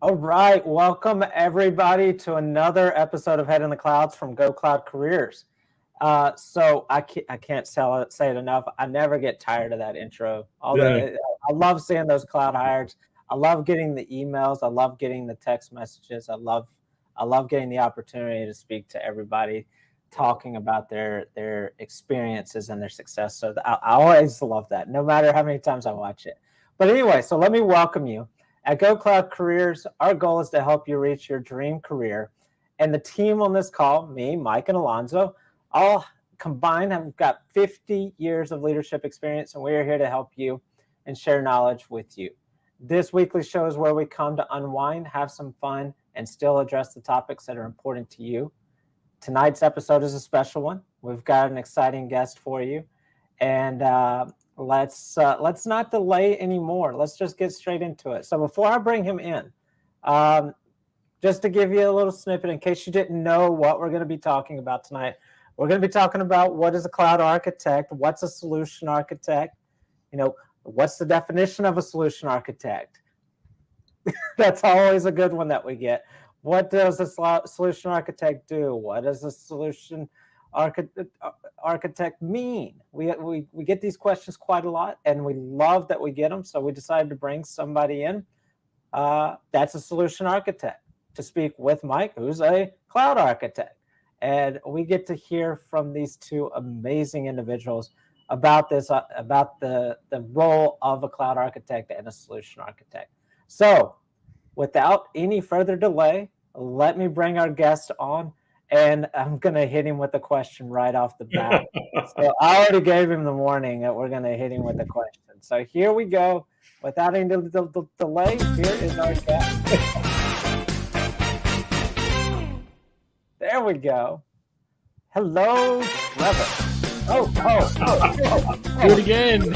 All right, welcome everybody to another episode of Head in the Clouds from Go Cloud Careers. I can't say it enough. I never get tired of that intro. Yeah. I love seeing those cloud hires. I love getting the emails. I love getting the text messages. I love getting the opportunity to speak to everybody, talking about their experiences and their success. So I always love that, no matter how many times I watch it. But anyway, so let me welcome you. At Go Cloud Careers, our goal is to help you reach your dream career. And the team on this call, me, Mike, and Alonzo, all combined have got 50 years of leadership experience, and we are here to help you and share knowledge with you. This weekly show is where we come to unwind, have some fun, and still address the topics that are important to you. Tonight's episode is a special one. We've got an exciting guest for you, and let's not delay anymore. Let's just get straight into it. So before I bring him in, just to give you a little snippet in case you didn't know what we're going to be talking about tonight, we're going to be talking about what is a cloud architect, what's a solution architect, what's the definition of a solution architect. That's always a good one that we get. What does a solution architect do? What does a solution architect mean? We get these questions quite a lot, and we love that we get them. So we decided to bring somebody in that's a solution architect to speak with Mike, who's a cloud architect. And we get to hear from these two amazing individuals about this, about the role of a cloud architect and a solution architect. So without any further delay, let me bring our guest on, and I'm going to hit him with a question right off the bat. So I already gave him the warning that we're going to hit him with a question. So here we go. Without any delay, here is our guest. There we go. Hello, Trevor. Oh. Do it again.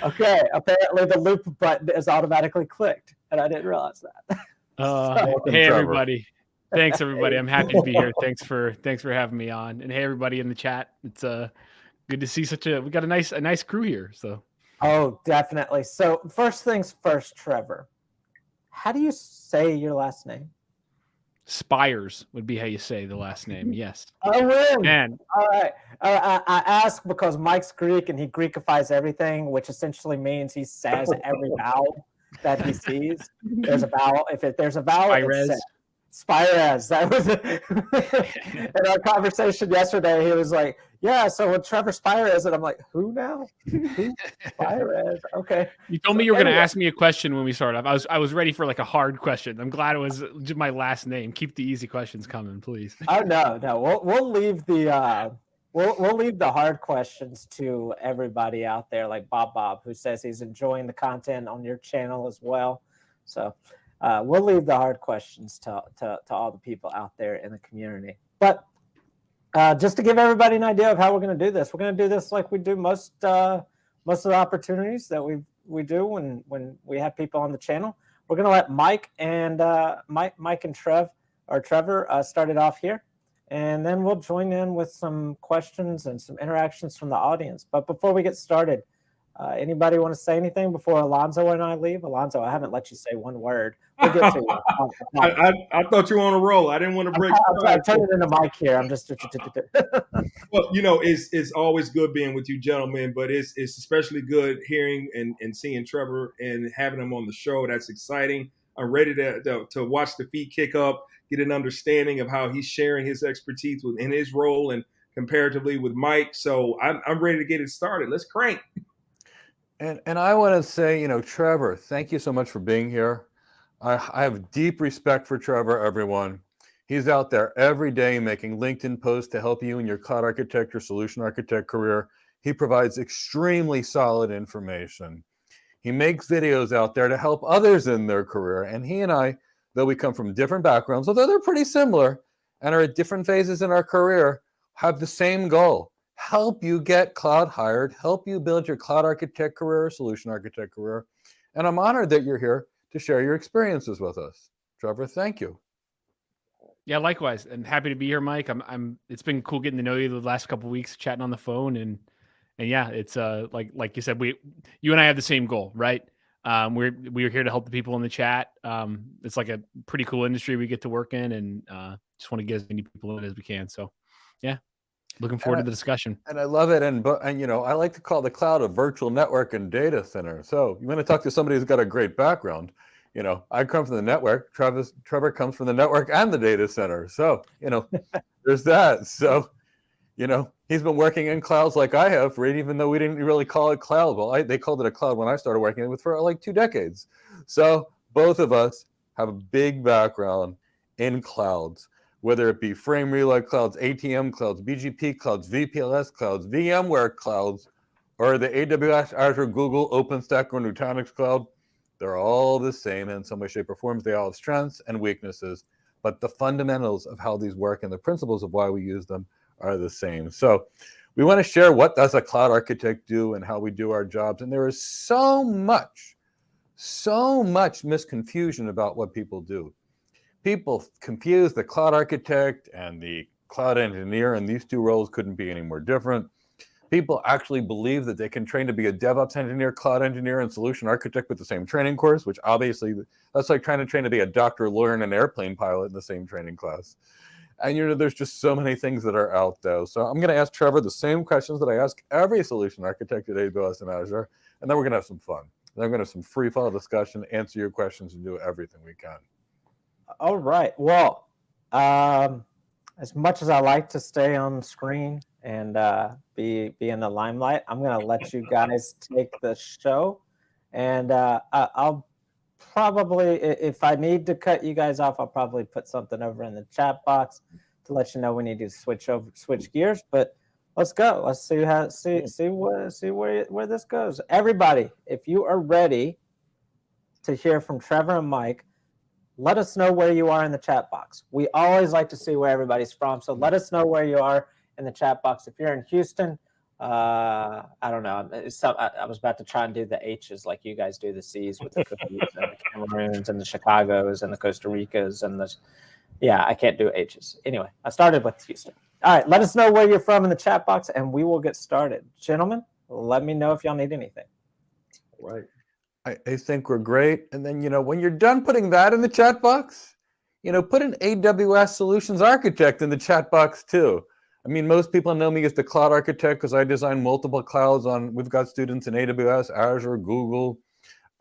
Okay, apparently the loop button is automatically clicked, and I didn't realize that. Hey, everybody. Thanks, everybody. I'm happy to be here. Thanks for having me on. And hey, everybody in the chat. It's good to see we got a nice crew here. So. Oh, definitely. So first things first, Trevor. How do you say your last name? Spires would be how you say the last name. Yes. Oh, really? Man. All right. I ask because Mike's Greek and he Greekifies everything, which essentially means he says every vowel that he sees. There's a vowel. If there's a vowel, Spires. It's Spires. That was in our conversation yesterday. He was like, "Yeah, so when Trevor Spires," and I'm like, "Who now? Who Spires?" Okay. You told me you were going to ask me a question when we started. I was ready for like a hard question. I'm glad it was my last name. Keep the easy questions coming, please. Oh no. We'll leave the we'll leave the hard questions to everybody out there, like Bob, who says he's enjoying the content on your channel as well. So. We'll leave the hard questions to all the people out there in the community. But just to give everybody an idea of how we're going to do this, we're going to do this like we do most of the opportunities that we do when we have people on the channel. We're going to let Mike and Trevor start it off here, and then we'll join in with some questions and some interactions from the audience. But before we get started, anybody want to say anything before Alonzo and I leave? Alonzo, I haven't let you say one word. We'll get to you. I thought you were on a roll. I didn't want to break. I'm turning into Mike here. I'm just. Well, it's always good being with you, gentlemen, but it's especially good hearing and seeing Trevor and having him on the show. That's exciting. I'm ready to watch the feet kick up, get an understanding of how he's sharing his expertise in his role and comparatively with Mike. So I'm ready to get it started. Let's crank. And I want to say, Trevor, thank you so much for being here. I have deep respect for Trevor, everyone. He's out there every day making LinkedIn posts to help you in your cloud architect or solution architect career. He provides extremely solid information. He makes videos out there to help others in their career. And he and I, though we come from different backgrounds, although they're pretty similar and are at different phases in our career, have the same goal. Help you get cloud hired, help you build your cloud architect career, solution architect career. And I'm honored that you're here to share your experiences with us. Trevor, thank you. Yeah, likewise. And happy to be here, Mike. It's been cool getting to know you the last couple of weeks, chatting on the phone, and yeah, it's like you said, you and I have the same goal, right? We're here to help the people in the chat. It's like a pretty cool industry we get to work in, and just want to get as many people in as we can. So, yeah, looking forward to the discussion. And I love it. And I like to call the cloud a virtual network and data center. So you want to talk to somebody who's got a great background. I come from the network. Trevor comes from the network and the data center. So there's that. So he's been working in clouds like I have, right? Even though we didn't really call it cloud. Well, they called it a cloud when I started working with for like 2 decades. So both of us have a big background in clouds, whether it be frame relay clouds, ATM clouds, BGP clouds, VPLS clouds, VMware clouds, or the AWS, Azure, Google, OpenStack, or Nutanix cloud. They're all the same in some way, shape, or form. They all have strengths and weaknesses, but the fundamentals of how these work and the principles of why we use them are the same. So we want to share what does a cloud architect do and how we do our jobs. And there is so much misconfusion about what people do. People confuse the cloud architect and the cloud engineer, and these two roles couldn't be any more different. People actually believe that they can train to be a DevOps engineer, cloud engineer, and solution architect with the same training course, which obviously that's like trying to train to be a doctor, lawyer, and an airplane pilot in the same training class. And there's just so many things that are out there. So I'm going to ask Trevor the same questions that I ask every solution architect at AWS and Azure, and then we're going to have some fun. Then we're going to have some free fall discussion, answer your questions, and do everything we can. All right. Well, as much as I like to stay on screen and be in the limelight, I'm going to let you guys take the show. And I'll probably, if I need to cut you guys off, I'll probably put something over in the chat box to let you know we need to switch gears. But let's go. Let's see where this goes. Everybody, if you are ready to hear from Trevor and Mike, let us know where you are in the chat box. We always like to see where everybody's from, so let us know where you are in the chat box. If you're in Houston, I don't know. I was about to try and do the H's like you guys do the C's with the Cookies and the Cameroons and the Chicagos and the Costa Ricas and I can't do H's. Anyway, I started with Houston. All right, let us know where you're from in the chat box, and we will get started. Gentlemen, let me know if y'all need anything. All right. I think we're great. And then, when you're done putting that in the chat box, put an AWS Solutions Architect in the chat box too. I mean, most people know me as the cloud architect because I design multiple clouds we've got students in AWS, Azure, Google,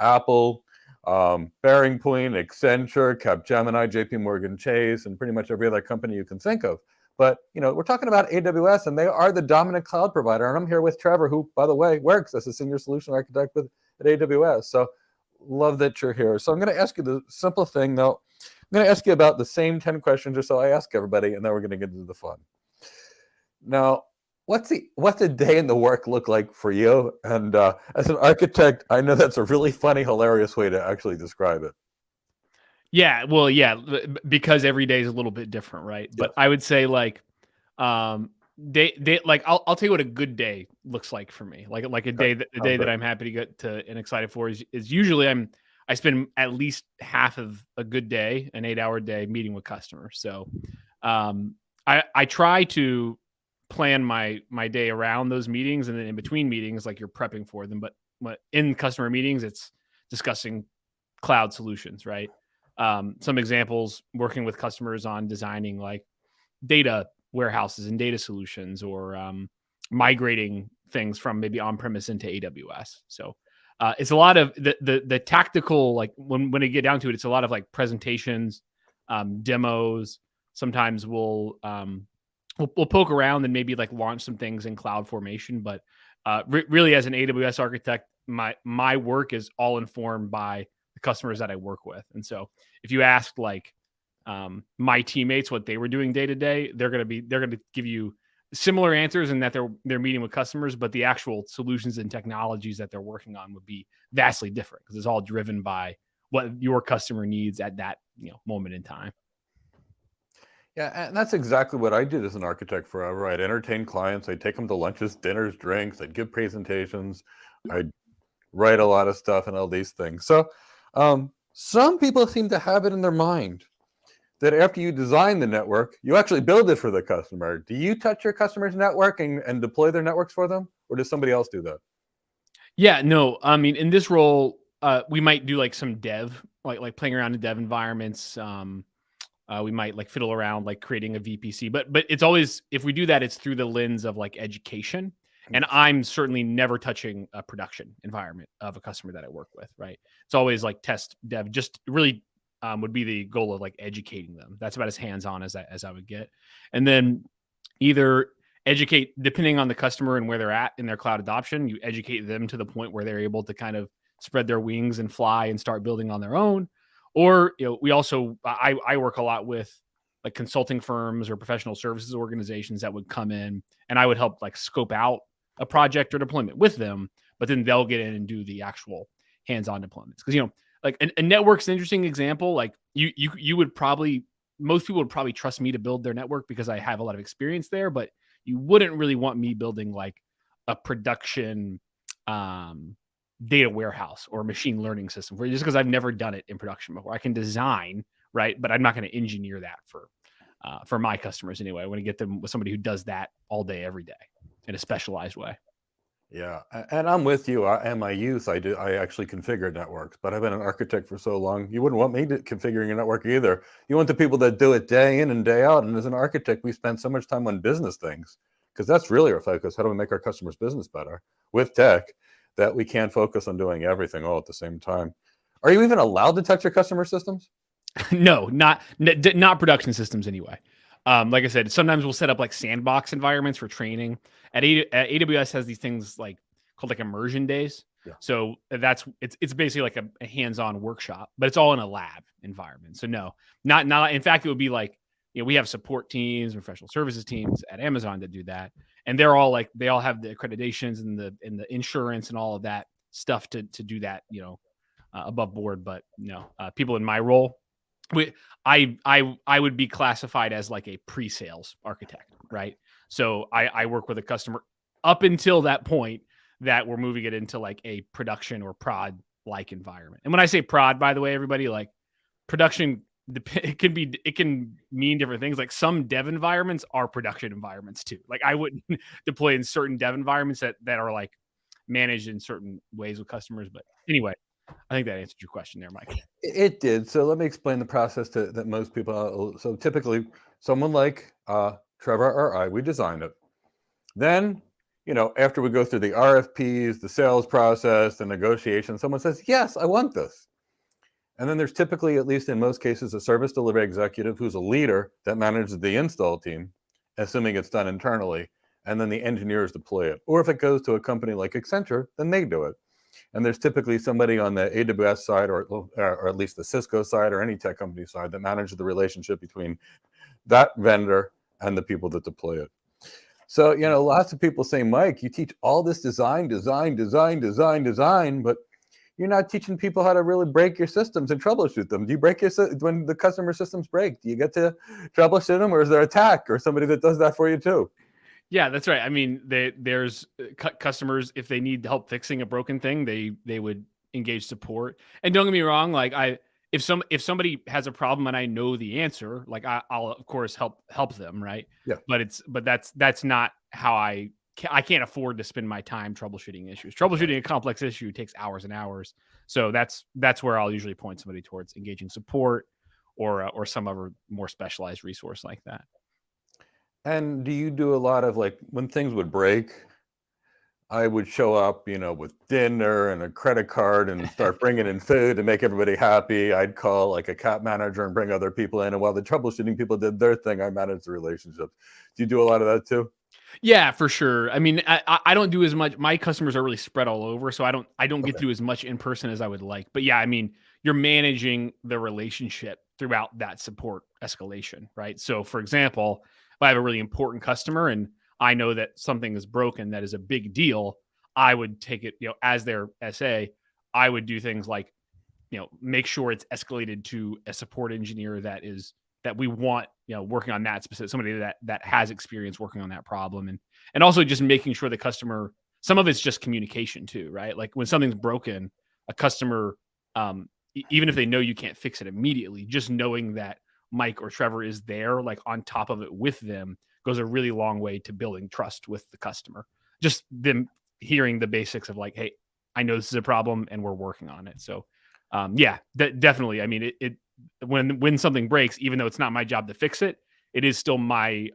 Apple, Bearing Point, Accenture, Capgemini, JP Morgan Chase, and pretty much every other company you can think of. But, we're talking about AWS, and they are the dominant cloud provider. And I'm here with Trevor, who, by the way, works as a senior solution architect at AWS. So love that you're here. So I'm going to ask you the simple thing, though. I'm going to ask you about the same 10 questions or so I ask everybody, and then we're going to get into the fun. Now, what's a day in the work look like for you? And as an architect, I know that's a really funny, hilarious way to actually describe it. Yeah, well, yeah, because every day is a little bit different, right? Yes. But I would say like, I'll tell you what a good day looks like for me. Like a day that I'm happy to get to and excited for is usually I spend at least half of a good day, an 8-hour day, meeting with customers. So, I try to plan my day around those meetings, and then in between meetings, like you're prepping for them. But in customer meetings, it's discussing cloud solutions, right? Some examples: working with customers on designing like data warehouses and data solutions, or migrating things from maybe on-premise into AWS. So it's a lot of the tactical, like when you get down to it, it's a lot of like presentations, demos. Sometimes we'll poke around and maybe like launch some things in cloud formation. But really, as an AWS architect, my work is all informed by the customers that I work with. And so if you ask like my teammates what they were doing day to day, they're going to give you similar answers in that they're meeting with customers, but the actual solutions and technologies that they're working on would be vastly different because it's all driven by what your customer needs at that moment in time. Yeah, and that's exactly what I did as an architect forever. I'd entertain clients, I'd take them to lunches, dinners, drinks, I'd give presentations, I'd write a lot of stuff and all these things. So some people seem to have it in their mind that after you design the network, you actually build it for the customer. Do you touch your customer's network and deploy their networks for them? or does somebody else do that? Yeah, no, I mean, in this role, we might do like some dev, like playing around in dev environments. We might like fiddle around, like creating a VPC, but it's always, if we do that, it's through the lens of like education. And I'm certainly never touching a production environment of a customer that I work with, right? It's always like test dev, just really would be the goal of like educating them. That's about as hands-on as I would get. And then either educate, depending on the customer and where they're at in their cloud adoption, you educate them to the point where they're able to kind of spread their wings and fly and start building on their own. Or, we also, I work a lot with like consulting firms or professional services organizations that would come in, and I would help like scope out a project or deployment with them, but then they'll get in and do the actual hands-on deployments. Cause like a network's an interesting example. Like you would probably, most people would probably trust me to build their network because I have a lot of experience there, but you wouldn't really want me building like a production data warehouse or machine learning system for you, just because I've never done it in production before. I can design, right, but I'm not going to engineer that for my customers anyway. I want to get them with somebody who does that all day, every day in a specialized way. Yeah, and I'm with you. In my youth, I actually configured networks, but I've been an architect for so long. You wouldn't want me configuring a network either. You want the people that do it day in and day out. And as an architect, we spend so much time on business things because that's really our focus. How do we make our customers' business better with tech, that we can't focus on doing everything all at the same time? Are you even allowed to touch your customer systems? No, not production systems anyway. Like I said, sometimes we'll set up like sandbox environments for training. AWS has these things like called like immersion days. Yeah. So it's basically like a hands-on workshop, but it's all in a lab environment. So no, not. In fact, it would be like, we have support teams and professional services teams at Amazon that do that, and they're all like, they all have the accreditations and the insurance and all of that stuff to do that, above board. But no, people in my role, I would be classified as like a pre-sales architect, right? So I work with a customer up until that point that we're moving it into like a production or prod like environment. And when I say prod, by the way, everybody, like production, it can mean different things. Like some dev environments are production environments too. Like I wouldn't deploy in certain dev environments that are like managed in certain ways with customers. But anyway, I think that answered your question there, Mike. It did. So let me explain the process that most people. So typically, someone like Trevor or I, we design it. Then, after we go through the RFPs, the sales process, the negotiation, someone says, "Yes, I want this." And then there's typically, at least in most cases, a service delivery executive who's a leader that manages the install team, assuming it's done internally, and then the engineers deploy it. Or if it goes to a company like Accenture, then they do it. And there's typically somebody on the AWS side or at least the Cisco side or any tech company side that manages the relationship between that vendor and the people that deploy it. So, lots of people say, Mike, you teach all this design, but you're not teaching people how to really break your systems and troubleshoot them. Do you break when the customer systems break? Do you get to troubleshoot them, or is there a tech or somebody that does that for you too? Yeah, that's right. I mean, there's customers, if they need help fixing a broken thing, they would engage support. And don't get me wrong, like if somebody has a problem and I know the answer, like I'll of course help them, right? Yeah. But that's not how I can't afford to spend my time troubleshooting issues. Troubleshooting a complex issue takes hours and hours. So that's where I'll usually point somebody towards engaging support or some other more specialized resource like that. And do you do a lot of, like, when things would break, I would show up, with dinner and a credit card and start bringing in food to make everybody happy. I'd call like a CAP manager and bring other people in. And while the troubleshooting people did their thing, I managed the relationships. Do you do a lot of that too? Yeah, for sure. I mean, I don't do as much. My customers are really spread all over, so I don't get to do as much in person as I would like. But yeah, I mean, you're managing the relationship throughout that support escalation, right? So for example, if I have a really important customer and I know that something is broken that is a big deal, I would take it, as their SA, I would do things like, make sure it's escalated to a support engineer that we want, working on that specific, somebody that has experience working on that problem. And also just making sure the customer, some of it's just communication too, right? Like when something's broken, a customer, even if they know you can't fix it immediately, just knowing that Mike or Trevor is there, like on top of it with them, goes a really long way to building trust with the customer. Just them hearing the basics of like, hey, I know this is a problem and we're working on it. So yeah, definitely. I mean, when something breaks, even though it's not my job to fix it, it is still my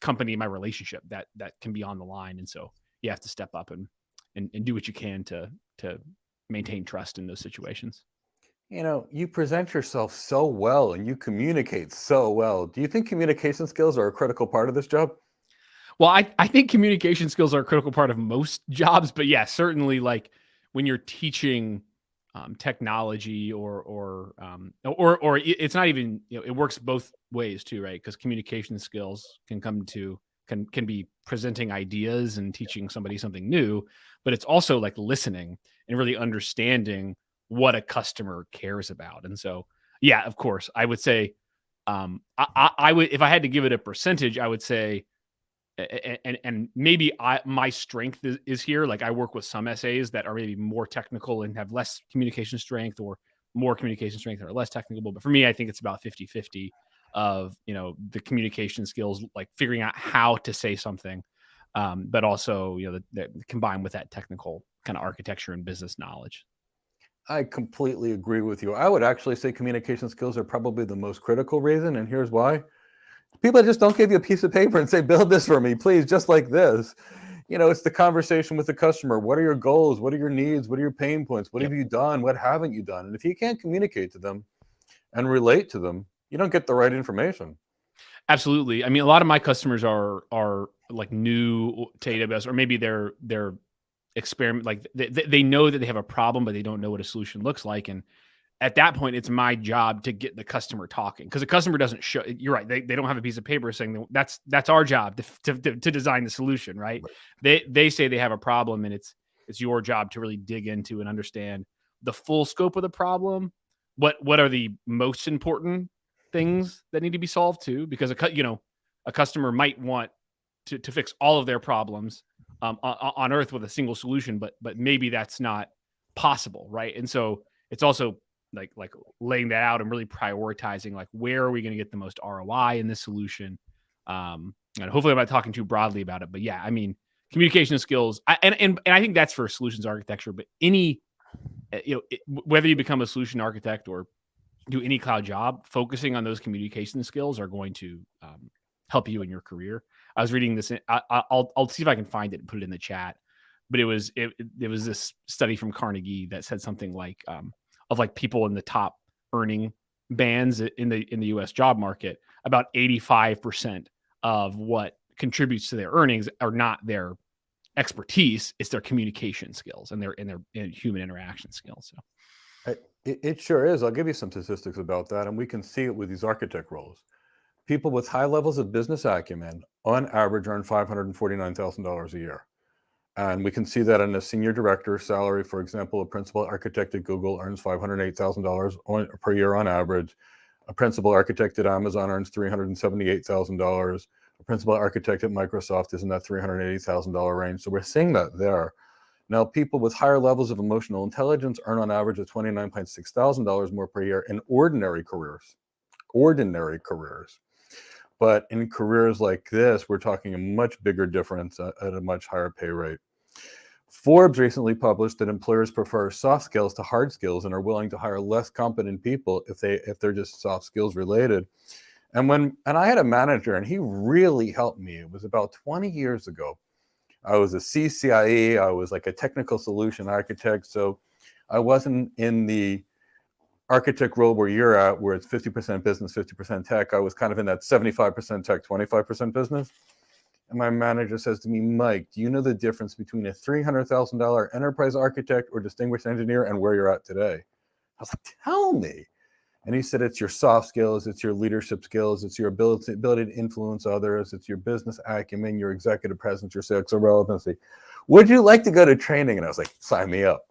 company, my relationship that can be on the line. And so you have to step up and do what you can to maintain trust in those situations. You know, you present yourself so well and you communicate so well. Do you think communication skills are a critical part of this job? Well, I think communication skills are a critical part of most jobs, but yeah, certainly like when you're teaching technology or it's not even, it works both ways too, right? Because communication skills can be presenting ideas and teaching somebody something new, but it's also like listening and really understanding what a customer cares about. And so, yeah, of course, I would say, I would, if I had to give it a percentage, I would say, and maybe my strength is here. Like I work with some SAs that are maybe more technical and have less communication strength, or more communication strength and are less technical. But for me, I think it's about 50-50 of, the communication skills, like figuring out how to say something, but also, the combined with that technical kind of architecture and business knowledge. I completely agree with you. I would actually say communication skills are probably the most critical reason, and here's why. People just don't give you a piece of paper and say, build this for me, please, just like this. It's the conversation with the customer. What are your goals? What are your needs? What are your pain points? What have you done? What haven't you done? And if you can't communicate to them and relate to them, you don't get the right information. Absolutely. I mean, a lot of my customers are like new to AWS, or maybe they're experiment, like they know that they have a problem, but they don't know what a solution looks like. And at that point, it's my job to get the customer talking, because the customer doesn't show. You're right. They don't have a piece of paper saying that's our job to design the solution. Right. They say they have a problem, and it's your job to really dig into and understand the full scope of the problem. What are the most important things that need to be solved too? Because a customer might want to fix all of their problems on Earth with a single solution, but maybe that's not possible. Right. And so it's also like laying that out and really prioritizing, like, where are we going to get the most ROI in this solution? And hopefully I'm not talking too broadly about it, but yeah, I mean, communication skills, and I think that's for solutions architecture, but any, whether you become a solution architect or do any cloud job, focusing on those communication skills are going to help you in your career. I was reading this. I'll see if I can find it and put it in the chat, but it was this study from Carnegie that said something like, of like people in the top earning bands in the US job market, about 85% of what contributes to their earnings are not their expertise, it's their communication skills and their human interaction skills. So It sure is. I'll give you some statistics about that, and we can see it with these architect roles. People with high levels of business acumen, on average, earn $549,000 a year. And we can see that in a senior director salary. For example, a principal architect at Google earns $508,000 per year on average. A principal architect at Amazon earns $378,000. A principal architect at Microsoft is in that $380,000 range. So we're seeing that there. Now, people with higher levels of emotional intelligence earn on average of $29,600 more per year in ordinary careers. Ordinary careers. But in careers like this, we're talking a much bigger difference at a much higher pay rate. Forbes recently published that employers prefer soft skills to hard skills and are willing to hire less competent people if they're just soft skills related. And I had a manager, and he really helped me. It was about 20 years ago. I was a CCIE. I was like a technical solution architect. So I wasn't in the architect role where you're at, where it's 50% business, 50% tech. I was kind of in that 75% tech, 25% business. And my manager says to me, Mike, do you know the difference between a $300,000 enterprise architect or distinguished engineer and where you're at today? I was like, tell me. And he said, it's your soft skills, it's your leadership skills, it's your ability to influence others, it's your business acumen, your executive presence, your sales relevancy. Would you like to go to training? And I was like, sign me up.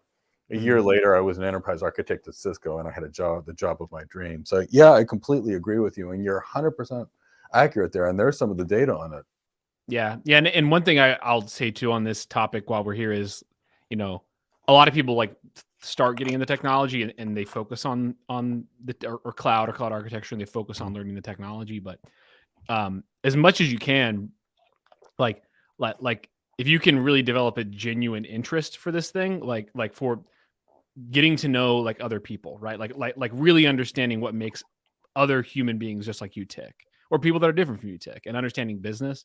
A year later, I was an enterprise architect at Cisco, and I had the job of my dream. So yeah, I completely agree with you, and you're 100% accurate there. And there's some of the data on it. Yeah. And one thing I'll say too on this topic while we're here is, a lot of people like start getting into technology and they focus on the or cloud architecture, and they focus on learning the technology. But as much as you can, like if you can really develop a genuine interest for this thing, like for getting to know like other people, right? Like really understanding what makes other human beings just like you tick, or people that are different from you tick, and understanding business.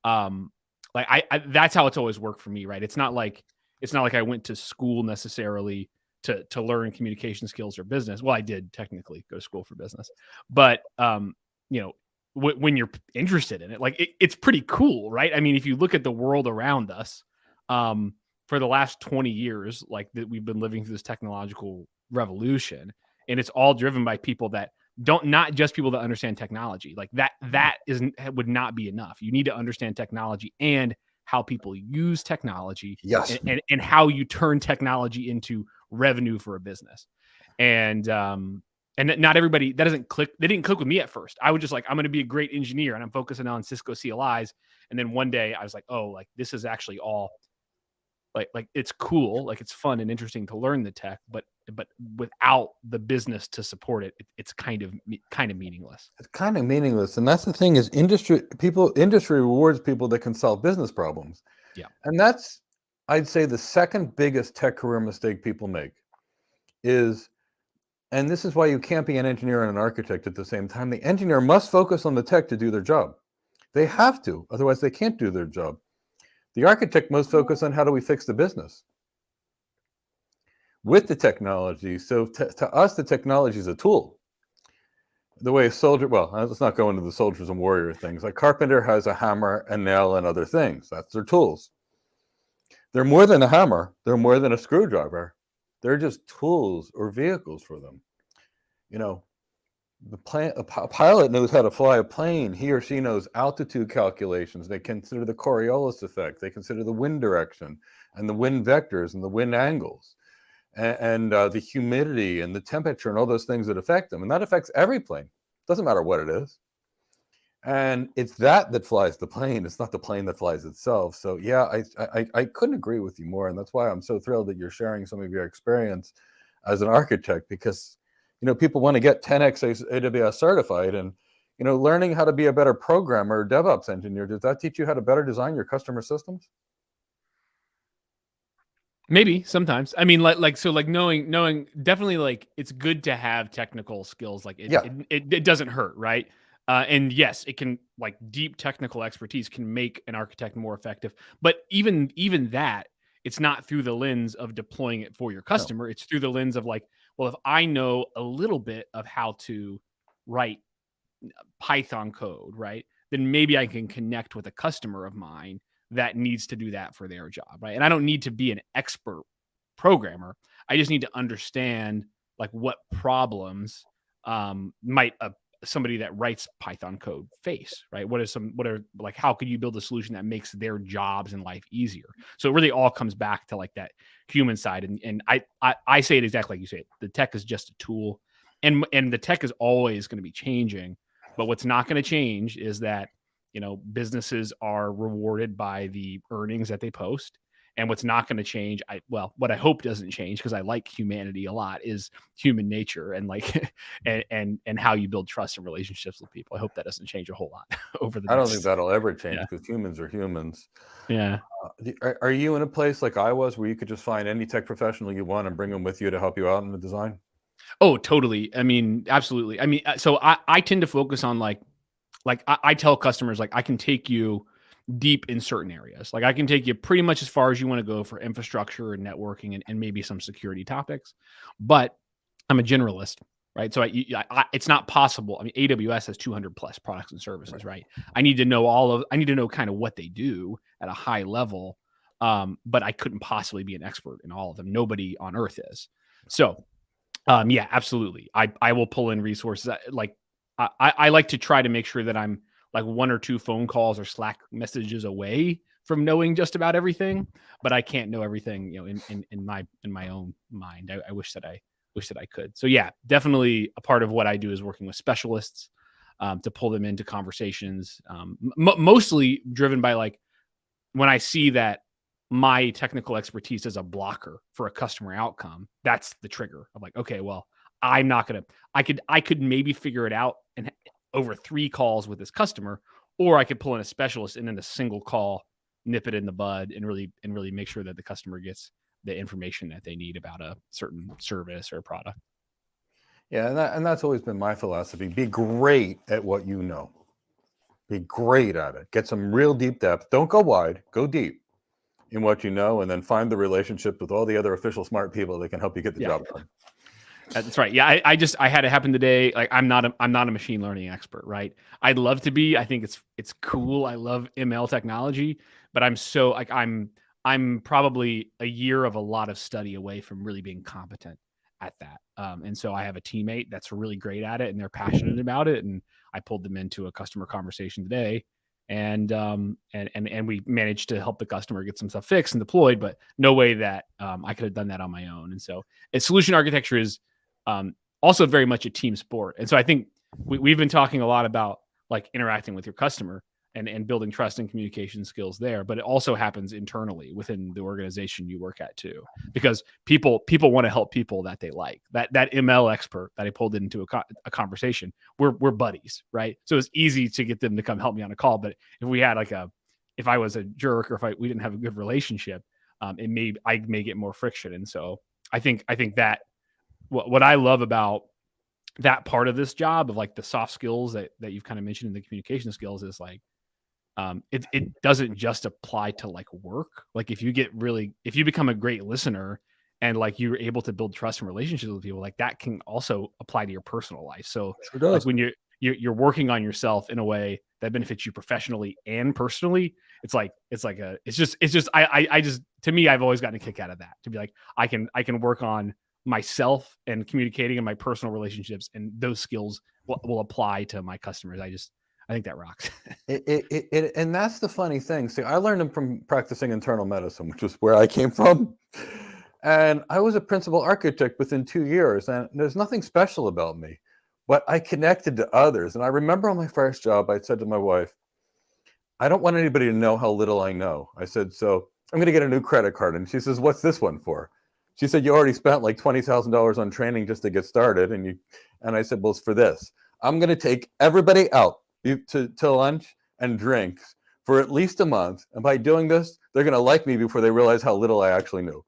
Like I that's how it's always worked for me, right? It's not like I went to school necessarily to learn communication skills or business. Well, I did technically go to school for business, but you know, when you're interested in it, like it's pretty cool, right? I mean, if you look at the world around us, for the last 20 years, like that we've been living through this technological revolution, and it's all driven by people that not just people that understand technology. Like that would not be enough. You need to understand technology and how people use technology, Yes. and how you turn technology into revenue for a business. And not everybody, that doesn't click. They didn't click with me at first. I was just like, I'm going to be a great engineer and I'm focusing on Cisco CLIs. And then one day I was like, oh, like this is actually all like it's cool, like it's fun and interesting to learn the tech, but without the business to support it, it's kind of meaningless. It's kind of meaningless. And that's the thing is industry rewards people that can solve business problems. Yeah. And that's, I'd say, the second biggest tech career mistake people make is, and this is why you can't be an engineer and an architect at the same time. The engineer must focus on the tech to do their job. They have to, otherwise they can't do their job. The architect must focus on how do we fix the business with the technology. So to us, the technology is a tool. The way a soldier, well, let's not go into the soldiers and warrior things. Like carpenter has a hammer, a nail, and other things. That's their tools. They're more than a hammer. They're more than a screwdriver. They're just tools or vehicles for them. You know, a pilot knows how to fly a plane. He or she knows altitude calculations. They consider the Coriolis effect. They consider the wind direction and the wind vectors and the wind angles and the humidity and the temperature and all those things that affect them. And that affects every plane. Doesn't matter what it is. And it's that flies the plane. It's not the plane that flies itself. So yeah, I couldn't agree with you more. And that's why I'm so thrilled that you're sharing some of your experience as an architect, because you know, people want to get 10x AWS certified, and you know, learning how to be a better programmer or DevOps engineer, does that teach you how to better design your customer systems? Maybe sometimes. I mean, like knowing definitely, like it's good to have technical skills. Like it doesn't hurt, right? And yes, it can, like deep technical expertise can make an architect more effective. But even that, it's not through the lens of deploying it for your customer. No. It's through the lens of like, well, if I know a little bit of how to write Python code, right, then maybe I can connect with a customer of mine that needs to do that for their job, right? And I don't need to be an expert programmer. I just need to understand like what problems might somebody that writes Python code face, right? What are like, how could you build a solution that makes their jobs and life easier? So it really all comes back to like that human side. And I say it exactly like you say it. The tech is just a tool, and the tech is always going to be changing. But what's not going to change is that, you know, businesses are rewarded by the earnings that they post. And what's not going to change, what I hope doesn't change, because I like humanity a lot, is human nature and like and how you build trust and relationships with people. I hope that doesn't change a whole lot over the. I don't think that'll ever change, because humans are humans. Yeah. Are you in a place like I was, where you could just find any tech professional you want and bring them with you to help you out in the design? Oh, totally. I mean, absolutely. I mean, so I tend to focus on like I tell customers, like, I can take you deep in certain areas. Like I can take you pretty much as far as you want to go for infrastructure and networking and maybe some security topics, but I'm a generalist, right? So it's not possible. I mean, AWS has 200 plus products and services, right? I need to know kind of what they do at a high level. But I couldn't possibly be an expert in all of them. Nobody on earth is. So, yeah, absolutely. I will pull in resources. Like I like to try to make sure that I'm like 1 or 2 phone calls or Slack messages away from knowing just about everything, but I can't know everything, you know, in my own mind. I wish that I could. So yeah, definitely a part of what I do is working with specialists to pull them into conversations, mostly driven by like when I see that my technical expertise is a blocker for a customer outcome. That's the trigger. I'm like, okay, well, I'm not going to, I could maybe figure it out and over 3 calls with this customer, or I could pull in a specialist and in a single call nip it in the bud and really make sure that the customer gets the information that they need about a certain service or product. Yeah, and that's always been my philosophy. Be great at what you know. Be great at it. Get some real deep depth. Don't go wide, go deep in what you know, and then find the relationship with all the other official smart people that can help you get the job done. That's right. Yeah, I had it happen today. Like I'm not a machine learning expert, right? I'd love to be. I think it's cool. I love ML technology, but I'm probably a year of a lot of study away from really being competent at that. And so I have a teammate that's really great at it, and they're passionate about it. And I pulled them into a customer conversation today, and we managed to help the customer get some stuff fixed and deployed. But no way that I could have done that on my own. And so, solution architecture is also very much a team sport. And so I think we've been talking a lot about like interacting with your customer and building trust and communication skills there, but it also happens internally within the organization you work at too, because people want to help people that they like. That ML expert that I pulled into a conversation, we're buddies, right? So it's easy to get them to come help me on a call. But if we had if I was a jerk, or if we didn't have a good relationship, I may get more friction. And so I think that what I love about that part of this job of like the soft skills that you've kind of mentioned in the communication skills is like, it doesn't just apply to like work. Like if you become a great listener and like you're able to build trust and relationships with people, like that can also apply to your personal life. So like when you're working on yourself in a way that benefits you professionally and personally, to me, I've always gotten a kick out of that, to be like, I can work on myself and communicating and my personal relationships, and those skills will apply to my customers. I think that rocks. And that's the funny thing. See, I learned them from practicing internal medicine, which is where I came from. And I was a principal architect within 2 years, and there's nothing special about me, but I connected to others. And I remember on my first job, I said to my wife, I don't want anybody to know how little I know. I said, so I'm going to get a new credit card. And she says, what's this one for? She said, you already spent like $20,000 on training just to get started. And I said, well, it's for this. I'm going to take everybody out to lunch and drinks for at least a month. And by doing this, they're going to like me before they realize how little I actually knew.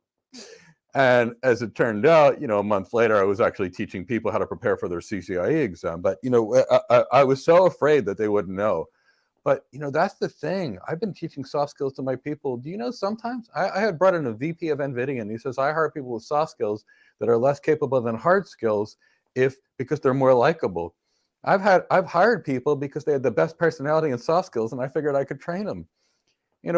And as it turned out, a month later, I was actually teaching people how to prepare for their CCIE exam. But, I was so afraid that they wouldn't know. But, that's the thing. I've been teaching soft skills to my people. Do you know, sometimes I had brought in a VP of NVIDIA, and he says, I hire people with soft skills that are less capable than hard skills because they're more likable. I've hired people because they had the best personality and soft skills, and I figured I could train them.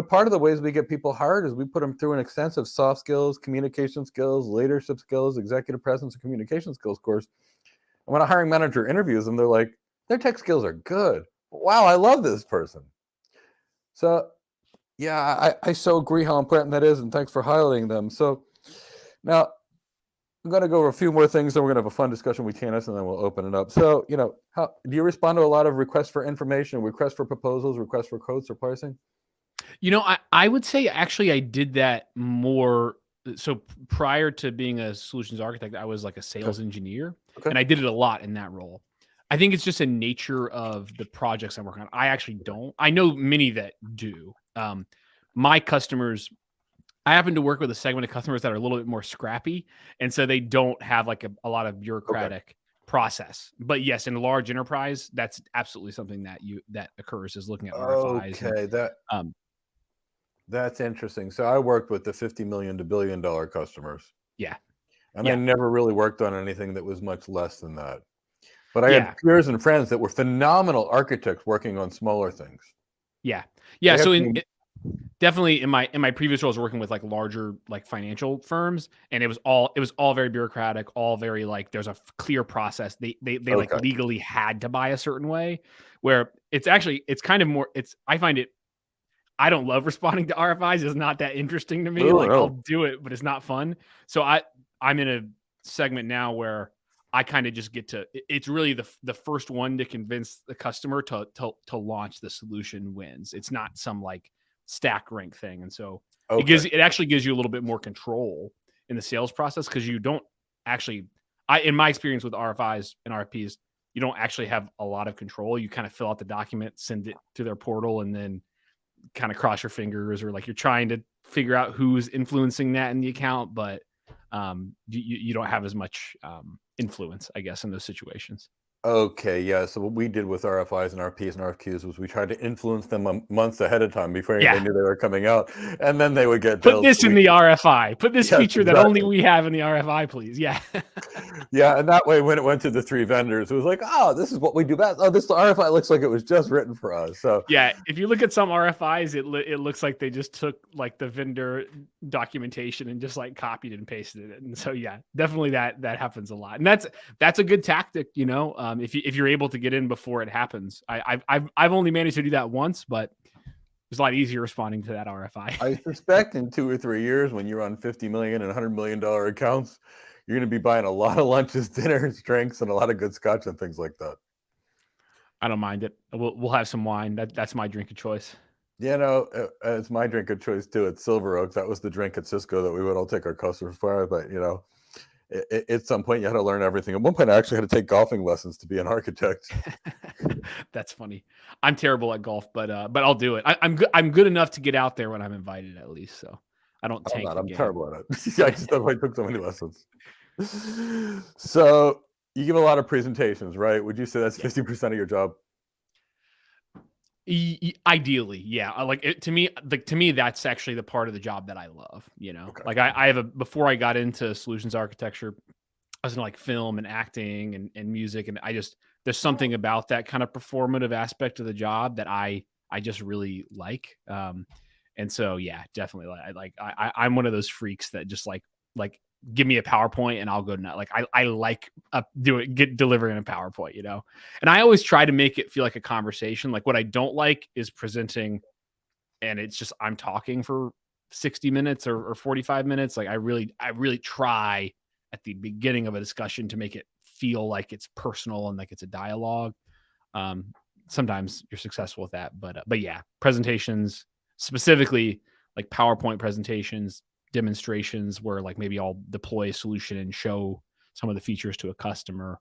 Part of the ways we get people hired is we put them through an extensive soft skills, communication skills, leadership skills, executive presence, and communication skills course. And when a hiring manager interviews them, they're like, their tech skills are good. Wow, I love this person. So, yeah, I so agree how important that is, and thanks for highlighting them. So now I'm going to go over a few more things, then we're going to have a fun discussion with Candace, and then we'll open it up. So, how do you respond to a lot of requests for information, requests for proposals, requests for quotes or pricing? I would say actually I did that more. So prior to being a solutions architect, I was like a sales engineer, and I did it a lot in that role. I think it's just a nature of the projects I'm working on. I actually don't. I know many that do. My customers, I happen to work with a segment of customers that are a little bit more scrappy, and so they don't have like a lot of bureaucratic process. But yes, in a large enterprise, that's absolutely something that occurs, is looking at RFIs. Okay, that's interesting. So I worked with the $50 million to $1 billion customers. Yeah. And I never really worked on anything that was much less than that. But I had peers and friends that were phenomenal architects working on smaller things. Yeah. So definitely in my previous roles, working with like larger like financial firms, and it was all very bureaucratic, all very like there's a clear process. They like legally had to buy a certain way, where it's kind of more. I find it. I don't love responding to RFIs. It's not that interesting to me. I'll do it, but it's not fun. So I'm in a segment now where I kind of just get to, it's really the first one to convince the customer to launch the solution wins. It's not some like stack rank thing. And so it actually gives you a little bit more control in the sales process, because you don't actually, in my experience with RFIs and RFPs, you don't actually have a lot of control. You kind of fill out the document, send it to their portal, and then kind of cross your fingers, or like you're trying to figure out who's influencing that in the account, but you don't have as much influence, I guess, in those situations. Okay, yeah. So what we did with RFIs and RFPs and RFQs was we tried to influence them months ahead of time before they knew they were coming out, and then they would get put billed. this in the RFI. Put this feature that only we have in the RFI, please. Yeah. Yeah, and that way, when it went to the 3 vendors, it was like, oh, this is what we do best. Oh, this RFI looks like it was just written for us. So yeah, if you look at some RFIs, it looks like they just took like the vendor documentation and just like copied and pasted it. And so yeah, definitely that happens a lot, and that's a good tactic, you know. If you're able to get in before it happens. I've only managed to do that once, but it's a lot easier responding to that RFI. I suspect in 2 or 3 years, when you're on $50 million and $100 million accounts, you're going to be buying a lot of lunches, dinners, drinks, and a lot of good scotch and things like that. I don't mind it. We'll have some wine. That's my drink of choice. You know, it's my drink of choice too. At Silver Oak, that was the drink at Cisco that we would all take our customers for. But you know, at some point you had to learn everything. At one point, I actually had to take golfing lessons to be an architect. That's funny. I'm terrible at golf, but I'll do it. I'm good enough to get out there when I'm invited, at least. So I don't tank. I'm terrible at it. I just I took so many lessons. So you give a lot of presentations, right? Would you say that's 50% of your job? Ideally, yeah. To me, that's actually the part of the job that I love. You know, okay. Like I have before I got into solutions architecture, I was in like film and acting and music, and there's something about that kind of performative aspect of the job that I just really like. And so yeah, definitely. I'm one of those freaks that just like give me a PowerPoint and I'll go nuts. Like I like delivering a PowerPoint, you know. And I always try to make it feel like a conversation. Like what I don't like is presenting and it's just I'm talking for 60 minutes or 45 minutes. Like I really try at the beginning of a discussion to make it feel like it's personal and like it's a dialogue. Sometimes you're successful with that, but yeah, presentations, specifically like PowerPoint presentations, demonstrations where like maybe I'll deploy a solution and show some of the features to a customer,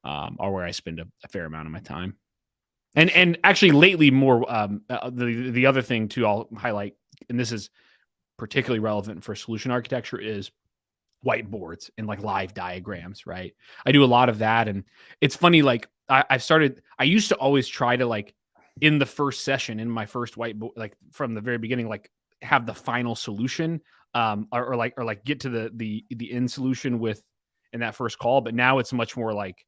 are where I spend a fair amount of my time. And actually lately more, the other thing too, I'll highlight, and this is particularly relevant for solution architecture, is whiteboards and like live diagrams, right? I do a lot of that. And it's funny, like I used to always try to like in the first session, in my first whiteboard, like from the very beginning, like have the final solution, or get to the end solution in that first call. But now it's much more like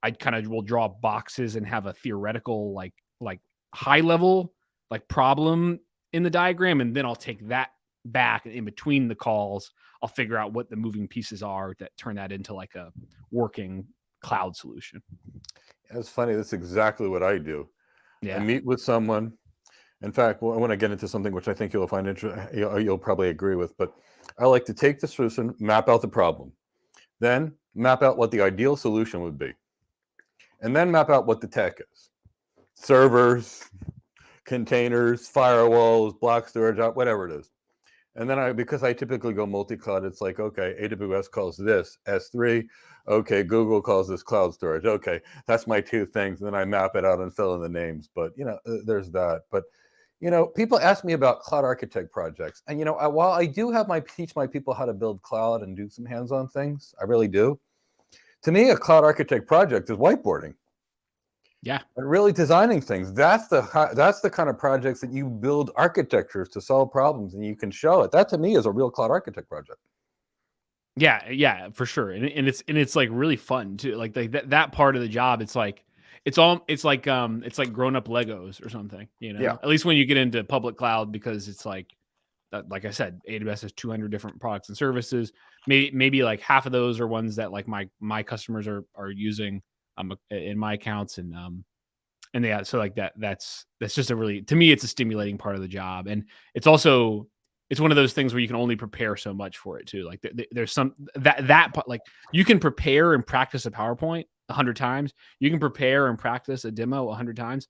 I kind of will draw boxes and have a theoretical, like high level, like problem in the diagram. And then I'll take that back in between the calls. I'll figure out what the moving pieces are that turn that into like a working cloud solution. That's funny. That's exactly what I do. Yeah. I meet with someone. In fact, I want to get into something which I think you'll find interesting. You'll probably agree with, but I like to take the solution, map out the problem, then map out what the ideal solution would be, and then map out what the tech is: servers, containers, firewalls, block storage, whatever it is. And then because I typically go multi-cloud, it's like, okay, AWS calls this S3. Okay, Google calls this cloud storage. Okay, that's my 2 things. And then I map it out and fill in the names. But, you know, there's that. But, you know, people ask me about cloud architect projects. And, you know, while I do teach my people how to build cloud and do some hands-on things, I really do. To me, a cloud architect project is whiteboarding. Yeah. And really designing things. That's the kind of projects that you build architectures to solve problems and you can show it. That to me is a real cloud architect project. Yeah, for sure. And it's like really fun too. Like that part of the job, it's like grown up Legos or something, you know. Yeah. At least when you get into public cloud, because it's like I said, AWS has 200 different products and services. Maybe like half of those are ones that like my customers are using in my accounts, and yeah, so like that's just to me, it's a stimulating part of the job. And it's also, it's one of those things where you can only prepare so much for it too. Like there's some that part, like you can prepare and practice a PowerPoint 100 times. You can prepare and practice a demo 100 times.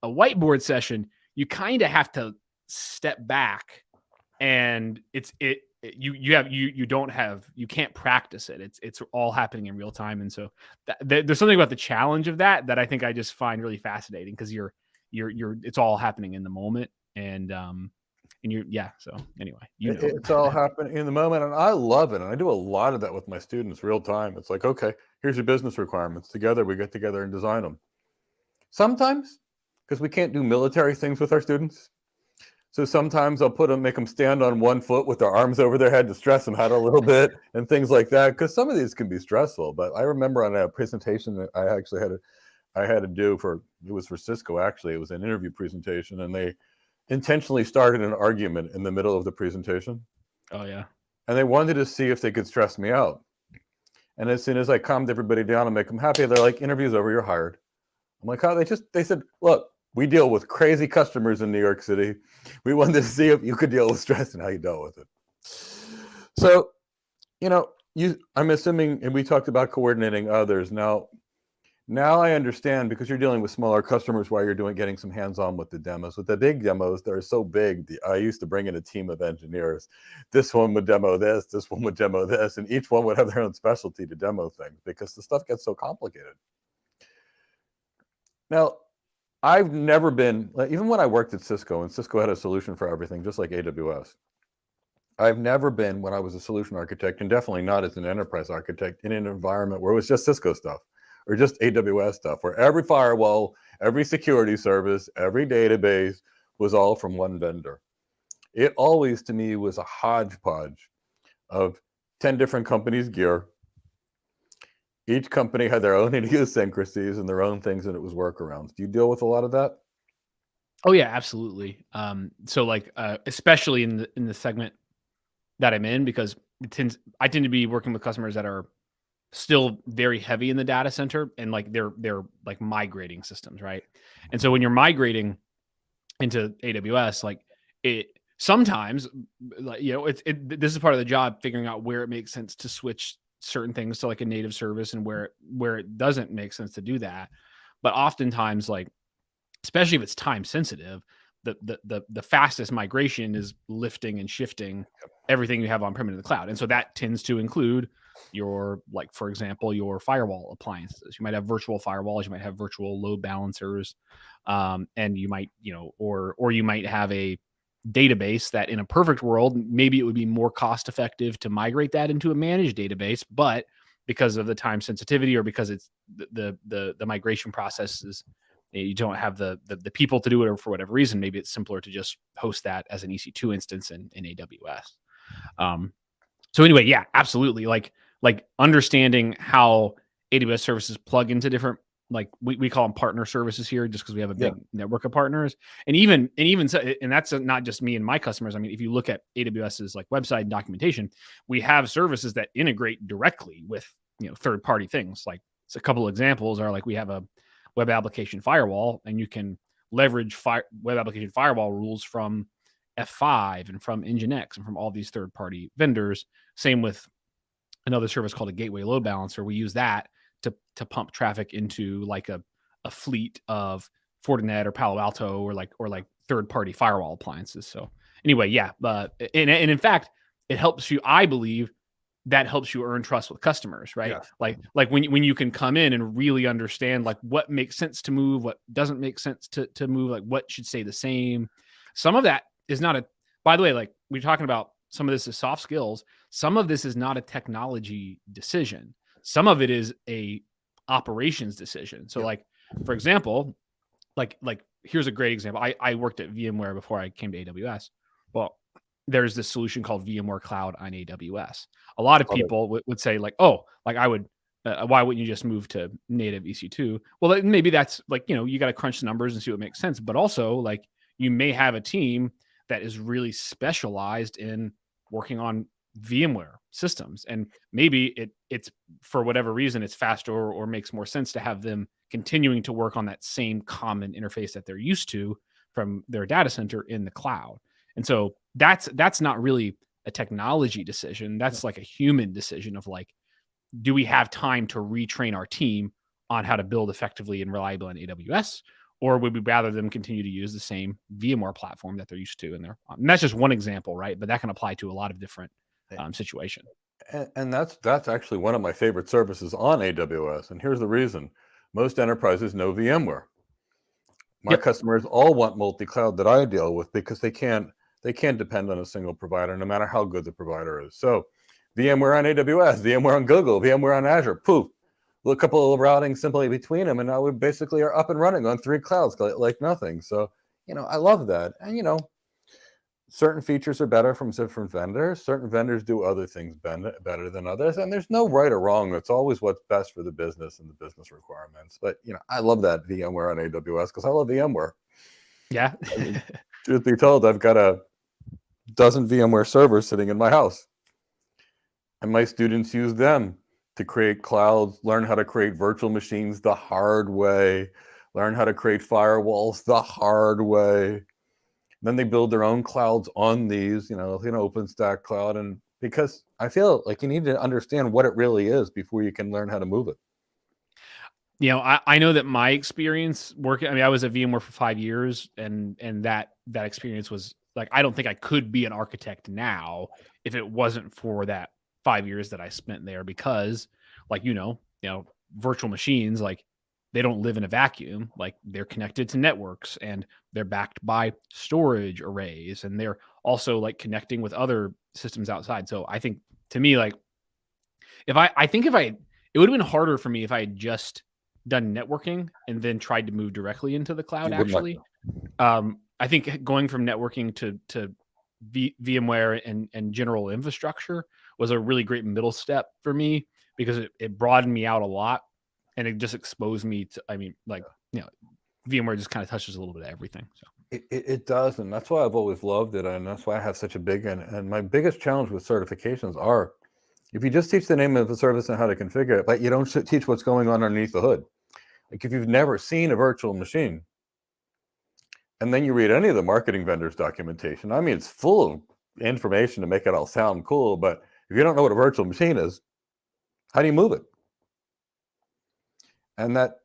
A whiteboard session, you kind of have to step back, and you can't practice it. It's all happening in real time. And so there's something about the challenge of that I think I just find really fascinating, because it's all happening in the moment. you're, yeah. So anyway, it's all happening in the moment, and I love it. And I do a lot of that with my students real time. It's like, okay, here's your business requirements. Together, we get together and design them. Sometimes, because we can't do military things with our students, so sometimes I'll make them stand on one foot with their arms over their head to stress them out a little bit and things like that. Because some of these can be stressful. But I remember on a presentation that I actually had to do it was for Cisco. Actually, it was an interview presentation, and they intentionally started an argument in the middle of the presentation. Oh yeah. And they wanted to see if they could stress me out. And as soon as I calmed everybody down and make them happy, they're like, "Interview's over, you're hired." I'm like, "How?" They said, "Look, we deal with crazy customers in New York City. We wanted to see if you could deal with stress and how you dealt with it." So, I'm assuming, and we talked about coordinating others. Now I understand, because you're dealing with smaller customers, why you're getting some hands-on with the demos. With the big demos, they're so big. I used to bring in a team of engineers. This one would demo this one would demo this, and each one would have their own specialty to demo things because the stuff gets so complicated. Now, I've never been, even when I worked at Cisco, and Cisco had a solution for everything, just like AWS. I've never been, when I was a solution architect, and definitely not as an enterprise architect, in an environment where it was just Cisco stuff or just AWS stuff, where every firewall, every security service, every database was all from one vendor. It always, to me, was a hodgepodge of 10 different companies' gear. Each company had their own idiosyncrasies and their own things, and it was workarounds. Do you deal with a lot of that? Oh yeah, absolutely. So like, especially in the segment that I'm in, because I tend to be working with customers that are still very heavy in the data center, and like they're like migrating systems, right? And so when you're migrating into AWS, like it sometimes, like, this is part of the job, figuring out where it makes sense to switch certain things to like a native service, and where it doesn't make sense to do that. But oftentimes, like, especially if it's time sensitive, the fastest migration is lifting and shifting everything you have on-prem into the cloud. And so that tends to include your, like, for example, your firewall appliances. You might have virtual firewalls, you might have virtual load balancers, and you might, or you might have a database that, in a perfect world, maybe it would be more cost effective to migrate that into a managed database, but because of the time sensitivity, or because it's the migration process is, you don't have the people to do it, or for whatever reason, maybe it's simpler to just host that as an EC2 instance in AWS. So anyway, yeah, absolutely. Like understanding how AWS services plug into different, like we call them partner services here, just because we have a big network of partners. And even so, and that's not just me and my customers. I mean, if you look at AWS's like website and documentation, we have services that integrate directly with, third-party things. Like, so a couple of examples are, like, we have a web application firewall, and you can leverage web application firewall rules from F5 and from Nginx and from all these third-party vendors. Same with another service called a gateway load balancer. We use that to pump traffic into like a fleet of Fortinet or Palo Alto or like third-party firewall appliances. So anyway, yeah, and in fact, it helps you, I believe, that helps you earn trust with customers, right? Yes. Like when you can come in and really understand like what makes sense to move, what doesn't make sense to move, like what should stay the same. Some of that is not by the way, like we're talking about, some of this is soft skills. Some of this is not a technology decision. Some of it is a operations decision. So like, for example, like here's a great example. I worked at VMware before I came to AWS. Well, there's this solution called VMware Cloud on AWS. A lot of people would say like, oh, like I would, why wouldn't you just move to native EC2? Well, maybe that's like, you got to crunch the numbers and see what makes sense. But also, like, you may have a team that is really specialized in working on VMware systems, and maybe it's for whatever reason it's faster or makes more sense to have them continuing to work on that same common interface that they're used to from their data center in the cloud. And so that's not really a technology decision. That's like a human decision of like, do we have time to retrain our team on how to build effectively and reliably on AWS? Or would we rather them continue to use the same VMware platform that they're used to? And that's just one example, right? But that can apply to a lot of different situations. And that's actually one of my favorite services on AWS. And here's the reason. Most enterprises know VMware. My customers all want multi-cloud that I deal with because they can't depend on a single provider, no matter how good the provider is. So VMware on AWS, VMware on Google, VMware on Azure, poof, a couple of routing simply between them, and now we basically are up and running on 3 clouds like nothing. So, I love that. And, certain features are better from different vendors. Certain vendors do other things better than others. And there's no right or wrong. It's always what's best for the business and the business requirements. But, I love that VMware on AWS because I love VMware. Yeah. Truth be told, I've got a dozen VMware servers sitting in my house. And my students use them to create clouds, learn how to create virtual machines the hard way, learn how to create firewalls the hard way. Then they build their own clouds on these, OpenStack cloud. And because I feel like you need to understand what it really is before you can learn how to move it. I know that my experience working, I was at VMware for 5 years, and that experience was like, I don't think I could be an architect now if it wasn't for that 5 years that I spent there, because like, virtual machines, like they don't live in a vacuum. Like they're connected to networks, and they're backed by storage arrays, and they're also like connecting with other systems outside. So I think, to me, like it would have been harder for me if I had just done networking and then tried to move directly into the cloud. Actually, I think going from networking to VMware and general infrastructure was a really great middle step for me, because it broadened me out a lot, and it just exposed me to, VMware just kind of touches a little bit of everything. So it does, and that's why I've always loved it, and that's why I have such a big and my biggest challenge with certifications are, if you just teach the name of the service and how to configure it, but you don't teach what's going on underneath the hood. Like if you've never seen a virtual machine, and then you read any of the marketing vendors' documentation, it's full of information to make it all sound cool, but if you don't know what a virtual machine is, how do you move it? And that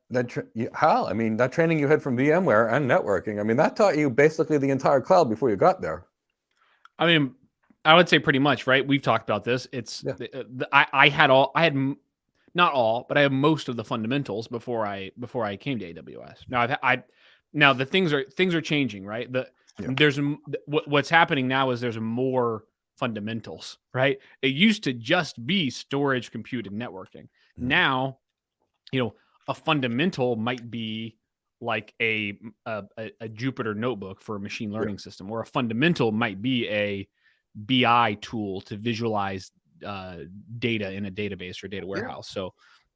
training you had from VMware and networking, that taught you basically the entire cloud before you got there. I would say pretty much, right? We've talked about this. It's I had not all, but I have most of the fundamentals before I came to AWS. Now the things are changing, right? There's what's happening now is there's more fundamentals, right? It used to just be storage, compute, and networking. Now, a fundamental might be like a Jupyter notebook for a machine learning system, or a fundamental might be a BI tool to visualize data in a database or data warehouse. So,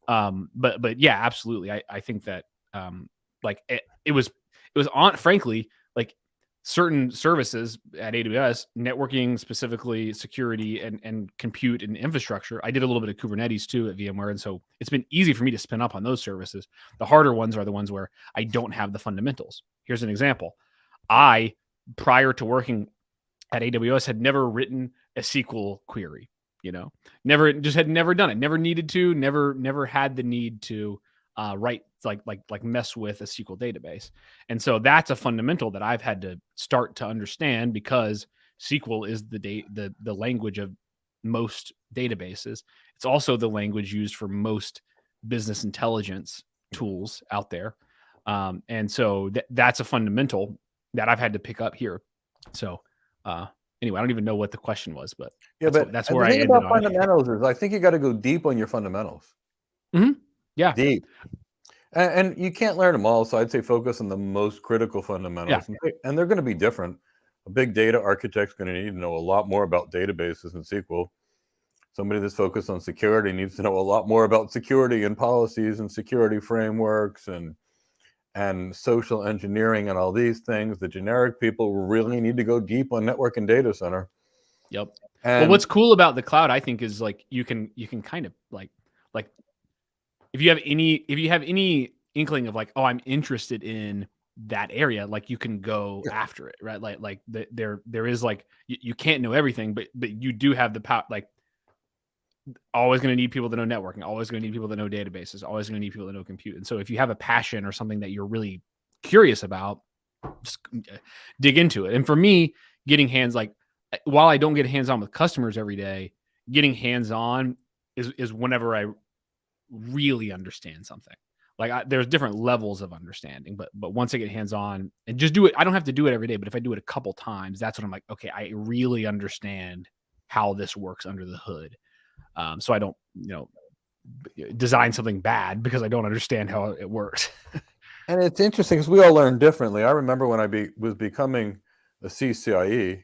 but yeah, absolutely. I think that it was on, frankly, like certain services at AWS, networking specifically, security, and compute and infrastructure. I did a little bit of Kubernetes too at VMware, and so it's been easy for me to spin up on those services. The harder ones are the ones where I don't have the fundamentals. Here's an example. Prior to working at AWS, had never written a SQL query. Never done it. Never needed to. Never had the need to write like mess with a SQL database. And so that's a fundamental that I've had to start to understand, because SQL is the language of most databases. It's also the language used for most business intelligence tools out there. And so that's a fundamental that I've had to pick up here. So anyway, I don't even know what the question was, but that's where I ended on. Fundamentals is, I think you got to go deep on your fundamentals. Mm-hmm. Yeah. Deep. And you can't learn them all, so I'd say focus on the most critical fundamentals. Yeah. And they're going to be different. A big data architect's going to need to know a lot more about databases and SQL. Somebody that's focused on security needs to know a lot more about security and policies and security frameworks and social engineering and all these things. The generic people really need to go deep on network and data center. Yep. Well, what's cool about the cloud, I think, is like you can kind of like if you have any inkling of like, oh, I'm interested in that area, like you can go after it, right? Like there is like you can't know everything, but you do have the power. Like, always going to need people that know networking, always going to need people that know databases, always going to need people that know compute. And so if you have a passion or something that you're really curious about, just dig into it. And for me, getting while I don't get hands-on with customers every day, getting hands-on is whenever I really understand something. Like there's different levels of understanding, but once I get hands on and just do it, I don't have to do it every day, but if I do it a couple times, that's when I'm like, okay, I really understand how this works under the hood. So I don't, design something bad because I don't understand how it works. And it's interesting because we all learn differently. I remember when I was becoming a CCIE,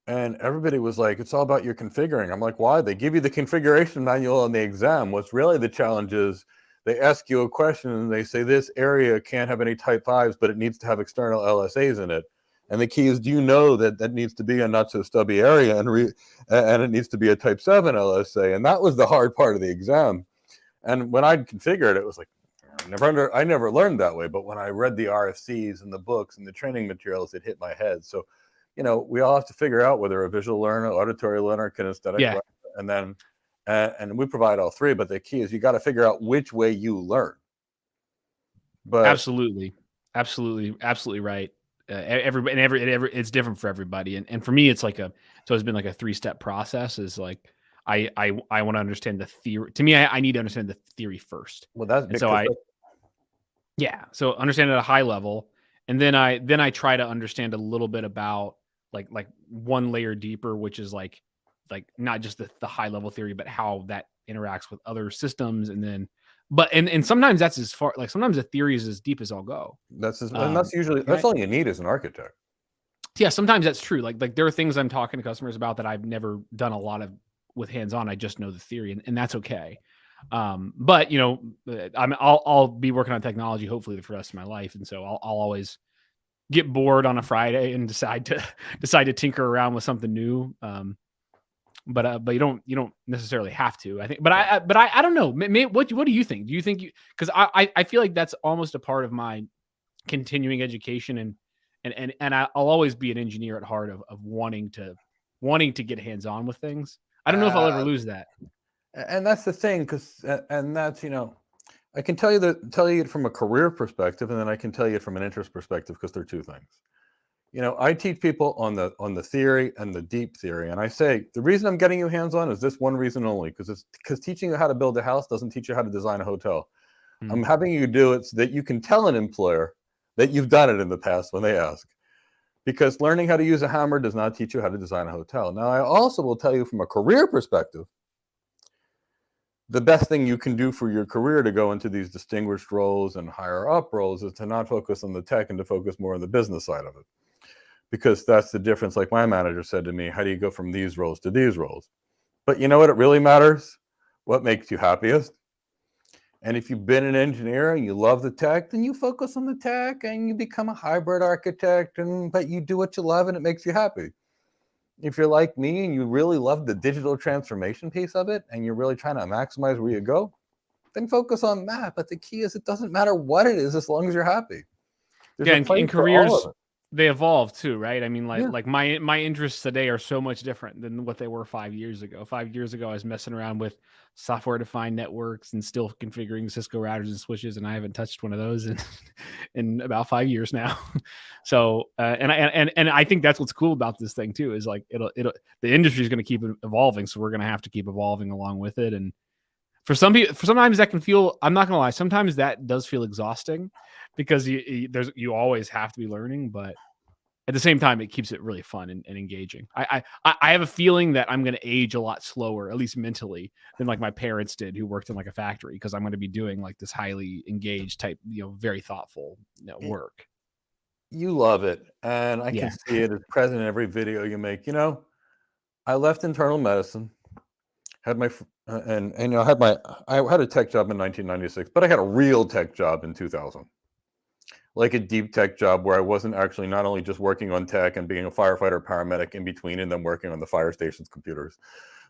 and everybody was like, it's all about your configuring. I'm like, why? They give you the configuration manual on the exam. What's really the challenge is they ask you a question and they say, this area can't have any type 5s, but it needs to have external LSAs in it. And the key is, do you know that that needs to be a not so stubby area and it needs to be a type 7 LSA? And that was the hard part of the exam. And when I'd configured it, it was like, I never learned that way. But when I read the RFCs and the books and the training materials, it hit my head. So, we all have to figure out whether a visual learner, auditory learner, kinesthetic, Yeah. and then, and we provide all three. But the key is you got to figure out which way you learn. But Absolutely right. It's different for everybody, and for me, it's been like a 3-step process. Is like I want to understand the theory. To me, I need to understand the theory first. Well, that's because so understand at a high level, and then I try to understand a little bit about like one layer deeper, which is like not just the high level theory, but how that interacts with other systems, and then. And sometimes that's as far, like sometimes the theory is as deep as I'll go. And that's usually that's all you need as an architect. Yeah, sometimes that's true. Like there are things I'm talking to customers about that I've never done a lot of with hands-on. I just know the theory, and that's okay. But I'll be working on technology hopefully for the rest of my life, and so I'll always get bored on a Friday and decide to tinker around with something new. But you don't necessarily have to. I think, but I don't know. What do you think? Do you think because I feel like that's almost a part of my continuing education, and I'll always be an engineer at heart of wanting to get hands on with things. I don't know if I'll ever lose that. And that's the thing, because and that's I can tell you it from a career perspective, and then I can tell you it from an interest perspective, because they're two things. I teach people on the theory and the deep theory, and I say the reason I'm getting you hands-on is this one reason only, because teaching you how to build a house doesn't teach you how to design a hotel. Mm-hmm. I'm having you do it so that you can tell an employer that you've done it in the past when they ask, because learning how to use a hammer does not teach you how to design a hotel. Now, I also will tell you from a career perspective, the best thing you can do for your career to go into these distinguished roles and higher up roles is to not focus on the tech and to focus more on the business side of it. Because that's the difference. Like my manager said to me, how do you go from these roles to these roles? But you know what? It really matters. What makes you happiest? And if you've been an engineer and you love the tech, then you focus on the tech and you become a hybrid architect, but you do what you love and it makes you happy. If you're like me and you really love the digital transformation piece of it and you're really trying to maximize where you go, then focus on that. But the key is it doesn't matter what it is as long as you're happy. There's in careers, they evolve too, right? I mean, like my interests today are so much different than what they were 5 years ago. 5 years ago, I was messing around with software-defined networks and still configuring Cisco routers and switches, and I haven't touched one of those in about 5 years now. So, and I think that's what's cool about this thing too, is like the industry is going to keep evolving, so we're going to have to keep evolving along with it. And for some people, sometimes that can feel, I'm not going to lie, sometimes that does feel exhausting, because you always have to be learning, but at the same time, it keeps it really fun and engaging. I have a feeling that I'm going to age a lot slower, at least mentally, than like my parents did, who worked in like a factory, because I'm going to be doing like this highly engaged type, very thoughtful work. You love it, and I can see it as present in every video you make. I left internal medicine, had my I had a tech job in 1996, but I had a real tech job in 2000. Like a deep tech job where I wasn't actually not only just working on tech and being a firefighter paramedic in between and then working on the fire station's computers.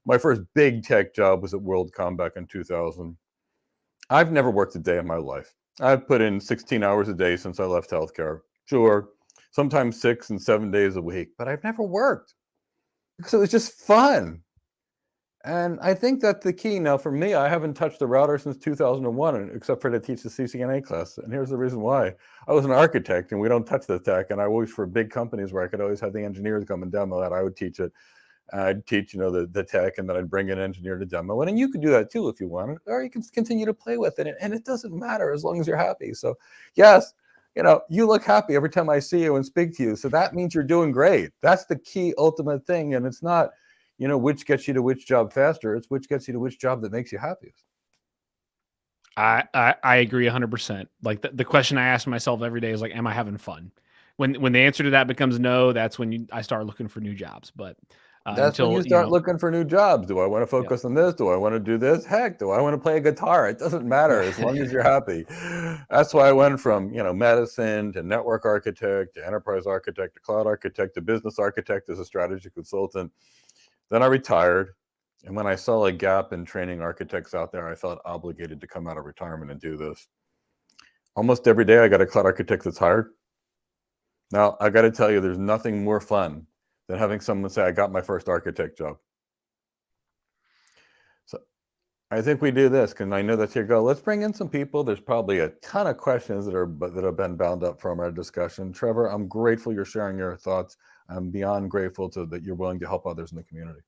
My first big tech job was at WorldCom back in 2000. I've never worked a day in my life. I've put in 16 hours a day since I left healthcare. Sure, sometimes 6 and 7 days a week, but I've never worked because it was just fun. And I think that's the key. Now, for me, I haven't touched the router since 2001, except for to teach the CCNA class. And here's the reason why. I was an architect, and we don't touch the tech. And I always, for big companies where I could always have the engineers come and demo that, I would teach it. I'd teach, the tech, and then I'd bring an engineer to demo it. And you could do that too if you want, or you can continue to play with it. And it doesn't matter as long as you're happy. So yes, you look happy every time I see you and speak to you. So that means you're doing great. That's the key ultimate thing. And it's not, which gets you to which job faster. It's which gets you to which job that makes you happiest. I agree 100%. Like the question I ask myself every day is like, am I having fun? When the answer to that becomes no, that's when I start looking for new jobs. But that's when you start looking for new jobs. Do I want to focus on this? Do I want to do this? Heck, do I want to play a guitar? It doesn't matter as long as you're happy. That's why I went from, medicine to network architect to enterprise architect to cloud architect to business architect as a strategy consultant. Then I retired. And when I saw a gap in training architects out there, I felt obligated to come out of retirement and do this. Almost every day I got a cloud architect that's hired. Now, I got to tell you, there's nothing more fun than having someone say, I got my first architect job. So I think we do this, because I know that's your goal. Let's bring in some people. There's probably a ton of questions that have been bound up from our discussion. Trevor, I'm grateful you're sharing your thoughts. I'm beyond grateful that you're willing to help others in the community.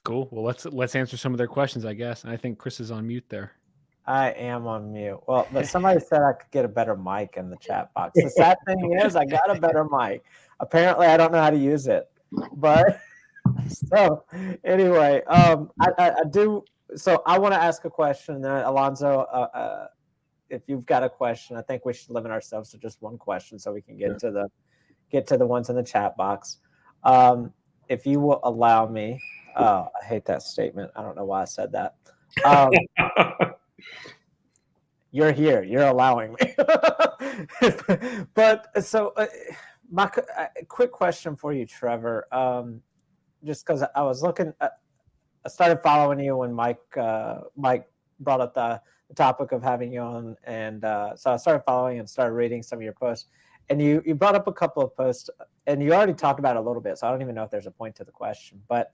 Cool. Well, let's answer some of their questions, I guess. And I think Chris is on mute there. I am on mute. Well, but somebody said I could get a better mic in the chat box. The sad thing is I got a better mic. Apparently, I don't know how to use it. But so anyway, I do. So I want to ask a question. Then Alonzo, if you've got a question, I think we should limit ourselves to just one question so we can get to the ones in the chat box. If you will allow me. Oh, I hate that statement. I don't know why I said that. You're here. You're allowing me. But so my quick question for you, Trevor, just because I was looking, I started following you when Mike brought up the topic of having you on. And so I started following and started reading some of your posts. And you brought up a couple of posts, and you already talked about it a little bit. So I don't even know if there's a point to the question. But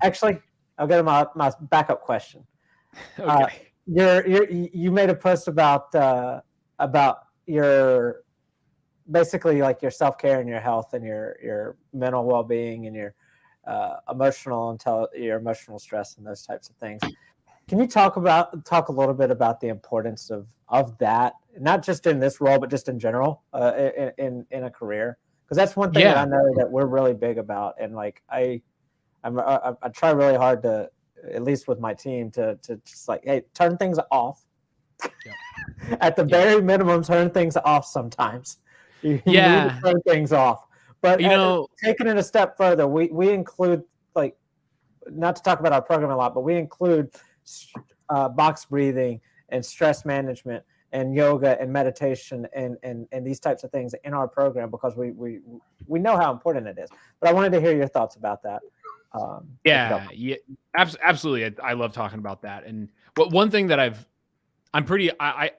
actually, I'll go to my backup question. Okay. You made a post about your basically like your self-care and your health and your mental well-being and your emotional stress and those types of things. Can you talk a little bit about the importance of that, not just in this role, but just in general in a career? Because that's one thing that I know that we're really big about, and like I try really hard to, at least with my team, to just like, hey, turn things off. Yep. At the very minimum, turn things off sometimes. You need to turn things off. But taking it a step further, we include, like, not to talk about our program a lot, but we include box breathing and stress management and yoga and meditation and these types of things in our program because we know how important it is. But I wanted to hear your thoughts about that. Absolutely. I love talking about that. And one thing that I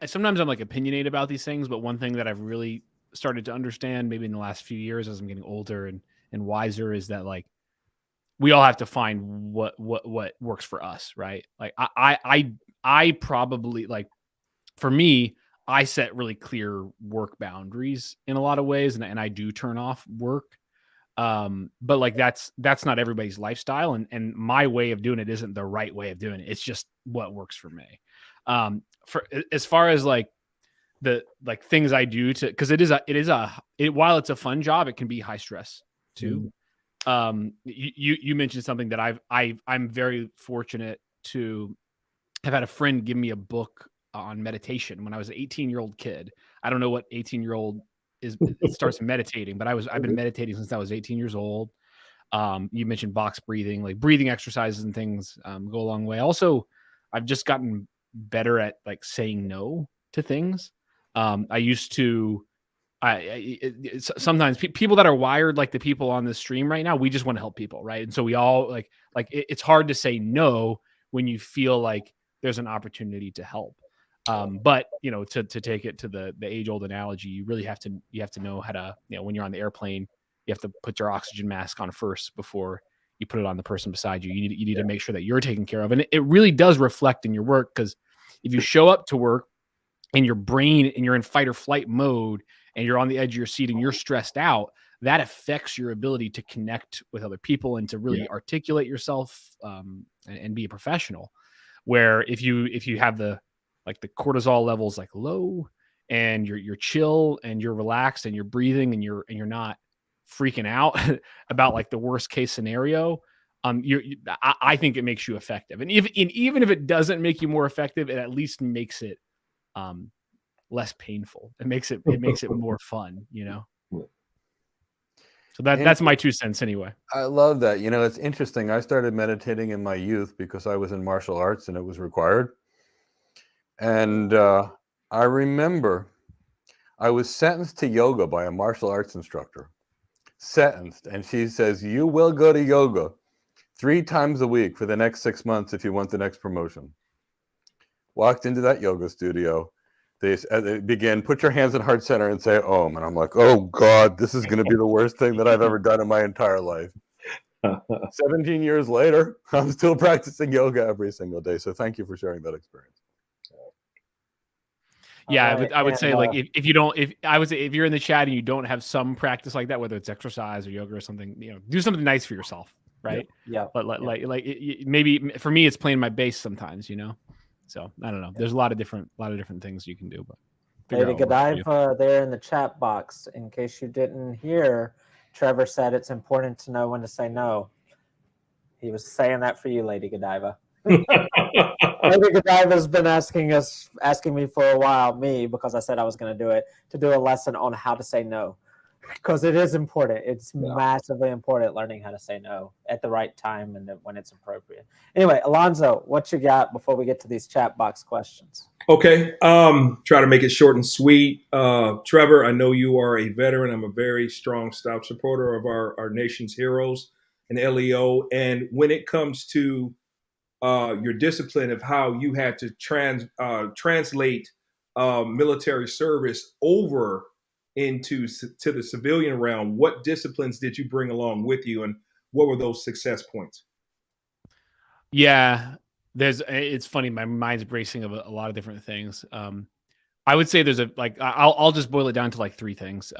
sometimes I'm like opinionated about these things, but one thing that I've really started to understand maybe in the last few years as I'm getting older and wiser is that, like, we all have to find what works for us. Right. Like I probably, like, for me, I set really clear work boundaries in a lot of ways. And I do turn off work. But like, that's not everybody's lifestyle. And my way of doing it isn't the right way of doing it. It's just what works for me. For as far as like the things I do cause while it's a fun job, it can be high stress too. You mentioned something that I'm very fortunate to have had a friend give me a book on meditation when I was an 18-year-old kid. I don't know what 18-year-old starts meditating, but I've been meditating since I was 18 years old. You mentioned box breathing, like breathing exercises and things go a long way. Also, I've just gotten better at like saying no to things. I used to, sometimes people that are wired like the people on this stream right now, we just want to help people, right? And so we all like it's hard to say no when you feel like there's an opportunity to help. But to take it to the age old analogy, you really have to know how to, when you're on the airplane, you have to put your oxygen mask on first before you put it on the person beside you. You need to make sure that you're taken care of. And it really does reflect in your work, because if you show up to work and your brain and you're in fight or flight mode and you're on the edge of your seat and you're stressed out, that affects your ability to connect with other people and to really articulate yourself and be a professional. Where if you have the cortisol levels like low, and you're chill and you're relaxed and you're breathing and you're not freaking out about like the worst case scenario, I think it makes you effective. And even if it doesn't make you more effective, it at least makes it less painful. It makes it more fun, you know? So that's my 2 cents anyway. I love that. You know, it's interesting. I started meditating in my youth because I was in martial arts and it was required. And I remember I was sentenced to yoga by a martial arts instructor. Sentenced. And she says, you will go to yoga 3 times a week for the next 6 months if you want the next promotion. Walked into that yoga studio. They began, put your hands in heart center and say Om. And I'm like, oh God, this is going to be the worst thing that I've ever done in my entire life. 17 years later, I'm still practicing yoga every single day. So thank you for sharing that experience. Yeah, right. I would say like if you're in the chat and you don't have some practice like that, whether it's exercise or yoga or something, you know, do something nice for yourself, right? Yeah. But maybe for me, it's playing my bass sometimes, you know. So I don't know. There's a lot of different things you can do. But Lady Godiva there in the chat box, in case you didn't hear, Trevor said it's important to know when to say no. He was saying that for you, Lady Godiva. Lady Godiva's been asking me for a while, because I said I was going to do it, to do a lesson on how to say no. Because it is important. It's massively important learning how to say no at the right time and when it's appropriate. Anyway, Alonzo, what you got before we get to these chat box questions? Okay. Try to make it short and sweet. Trevor, I know you are a veteran. I'm a very strong, stout supporter of our nation's heroes and LEO. And when it comes to your discipline of how you had to translate military service over into the civilian realm, what disciplines did you bring along with you, and what were those success points? Yeah, it's funny. My mind's racing of a lot of different things. I would say I'll just boil it down to like 3 things.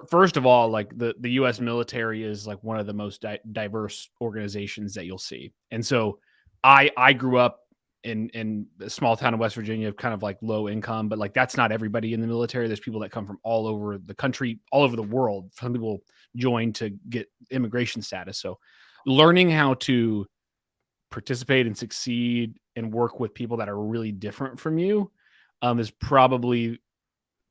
First of all, like the U.S. military is like one of the most diverse organizations that you'll see. And so I grew up in a small town in West Virginia, kind of like low income, but like that's not everybody in the military. There's people that come from all over the country, all over the world. Some people join to get immigration status. So learning how to participate and succeed and work with people that are really different from you is probably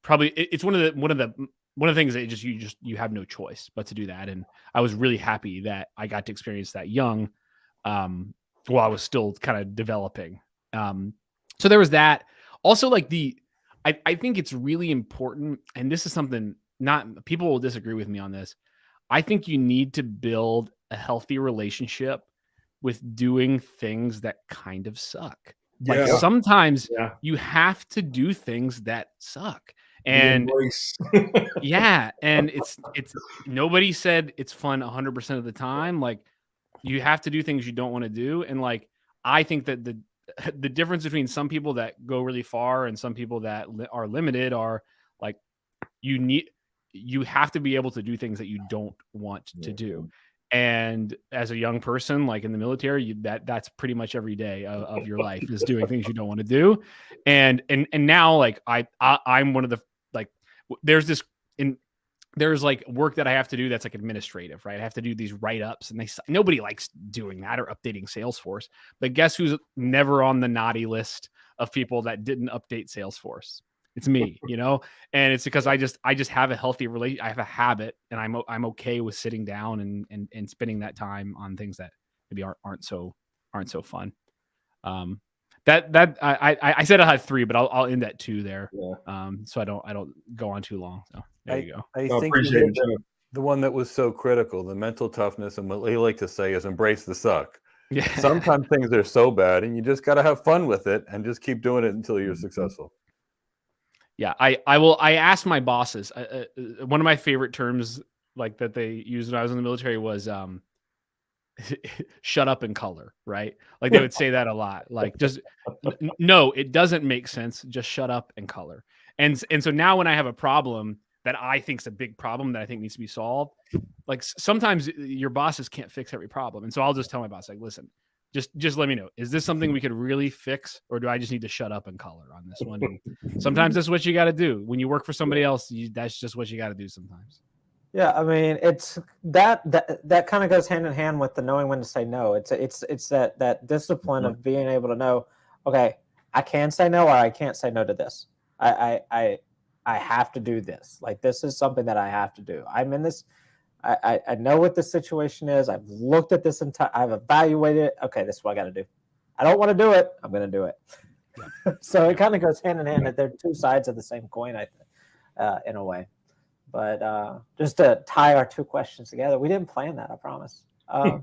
it's one of the things that you have no choice but to do that. And I was really happy that I got to experience that young, while I was still kind of developing. So there was that. Also, like I think it's really important, and this is something not people will disagree with me on this. I think you need to build a healthy relationship with doing things that kind of suck. Like sometimes you have to do things that suck. And and it's nobody said it's fun 100% of the time. Like you have to do things you don't want to do. And like, I think that the difference between some people that go really far and some people that are limited are like, you have to be able to do things that you don't want to do. And as a young person, like in the military, that's pretty much every day of your life is doing things you don't want to do. And now like I'm one of the, like, there's like work that I have to do that's like administrative, right? I have to do these write-ups, and nobody likes doing that or updating Salesforce. But guess who's never on the naughty list of people that didn't update Salesforce? It's me, you know? And it's because I just have a healthy I have a habit, and I'm okay with sitting down and spending that time on things that maybe aren't so fun. I said I had 3, but I'll end at 2 there. So I don't go on too long. So there you go. I think you hit the one that was so critical, the mental toughness, and what we like to say is embrace the suck. Yeah. Sometimes things are so bad, and you just got to have fun with it and just keep doing it until you're successful. Yeah, I asked my bosses. One of my favorite terms like that they used when I was in the military was shut up and color, right? Like they would say that a lot. Like just no, it doesn't make sense. Just shut up and color. And so now when I have a problem, that I think is a big problem that I think needs to be solved. Like sometimes your bosses can't fix every problem. And so I'll just tell my boss, like, listen, just let me know. Is this something we could really fix, or do I just need to shut up and color on this one? And sometimes that's what you got to do. When you work for somebody else, that's just what you got to do sometimes. Yeah, I mean, it's that kind of goes hand in hand with the knowing when to say no. It's that discipline of being able to know, okay, I can say no, or I can't say no to this. I have to do this. Like, this is something that I have to do. I'm in this. I know what the situation is. I've looked at this entire. I've evaluated it. Okay, this is what I got to do. I don't want to do it. I'm going to do it. Yeah. So it kind of goes hand in hand. That they're two sides of the same coin, I think, in a way. But just to tie our two questions together, we didn't plan that, I promise. All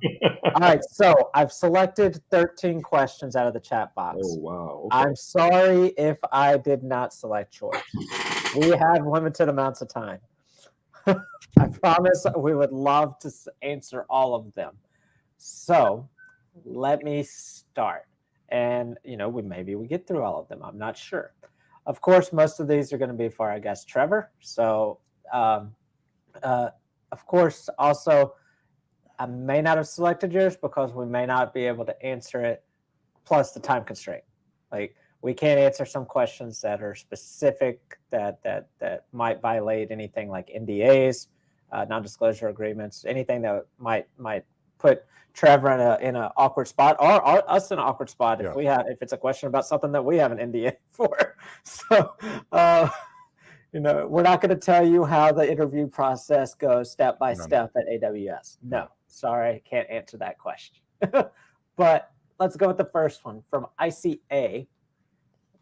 right, so I've selected 13 questions out of the chat box. Oh, wow. Okay. I'm sorry if I did not select yours. We have limited amounts of time. I promise we would love to answer all of them. So let me start. And, maybe we get through all of them. I'm not sure. Of course, most of these are going to be for our guest, Trevor. So, of course, also, I may not have selected yours because we may not be able to answer it, plus the time constraint. Like, we can't answer some questions that are specific that might violate anything like NDAs, non-disclosure agreements, anything that might put Trevor in an awkward spot, or us in an awkward spot if it's a question about something that we have an NDA for. So, we're not going to tell you how the interview process goes step by step at AWS. No, sorry, can't answer that question. But let's go with the first one from ICA.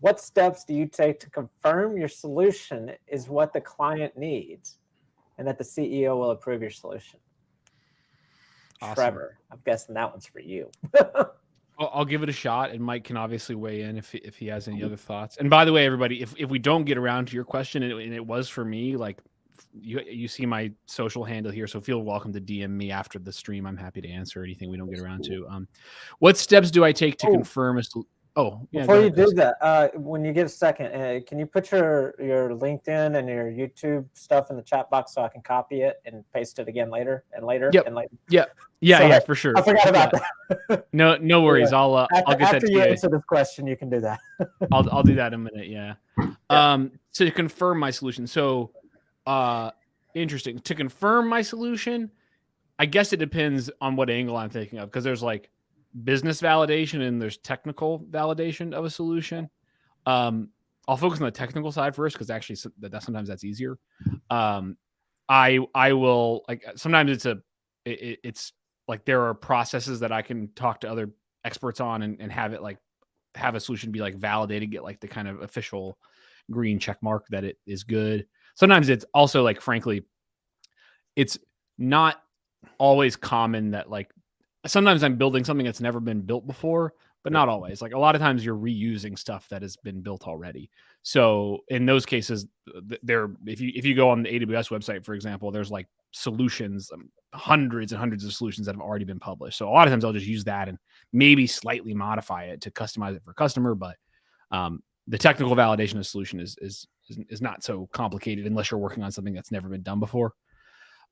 What steps do you take to confirm your solution is what the client needs and that the CEO will approve your solution? Awesome. Trevor, I'm guessing that one's for you. I'll give it a shot, and Mike can obviously weigh in if he has any other thoughts. And by the way, everybody, if we don't get around to your question, and it was for me, like you see my social handle here, so feel welcome to DM me after the stream. I'm happy to answer anything we don't get around to. What steps do I take to confirm a solution? Oh, yeah. Before you do that, when you get a second, can you put your LinkedIn and your YouTube stuff in the chat box so I can copy it and paste it again later and later? Yep. And later? Yeah, for sure. I forgot about that. No worries. I'll get that after you answer this question. You can do that. I'll do that in a minute. Yeah. So to confirm my solution. So, interesting. To confirm my solution, I guess it depends on what angle I'm thinking of, because there's like business validation and there's technical validation of a solution. I'll focus on the technical side first, because actually sometimes that's easier. I will, like, sometimes it's like there are processes that I can talk to other experts on and have a solution be like validated, get like the kind of official green check mark that it is good. Sometimes it's also, like, frankly, it's not always common that, like, sometimes I'm building something that's never been built before, but not always. Like, a lot of times you're reusing stuff that has been built already. So in those cases, if you go on the AWS website, for example, there's like solutions, hundreds and hundreds of solutions that have already been published. So a lot of times I'll just use that and maybe slightly modify it to customize it for a customer. But the technical validation of the solution is not so complicated unless you're working on something that's never been done before.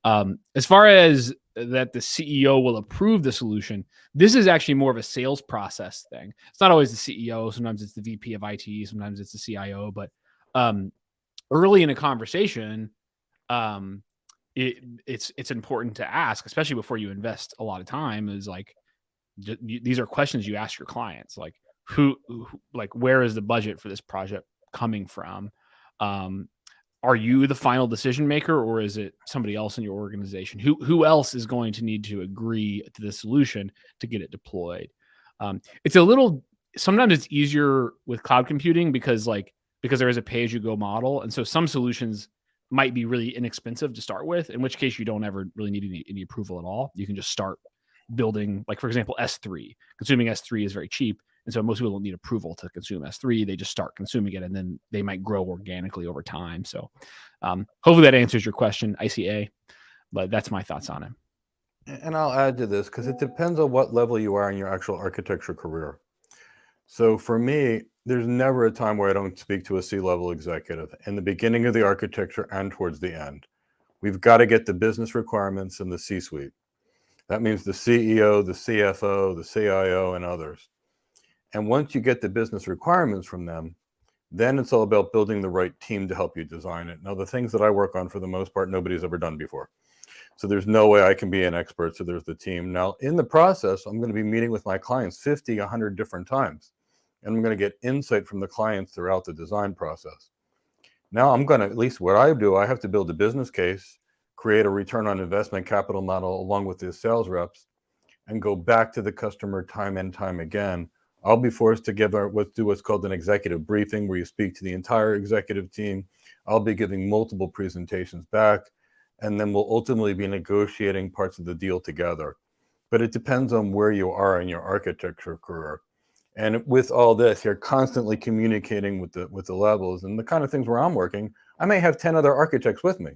As far as that the CEO will approve the solution, this is actually more of a sales process thing. It's not always the CEO. Sometimes it's the VP of IT. Sometimes it's the CIO. But early in a conversation, it's important to ask, especially before you invest a lot of time, is like, these are questions you ask your clients, like where is the budget for this project coming from? Are you the final decision maker, or is it somebody else in your organization? Who else is going to need to agree to the solution to get it deployed? Sometimes it's easier with cloud computing because there is a pay-as-you-go model. And so some solutions might be really inexpensive to start with, in which case you don't ever really need any approval at all. You can just start building, like, for example, S3. Consuming S3 is very cheap. And so most people don't need approval to consume S3. They just start consuming it, and then they might grow organically over time. So hopefully that answers your question, ICA, but that's my thoughts on it. And I'll add to this, because it depends on what level you are in your actual architecture career. So for me, there's never a time where I don't speak to a C-level executive in the beginning of the architecture and towards the end. We've got to get the business requirements in the C-suite. That means the CEO, the CFO, the CIO, and others. And once you get the business requirements from them, then it's all about building the right team to help you design it. Now, the things that I work on, for the most part, nobody's ever done before. So there's no way I can be an expert. So there's the team. Now, in the process, I'm going to be meeting with my clients 50, 100 different times. And I'm going to get insight from the clients throughout the design process. Now I'm going to, at least what I do, I have to build a business case, create a return on investment capital model along with the sales reps, and go back to the customer time and time again. I'll be forced to do what's called an executive briefing, where you speak to the entire executive team. I'll be giving multiple presentations back, and then we'll ultimately be negotiating parts of the deal together. But it depends on where you are in your architecture career. And with all this, you're constantly communicating with the levels and the kind of things where I'm working. I may have 10 other architects with me,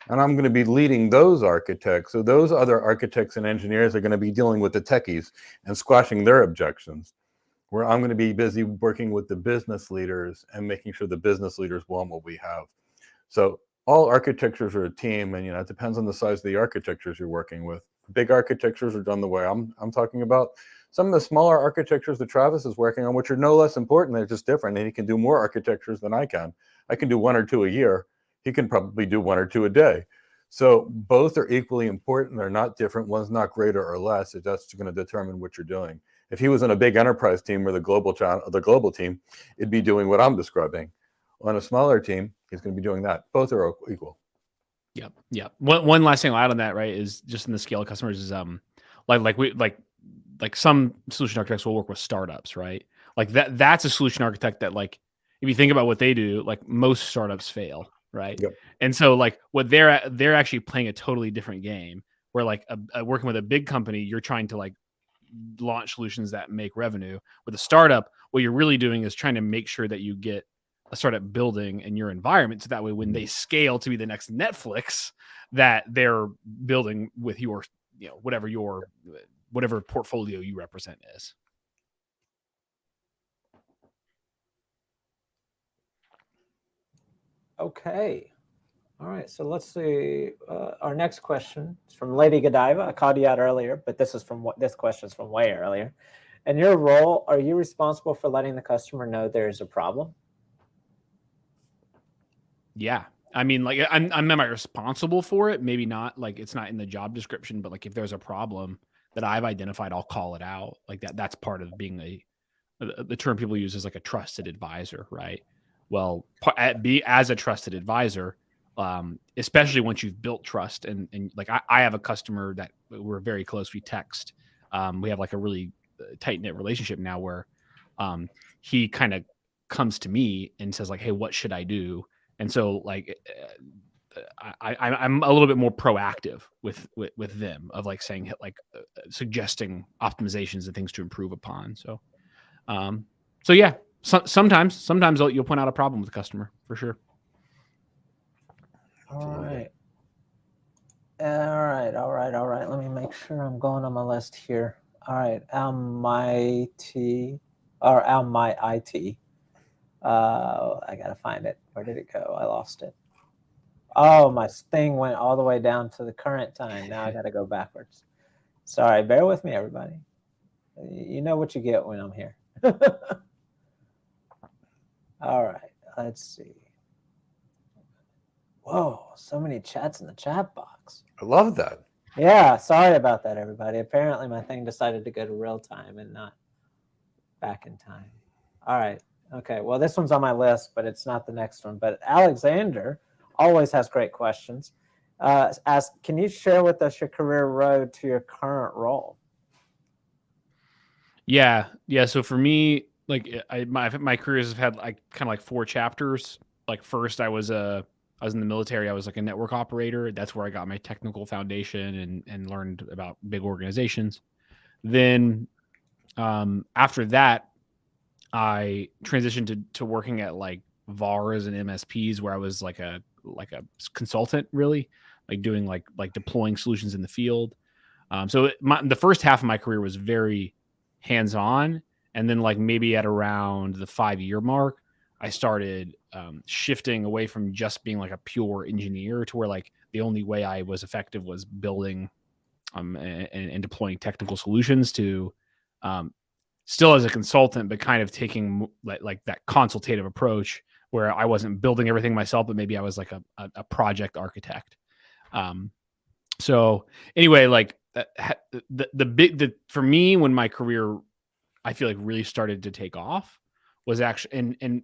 and I'm going to be leading those architects. So those other architects and engineers are going to be dealing with the techies and squashing their objections, where I'm going to be busy working with the business leaders and making sure the business leaders want what we have. So all architectures are a team, and it depends on the size of the architectures you're working with. Big architectures are done the way I'm talking about. Some of the smaller architectures that Travis is working on, which are no less important, they're just different, and he can do more architectures than I can. I can do 1 or 2 a year. He can probably do 1 or 2 a day. So both are equally important. They're not different. One's not greater or less. That's going to determine what you're doing. If he was in a big enterprise team or the global team, it'd be doing what I'm describing. On a smaller team, he's going to be doing that. Both are equal. Yep. Yep. One last thing I'll add on that, right, is just in the scale of customers is like some solution architects will work with startups, right? Like that's a solution architect that, like, if you think about what they do, like most startups fail, right? Yep. And so like what they're actually playing a totally different game, where like working with a big company, you're trying to like launch solutions that make revenue. With a startup, what you're really doing is trying to make sure that you get a startup building in your environment, so that way when they scale to be the next Netflix, that they're building with your, whatever portfolio you represent is. Okay. All right. So let's see. Our next question is from Lady Godiva. I called you out earlier, but this question is from way earlier. In your role, are you responsible for letting the customer know there is a problem? Yeah. I mean, like, am I responsible for it? Maybe not. Like, it's not in the job description, but like if there's a problem that I've identified, I'll call it out. Like that's part of being the term people use is like a trusted advisor, right? Well, as a trusted advisor, especially once you've built trust, and like I have a customer that we're very close. We text. We have like a really tight knit relationship now, where he kind of comes to me and says like, "Hey, what should I do?" And so like I'm a little bit more proactive with them, of like saying like suggesting optimizations and things to improve upon. So yeah, sometimes you'll point out a problem with the customer for sure. All right. Let me make sure I'm going on my list here. All right. IT. I gotta find it. Where did it go? I lost it. Oh, my thing went all the way down to the current time. Now I gotta go backwards. Sorry, bear with me, everybody. You know what you get when I'm here. All right, let's see. Whoa, so many chats in the chat box. I love that. Yeah, sorry about that, everybody. Apparently my thing decided to go to real time and not back in time. All right. Okay, well, this one's on my list, but it's not the next one. But Alexander always has great questions. Can you share with us your career road to your current role? Yeah. So for me, like my careers have had like kind of like 4 chapters. Like first, I was in the military. I was like a network operator. That's where I got my technical foundation and learned about big organizations. Then after that, I transitioned to working at like VARs and MSPs, where I was like a consultant, really, like doing like deploying solutions in the field. So the first half of my career was very hands-on, And then like maybe at around the 5-year mark, I started shifting away from just being like a pure engineer to where like the only way I was effective was building and deploying technical solutions to still as a consultant, but kind of taking like that consultative approach where I wasn't building everything myself, but maybe I was like a project architect. So anyway, like for me, when my career, I feel like really started to take off was actually, and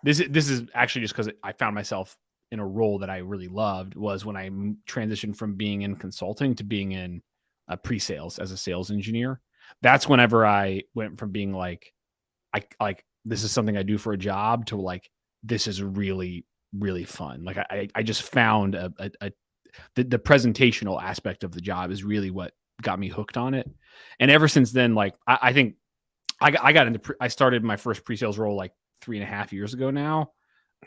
this is actually just because I found myself in a role that I really loved, was when I transitioned from being in consulting to being in pre-sales as a sales engineer. That's whenever I went from being like, this is something I do for a job to like, this is really, really fun. Like I just found the presentational aspect of the job is really what got me hooked on it. And ever since then, like I think I started my first pre-sales role like 3.5 years ago now.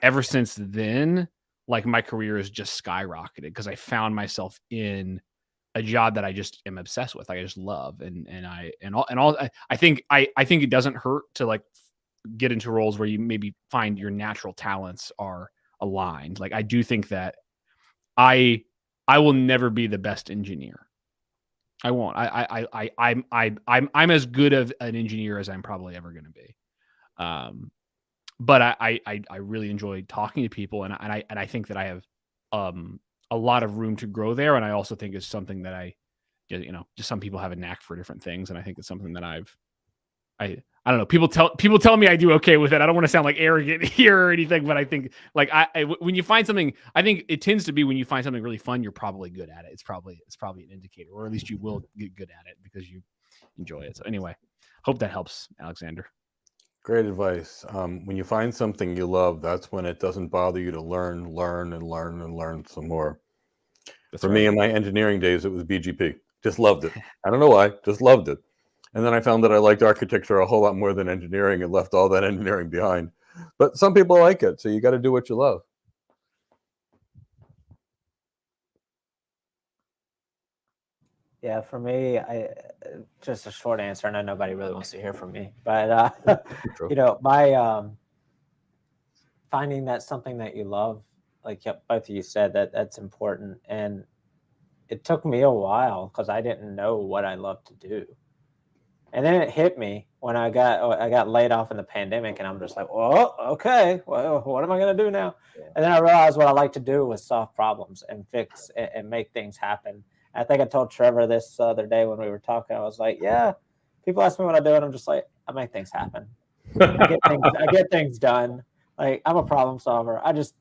Ever since then, like my career has just skyrocketed because I found myself in a job that I just am obsessed with. I just love, I think it doesn't hurt to like get into roles where you maybe find your natural talents are aligned. Like I do think that I will never be the best engineer. I won't. I'm as good of an engineer as I'm probably ever going to be. But I really enjoy talking to people, and I think that I have a lot of room to grow there. And I also think it's something that just some people have a knack for different things, and I think it's something that I don't know. People tell me I do okay with it. I don't want to sound like arrogant here or anything, but I think like when you find something, I think it tends to be when you find something really fun, you're probably good at it. It's probably an indicator, or at least you will get good at it because you enjoy it. So anyway, hope that helps, Alexander. Great advice. When you find something you love, that's when it doesn't bother you to learn some more. For me, in my engineering days, it was BGP. Just loved it. I don't know why, just loved it. And then I found that I liked architecture a whole lot more than engineering and left all that engineering behind. But some people like it, so you got to do what you love. Yeah, for me, just a short answer. I know nobody really wants to hear from me, but my finding that something that you love, like both of you said, that's important, and it took me a while because I didn't know what I loved to do, and then it hit me when I got laid off in the pandemic, and I'm just like, well, okay, well, what am I gonna do now? And then I realized what I like to do was solve problems and fix and make things happen. I think I told Trevor this the other day when we were talking. I was like, yeah, people ask me what I do, and I'm just like, I make things happen. I get things done. Like I'm a problem solver. I just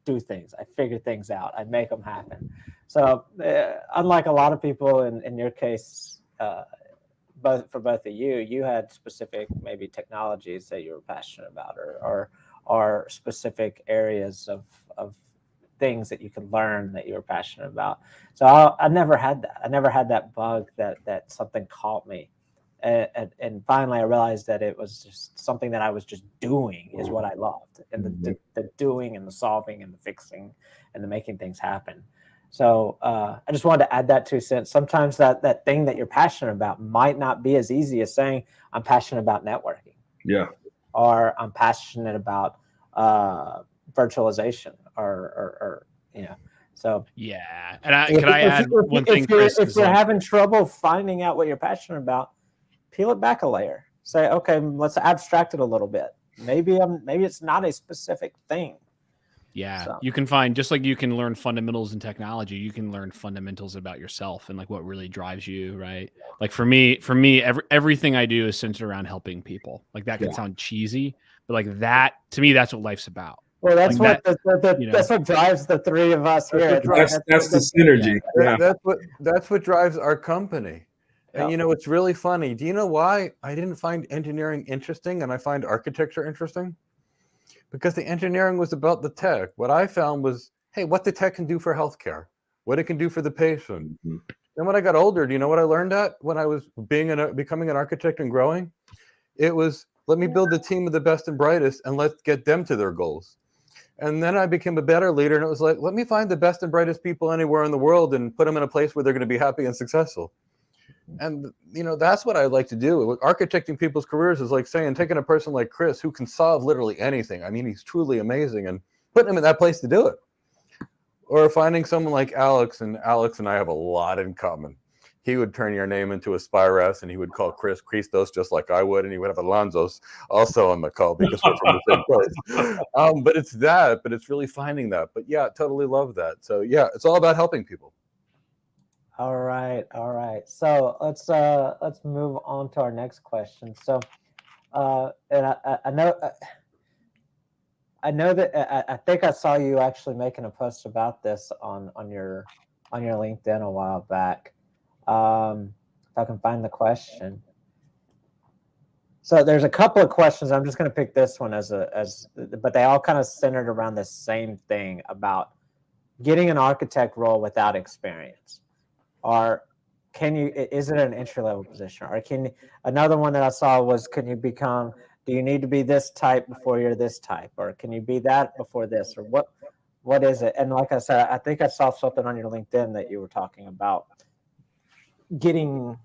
do things. I figure things out. I make them happen. So unlike a lot of people in your case, both of you had specific maybe technologies that you were passionate about or specific areas of things that you could learn that you were passionate about. So I never had that. I never had that bug that something caught me. And finally I realized that it was just something that I was just doing is what I loved. And the doing and the solving and the fixing and the making things happen. So I just wanted to add that 2 cents. Sometimes that thing that you're passionate about might not be as easy as saying, I'm passionate about networking. Yeah. Or I'm passionate about virtualization or so yeah. And could I add one thing, Chris? If you're having trouble finding out what you're passionate about, peel it back a layer. Say, okay, let's abstract it a little bit. Maybe it's not a specific thing. Yeah, so. You can find, just like you can learn fundamentals in technology, you can learn fundamentals about yourself and like what really drives you, right? Like for me, everything I do is centered around helping people. Like that can sound cheesy, but like that, to me, that's what life's about. Well, that's like that's what drives the three of us here. That's the synergy. Yeah. That's what drives our company. And it's really funny. Do you know why I didn't find engineering interesting and I find architecture interesting? Because the engineering was about the tech. What I found was, hey, what the tech can do for healthcare, what it can do for the patient. Mm-hmm. Then when I got older, do you know what I learned when I was becoming an architect and growing? It was, let me build a team of the best and brightest and let's get them to their goals. And then I became a better leader, and it was like, let me find the best and brightest people anywhere in the world and put them in a place where they're going to be happy and successful. And, that's what I like to do. Architecting people's careers is like saying, taking a person like Chris, who can solve literally anything. I mean, he's truly amazing, and putting him in that place to do it. Or finding someone like Alex, and Alex and I have a lot in common. He would turn your name into a Spires, and he would call Chris Christos just like I would, and he would have Alonzo's also on the call because we're from the same place. But it's really finding that. But yeah, totally love that. So yeah, it's all about helping people. All right. So let's move on to our next question. So, and I know that I think I saw you actually making a post about this on your LinkedIn a while back. If I can find the question. So there's a couple of questions. I'm just going to pick this one but they all kind of centered around the same thing about getting an architect role without experience. Or is it an entry level position? Or another one that I saw was, do you need to be this type before you're this type? Or can you be that before this? Or what is it? And like I said, I think I saw something on your LinkedIn that you were talking about getting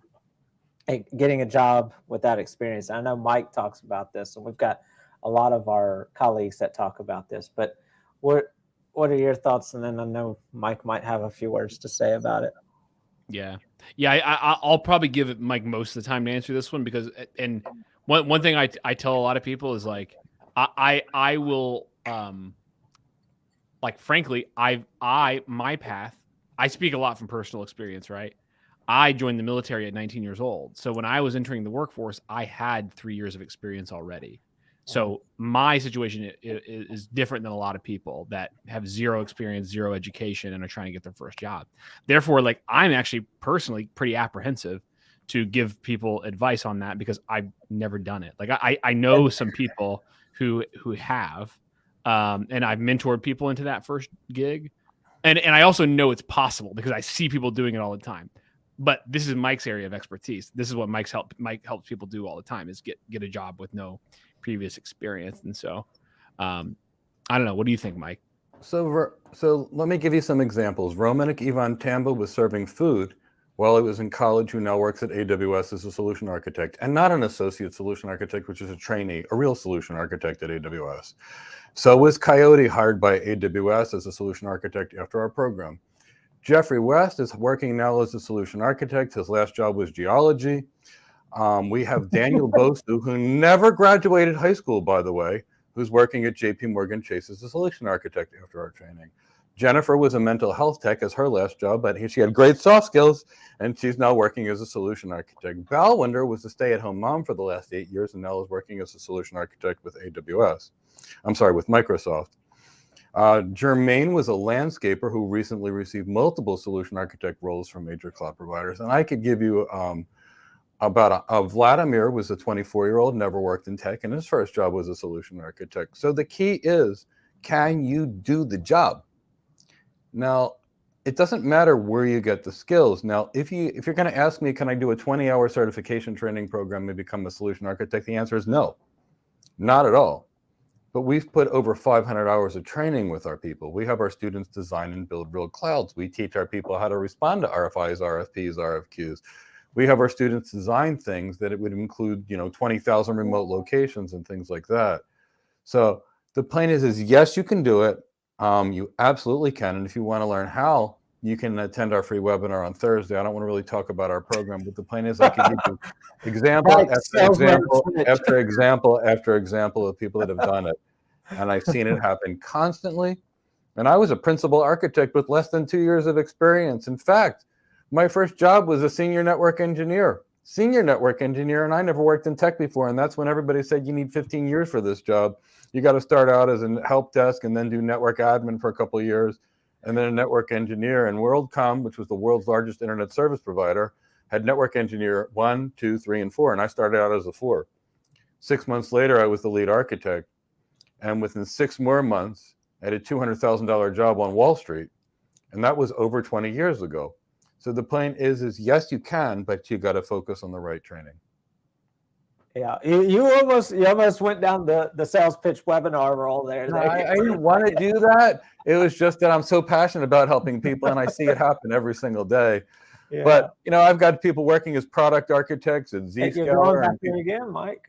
a job without experience. I know Mike talks about this, and we've got a lot of our colleagues that talk about this, but what are your thoughts? And then I know Mike might have a few words to say about it. Yeah. I'll probably give it Mike most of the time to answer this one, because, and one thing I tell a lot of people is like, I will, like, frankly, my path, I speak a lot from personal experience, right? I joined the military at 19 years old. So when I was entering the workforce, I had 3 years of experience already. So my situation is different than a lot of people that have zero experience, zero education, and are trying to get their first job. Therefore, like, I'm actually personally pretty apprehensive to give people advice on that, because I've never done it. Like, I know some people who have, and I've mentored people into that first gig. And I also know it's possible because I see people doing it all the time. But this is Mike's area of expertise. This is what Mike helps people do all the time, is get a job with no previous experience. And so, I don't know. What do you think, Mike? So let me give you some examples. Romanik Ivan Tamba was serving food while he was in college, who now works at AWS as a solution architect, and not an associate solution architect, which is a trainee, a real solution architect at AWS. So was Coyote, hired by AWS as a solution architect after our program. Jeffrey West is working now as a solution architect. His last job was geology. We have Daniel Bosu, who never graduated high school, by the way, who's working at JP Morgan Chase as a solution architect after our training. Jennifer was a mental health tech as her last job, but she had great soft skills, and she's now working as a solution architect. Balwinder was a stay-at-home mom for the last 8 years, and now is working as a solution architect with with Microsoft. Jermaine was a landscaper who recently received multiple solution architect roles from major cloud providers. And I could give you Vladimir was a 24-year-old, never worked in tech, and his first job was a solution architect. So the key is, can you do the job? Now, it doesn't matter where you get the skills. Now, if you're going to ask me, can I do a 20-hour certification training program and become a solution architect? The answer is no, not at all. But we've put over 500 hours of training with our people. We have our students design and build real clouds. We teach our people how to respond to RFIs, RFPs, RFQs. We have our students design things that it would include, 20,000 remote locations and things like that. So the point is yes, you can do it. You absolutely can. And if you want to learn how, you can attend our free webinar on Thursday. I don't want to really talk about our program, but the point is, I can give you example after example of people that have done it. And I've seen it happen constantly. And I was a principal architect with less than 2 years of experience. In fact, my first job was a senior network engineer, and I never worked in tech before. And that's when everybody said, you need 15 years for this job. You got to start out as a help desk and then do network admin for a couple of years, and then a network engineer. And WorldCom, which was the world's largest internet service provider, had network engineer 1, 2, 3, and 4. And I started out as a 4. 6 months later, I was the lead architect. And within 6 more months, I had a $200,000 job on Wall Street. And that was over 20 years ago. So the point is yes, you can, but you got to focus on the right training. Yeah, you almost went down the sales pitch webinar role there. No, I didn't want to do that. It was just that I'm so passionate about helping people, and I see it happen every single day. Yeah. But I've got people working as product architects at Hey, you're going Zscaler back there again, Mike.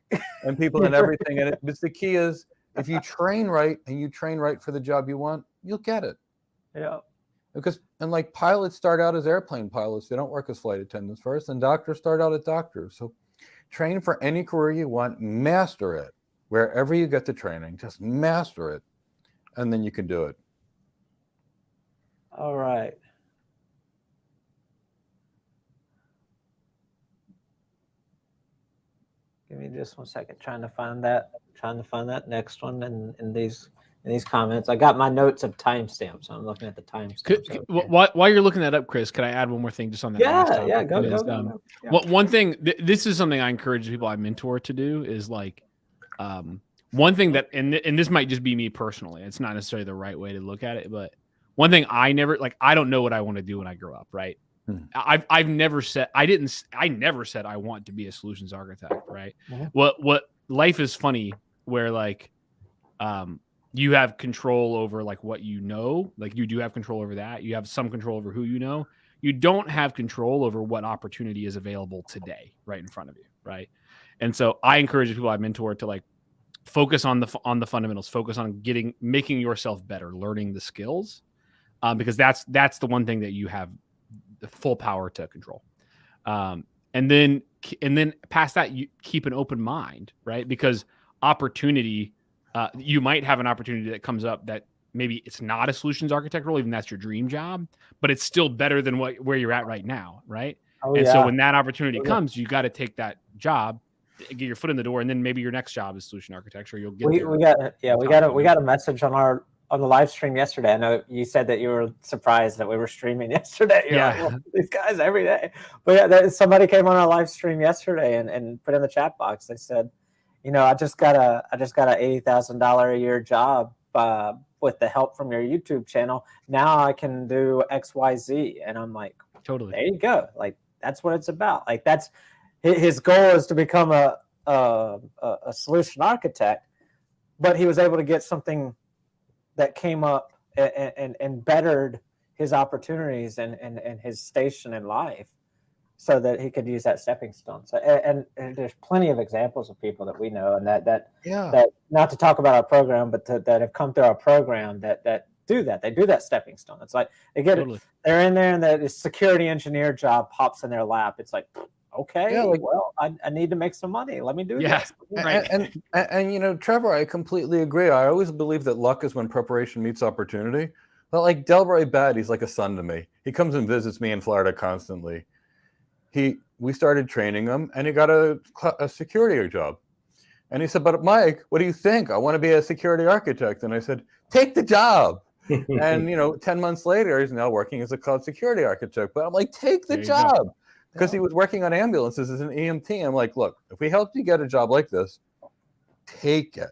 and people and everything. And but the key is, if you train right and you train right for the job you want, you'll get it. Yeah. And like pilots start out as airplane pilots, they don't work as flight attendants first, and doctors start out as doctors. So train for any career you want, master it. Wherever you get the training, just master it, and then you can do it. All right. Give me just 1 second. Trying to find that next one in these comments. I got my notes of timestamps, so I'm looking at the timestamps. While you're looking that up, Chris, can I add one more thing just on that? Yeah, go. Yeah. One thing, this is something I encourage people I mentor to do, is like, one thing that, and this might just be me personally, it's not necessarily the right way to look at it, but one thing I don't know what I want to do when I grow up, right? I've never said, I never said I want to be a solutions architect, right? Mm-hmm. What life is funny where like, you have control over like what you know, like you do have control over that. You have some control over who you know. You don't have control over what opportunity is available today, right in front of you, right? And so I encourage people I mentor to like focus on the fundamentals, focus on making yourself better, learning the skills, because that's the one thing that you have the full power to control. And then past that, you keep an open mind, right? Because opportunity, you might have an opportunity that comes up that maybe it's not a solutions architect role, even that's your dream job, but it's still better than where you're at right now, right? So when that opportunity comes, you got to take that job, get your foot in the door, and then maybe your next job is solution architecture. You'll get there. We got a message on the live stream yesterday. I know you said that you were surprised that we were streaming yesterday. You're like, well, these guys every day. But yeah, somebody came on our live stream yesterday and put in the chat box. They said, I just got a $80,000 a year job with the help from your YouTube channel. Now I can do XYZ, and I'm like, totally. There you go. Like that's what it's about. Like that's his goal is to become a solution architect, but he was able to get something that came up and bettered his opportunities and his station in life, so that he could use that stepping stone. So, and there's plenty of examples of people that we know, and that not to talk about our program, but that have come through our program that do that. They do that stepping stone. It's like they get it. They're in there, and that security engineer job pops in their lap. It's like, okay, well, I need to make some money. Let me do this. Right. And Trevor, I completely agree. I always believe that luck is when preparation meets opportunity. But like Delroy Bad, he's like a son to me. He comes and visits me in Florida constantly. We started training him, and he got a security job. And he said, but Mike, what do you think? I want to be a security architect. And I said, take the job. And 10 months later, he's now working as a cloud security architect. But I'm like, take the job. Because he was working on ambulances as an EMT. I'm like, look, if we help you get a job like this, take it.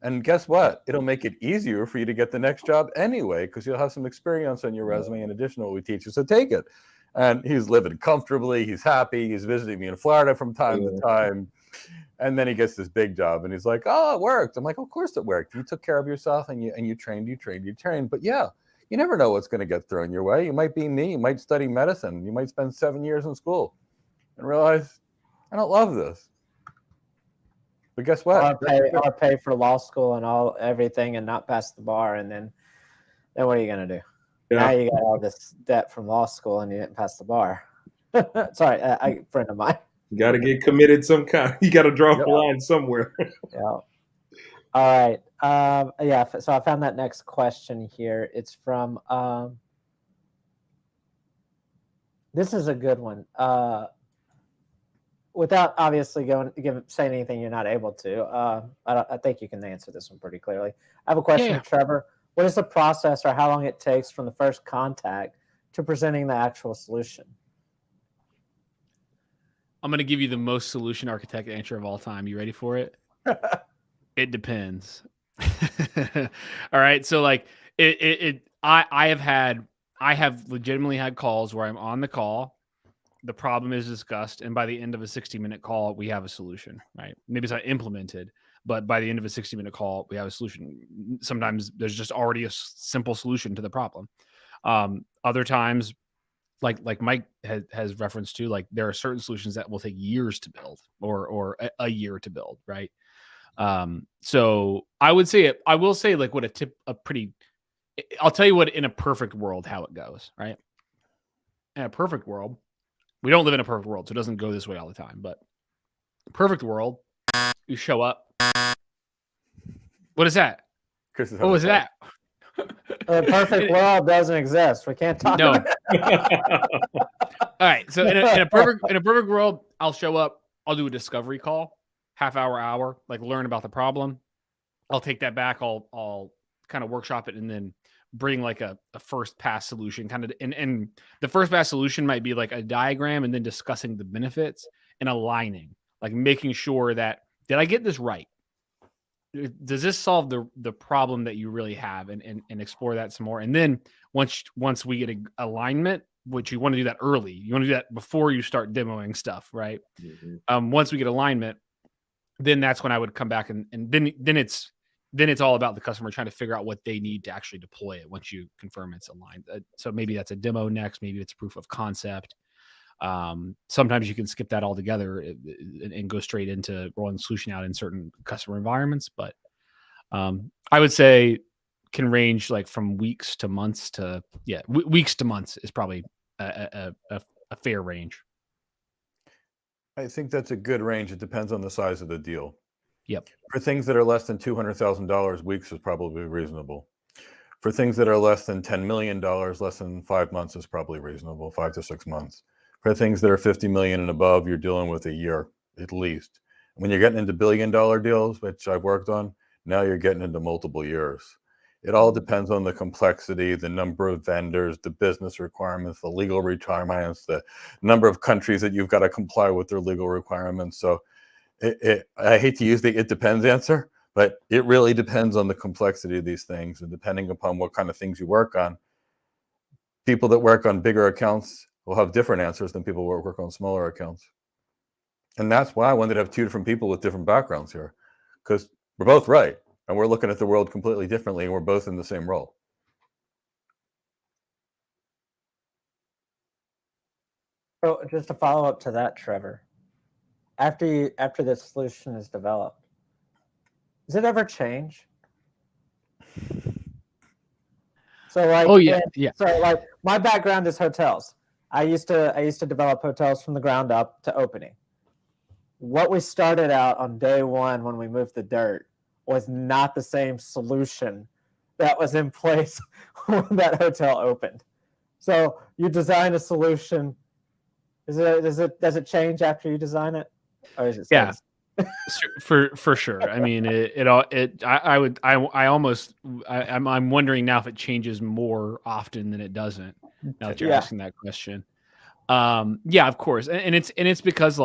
And guess what? It'll make it easier for you to get the next job anyway, because you'll have some experience on your resume in addition to what we teach you. So take it. And he's living comfortably. He's happy. He's visiting me in Florida from time to time. And then he gets this big job, and he's like, oh, it worked. I'm like, of course it worked. You took care of yourself, and you trained. But yeah, you never know what's going to get thrown your way. You might be me. You might study medicine. You might spend 7 years in school and realize, I don't love this. But guess what? Or pay for law school and everything and not pass the bar. And then what are you going to do? Yeah. Now you got all this debt from law school and you didn't pass the bar. Sorry, a friend of mine. You got to get committed some kind. You got to draw the line somewhere. Yeah. All right. So I found that next question here. It's from, this is a good one. Without obviously saying anything you're not able to, I think you can answer this one pretty clearly. I have a question for Trevor. What is the process or how long it takes from the first contact to presenting the actual solution? I'm going to give you the most solution architect answer of all time. You ready for it? It depends. All right. So like I have legitimately had calls where I'm on the call. The problem is discussed. And by the end of a 60-minute call, we have a solution, right? Maybe it's not implemented, but by the end of a 60-minute call, we have a solution. Sometimes there's just already a simple solution to the problem. Other times like Mike has referenced to, like there are certain solutions that will take years to build or a year to build, right? So I will say like I'll tell you what, in a perfect world, how it goes, right? In a perfect world, we don't live in a perfect world, so it doesn't go this way all the time, but perfect world, you show up. What is that? What was that? The perfect world doesn't exist. We can't talk about it. All right. So in a perfect world, I'll show up, I'll do a discovery call, half hour, like learn about the problem. I'll take that back, I'll kind of workshop it and then bring like a first pass solution kind of, and the first pass solution might be like a diagram and then discussing the benefits and aligning, like making sure that, did I get this right? Does this solve the problem that you really have, and explore that some more? And then once we get alignment, which you want to do that early, you want to do that before you start demoing stuff, right? Mm-hmm. Once we get alignment, then that's when I would come back and then it's all about the customer trying to figure out what they need to actually deploy it once you confirm it's aligned. So maybe that's a demo next, maybe it's proof of concept. Sometimes you can skip that altogether and go straight into rolling the solution out in certain customer environments. But I would say can range like from weeks to months to weeks to months is probably a fair range. I think that's a good range. It depends on the size of the deal. Yep. For things that are less than $200,000, weeks is probably reasonable. For things that are less than $10 million, less than 5 months is probably reasonable, 5 to 6 months. For things that are 50 million and above, you're dealing with a year at least. When you're getting into $1 billion deals, which I've worked on, now you're getting into multiple years. It all depends on the complexity, the number of vendors, the business requirements, the legal requirements, the number of countries that you've got to comply with their legal requirements. So I hate to use the "it depends" answer, but it really depends on the complexity of these things, and depending upon what kind of things you work on. People that work on bigger accounts will have different answers than people who work on smaller accounts. And that's why I wanted to have two different people with different backgrounds here, because we're both right. And we're looking at the world completely differently, and we're both in the same role. So just to follow up to that, Trevor, after the solution is developed, does it ever change? So like, So like, my background is hotels. I used to develop hotels from the ground up to opening. What we started out on day one when we moved the dirt was not the same solution that was in place when that hotel opened. So you design a solution. Does it change after you design it, or is it? Yeah, for sure. I mean, I'm wondering now if it changes more often than it doesn't. Now that you're asking that question, yeah, of course, and it's because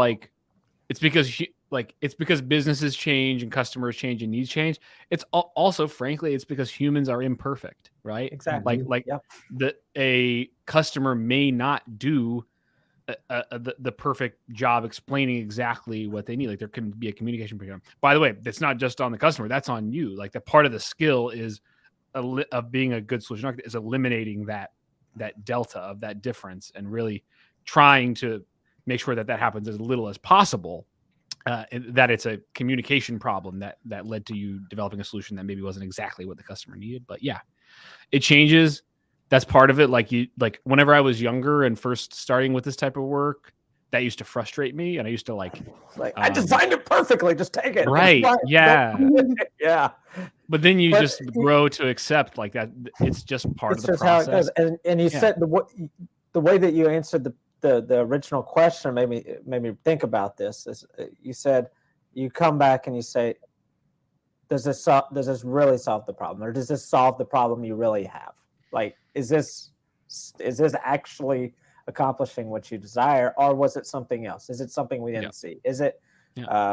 it's because businesses change and customers change and needs change. It's also, frankly, it's because humans are imperfect, right? Exactly. A customer may not do the perfect job explaining exactly what they need. Like there can be a communication problem. By the way, that's not just on the customer. That's on you. Like the part of the skill is of being a good solution architect is eliminating that delta of that difference and really trying to make sure that happens as little as possible. That it's a communication problem that led to you developing a solution that maybe wasn't exactly what the customer needed. But yeah, it changes. That's part of it. Like whenever I was younger and first starting with this type of work, that used to frustrate me. And I used to I designed it perfectly. Just take it. Right. Yeah. Yeah. But then you just grow to accept like that. It's just part of the process. How it goes. And you said the way that you answered the original question made me think about this. Is you said you come back and you say, does this really solve the problem, or does this solve the problem you really have? Like, is this actually accomplishing what you desire, or was it something else? Is it something we didn't see? Is it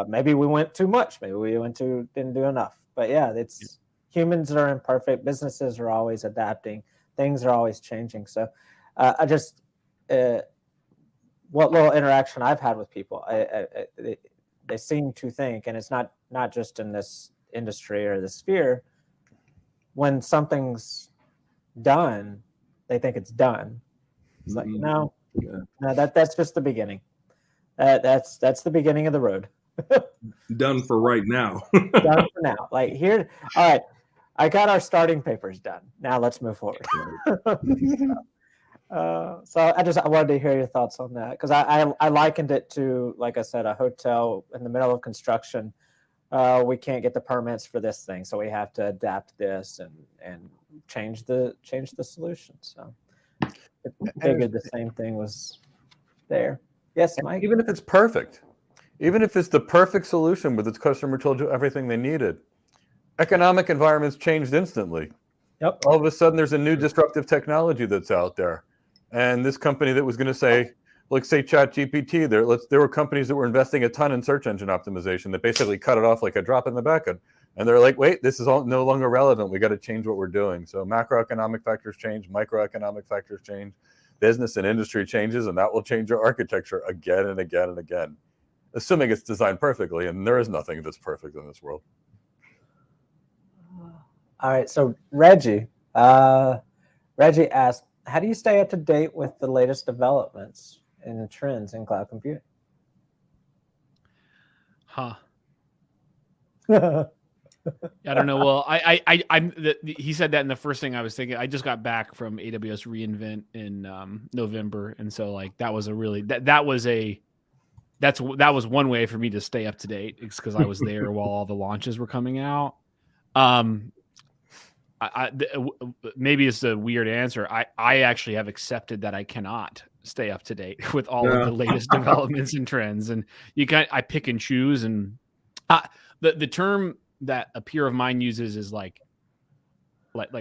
maybe we went too much? Maybe we didn't do enough? But humans are imperfect. Businesses are always adapting. Things are always changing. So what little interaction I've had with people, they seem to think, and it's not just in this industry or the sphere, when something's done, they think it's done. It's like, no, No, that's just the beginning. That's the beginning of the road. Done for right now. Done for now. Like here, all right. I got our starting papers done. Now let's move forward. So I wanted to hear your thoughts on that, because I likened it to, like I said, a hotel in the middle of construction. We can't get the permits for this thing, so we have to adapt this and change the solution. So I figured the same thing was there. Yes, Mike. Even if it's perfect, even if it's the perfect solution where the customer told you everything they needed, economic environments changed instantly. Yep. All of a sudden, there's a new disruptive technology that's out there. And this company that was going to say, like say ChatGPT, there were companies that were investing a ton in search engine optimization that basically cut it off like a drop in the bucket. And they're like, wait, this is all no longer relevant. We got to change what we're doing. So macroeconomic factors change, microeconomic factors change, business and industry changes, and that will change your architecture again and again and again, assuming it's designed perfectly. And there is nothing that's perfect in this world. All right. So Reggie asked, how do you stay up to date with the latest developments and the trends in cloud computing? Huh. I don't know. Well, he said that, and the first thing I was thinking, I just got back from AWS reInvent in November, and so like that was a really that was one way for me to stay up to date. It's because I was there while all the launches were coming out. Maybe it's a weird answer. I actually have accepted that I cannot stay up to date with all of the latest developments and trends, and I pick and choose. And the term that a peer of mine uses is like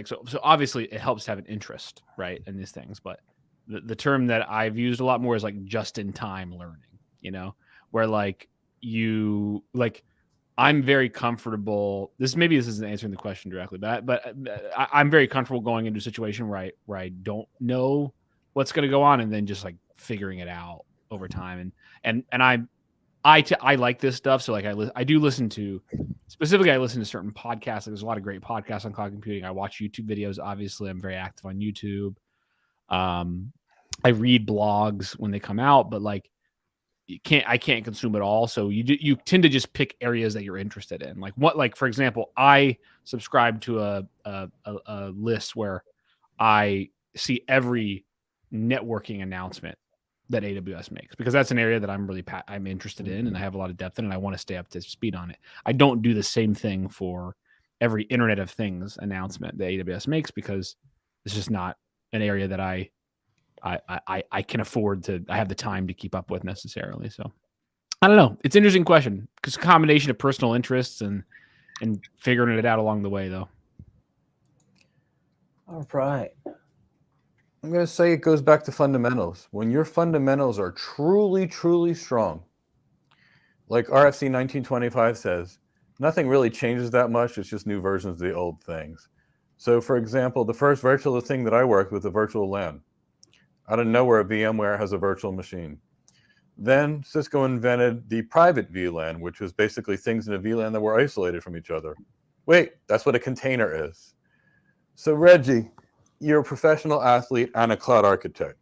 so obviously it helps to have an interest, right, in these things. But the term that I've used a lot more is like just in time learning, where like I'm very comfortable. This isn't answering the question directly, but I'm very comfortable going into a situation where I don't know what's going to go on, and then just like figuring it out over time. And I like this stuff. So like I do listen to, specifically I listen to certain podcasts. Like there's a lot of great podcasts on cloud computing. I watch YouTube videos. Obviously, I'm very active on YouTube. I read blogs when they come out, but like I can't consume it all. So you tend to just pick areas that you're interested in. Like for example, I subscribe to a list where I see every networking announcement that AWS makes, because that's an area that I'm interested in, and I have a lot of depth in, and I want to stay up to speed on it. I don't do the same thing for every Internet of Things announcement that AWS makes, because it's just not an area that I can afford to, I have the time to keep up with necessarily. So I don't know. It's an interesting question, because a combination of personal interests and figuring it out along the way, though. All right. I'm going to say it goes back to fundamentals. When your fundamentals are truly, truly strong, like RFC 1925 says, nothing really changes that much. It's just new versions of the old things. So for example, the first virtual thing that I worked with, a virtual LAN. Out of nowhere, VMware has a virtual machine. Then Cisco invented the private VLAN, which was basically things in a VLAN that were isolated from each other. Wait, that's what a container is. So Reggie, you're a professional athlete and a cloud architect.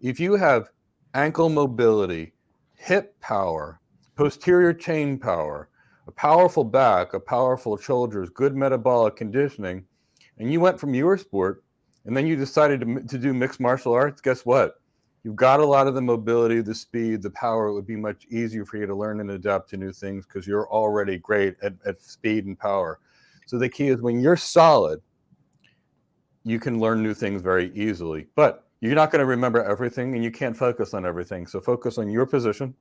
If you have ankle mobility, hip power, posterior chain power, a powerful back, a powerful shoulders, good metabolic conditioning, and you went from your sport and then you decided to do mixed martial arts, guess what? You've got a lot of the mobility, the speed, the power. It would be much easier for you to learn and adapt to new things because you're already great at speed and power. So the key is when you're solid, you can learn new things very easily. But you're not going to remember everything, and you can't focus on everything. So focus on your position,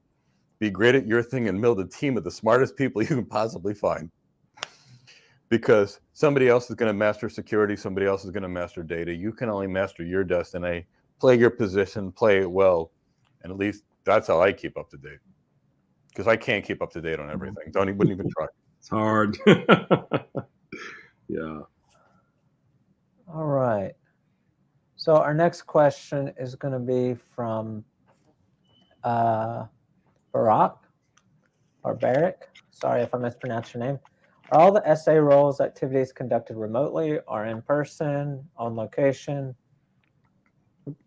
be great at your thing, and build a team of the smartest people you can possibly find. Because somebody else is going to master security, somebody else is going to master data. You can only master your destiny, play your position, play it well. And at least that's how I keep up to date. Because I can't keep up to date on everything. Wouldn't even try. It's hard. Yeah. All right. So our next question is going to be from Barack. Sorry if I mispronounced your name. Are all the SA roles activities conducted remotely or in person, on location?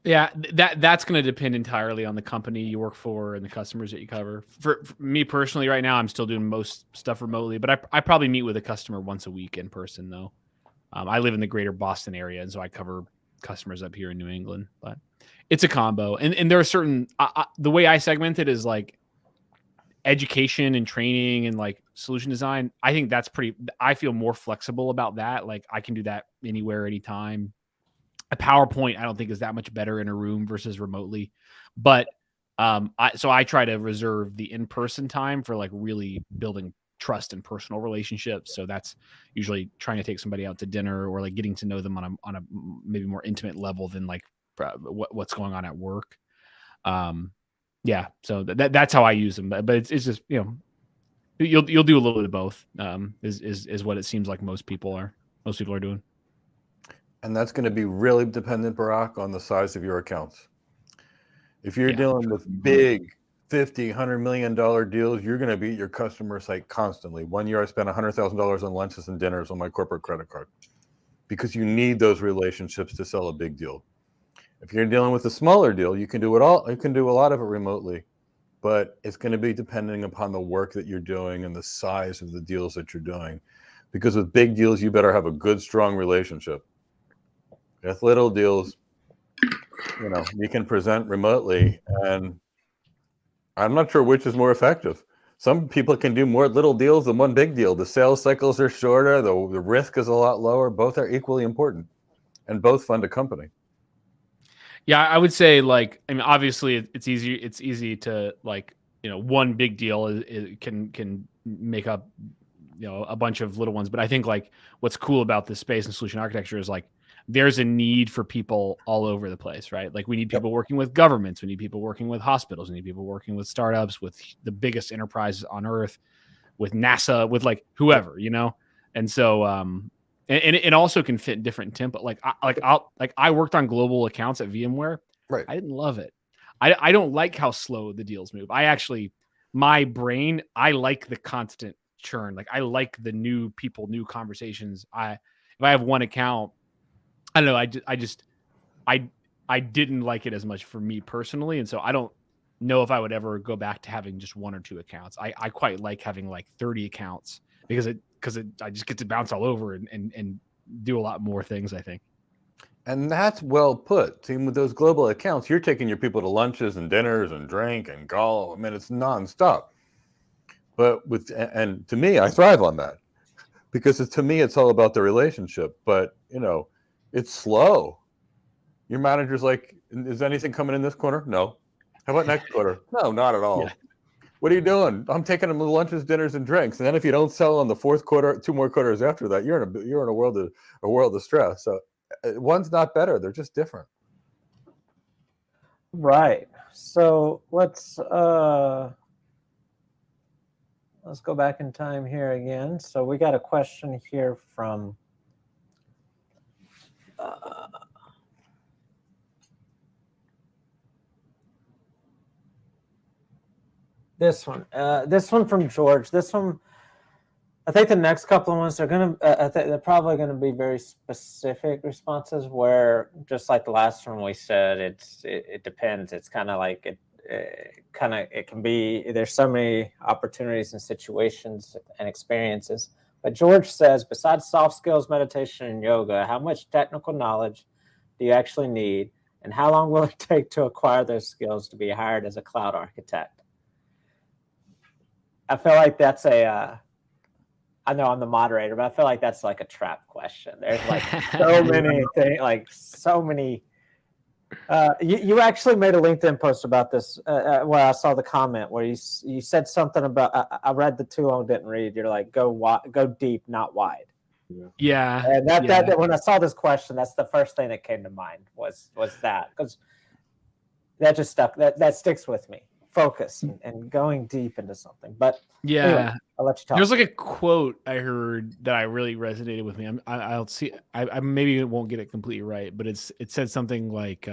Yeah, that's going to depend entirely on the company you work for and the customers that you cover. For me personally, right now, I'm still doing most stuff remotely, but I probably meet with a customer once a week in person, though. I live in the greater Boston area, and so I cover customers up here in New England. But it's a combo, and there are certain the way I segment it is like education and training and like solution design. I think that's pretty. I feel more flexible about that. Like I can do that anywhere, anytime. A PowerPoint, I don't think is that much better in a room versus remotely, but I try to reserve the in-person time for like really building trust and personal relationships. So that's usually trying to take somebody out to dinner or like getting to know them on a maybe more intimate level than like what's going on at work. Yeah, so that's how I use them, but it's just you'll do a little bit of both. Is what it seems like most people are doing. And that's going to be really dependent, Barack, on the size of your accounts. If you're dealing with big $50, $100 million deals, you're going to be at your customer site constantly. 1 year I spent $100,000 on lunches and dinners on my corporate credit card because you need those relationships to sell a big deal. If you're dealing with a smaller deal, you can do it all. You can do a lot of it remotely, but it's going to be depending upon the work that you're doing and the size of the deals that you're doing. Because with big deals, you better have a good, strong relationship. With little deals, you can present remotely, and I'm not sure which is more effective. Some people can do more little deals than one big deal. The sales cycles are shorter, the risk is a lot lower. Both are equally important, and both fund a company. Yeah, I would say obviously it's easy. It's easy to one big deal can make up a bunch of little ones. But I think what's cool about this space and solution architecture is there's a need for people all over the place, right? Like we need people working with governments, we need people working with hospitals, we need people working with startups, with the biggest enterprises on earth, with NASA, with whoever, And so and it also can fit in different template. I worked on global accounts at VMware. Right. I didn't love it. I don't like how slow the deals move. My brain, I like the constant churn. I like the new people, new conversations. If I have one account, I don't know. I didn't like it as much for me personally. And so I don't know if I would ever go back to having just one or two accounts. I quite like having 30 accounts because I just get to bounce all over and do a lot more things, I think. And that's well put. See, with those global accounts, you're taking your people to lunches and dinners and drink and golf. I mean, it's nonstop. But and to me, I thrive on that because to me, it's all about the relationship. But, it's slow. Your manager's like, is anything coming in this quarter? No. How about next quarter? No, not at all. Yeah. What are you doing? I'm taking them to lunches, dinners, and drinks. And then if you don't sell on the fourth quarter, 2 more quarters after that, you're in a world of stress. So one's not better. They're just different. Right. So let's go back in time here again. So we got a question here from this one from George. This one, I think the next couple of ones are they're probably gonna be very specific responses. Where just like the last one we said, it depends. It's kind of like it can be. There's so many opportunities and situations and experiences. But George says, besides soft skills, meditation, and yoga, how much technical knowledge do you actually need, and how long will it take to acquire those skills to be hired as a cloud architect? I feel like that's I know I'm the moderator, but I feel like that's like a trap question. There's so many things, so many. You actually made a LinkedIn post about this where I saw the comment where you said something about, I read the too long, didn't read. You're like, go deep, not wide. Yeah. And that when I saw this question, that's the first thing that came to mind was that, because that just stuck. That sticks with me. Focus and going deep into something. But anyway, I'll let you talk. There's a quote I heard that I really resonated with me. I'll see. I maybe won't get it completely right, but it said something like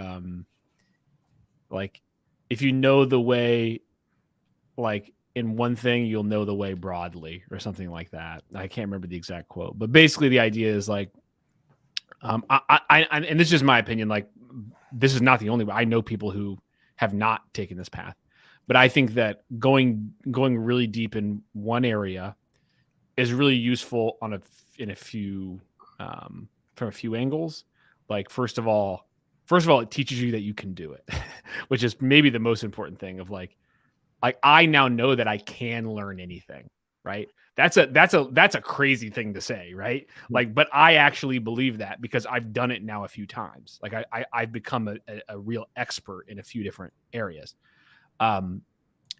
if you know the way, in one thing, you'll know the way broadly, or something like that. I can't remember the exact quote, but basically the idea is and this is just my opinion. this is not the only way. I know people who have not taken this path, but I think that going really deep in one area is really useful from a few angles. Like first of all, it teaches you that you can do it, which is maybe the most important thing. Of like I now know that I can learn anything. Right? That's a crazy thing to say, right? Like, but I actually believe that because I've done it now a few times. Like I've become a real expert in a few different areas. And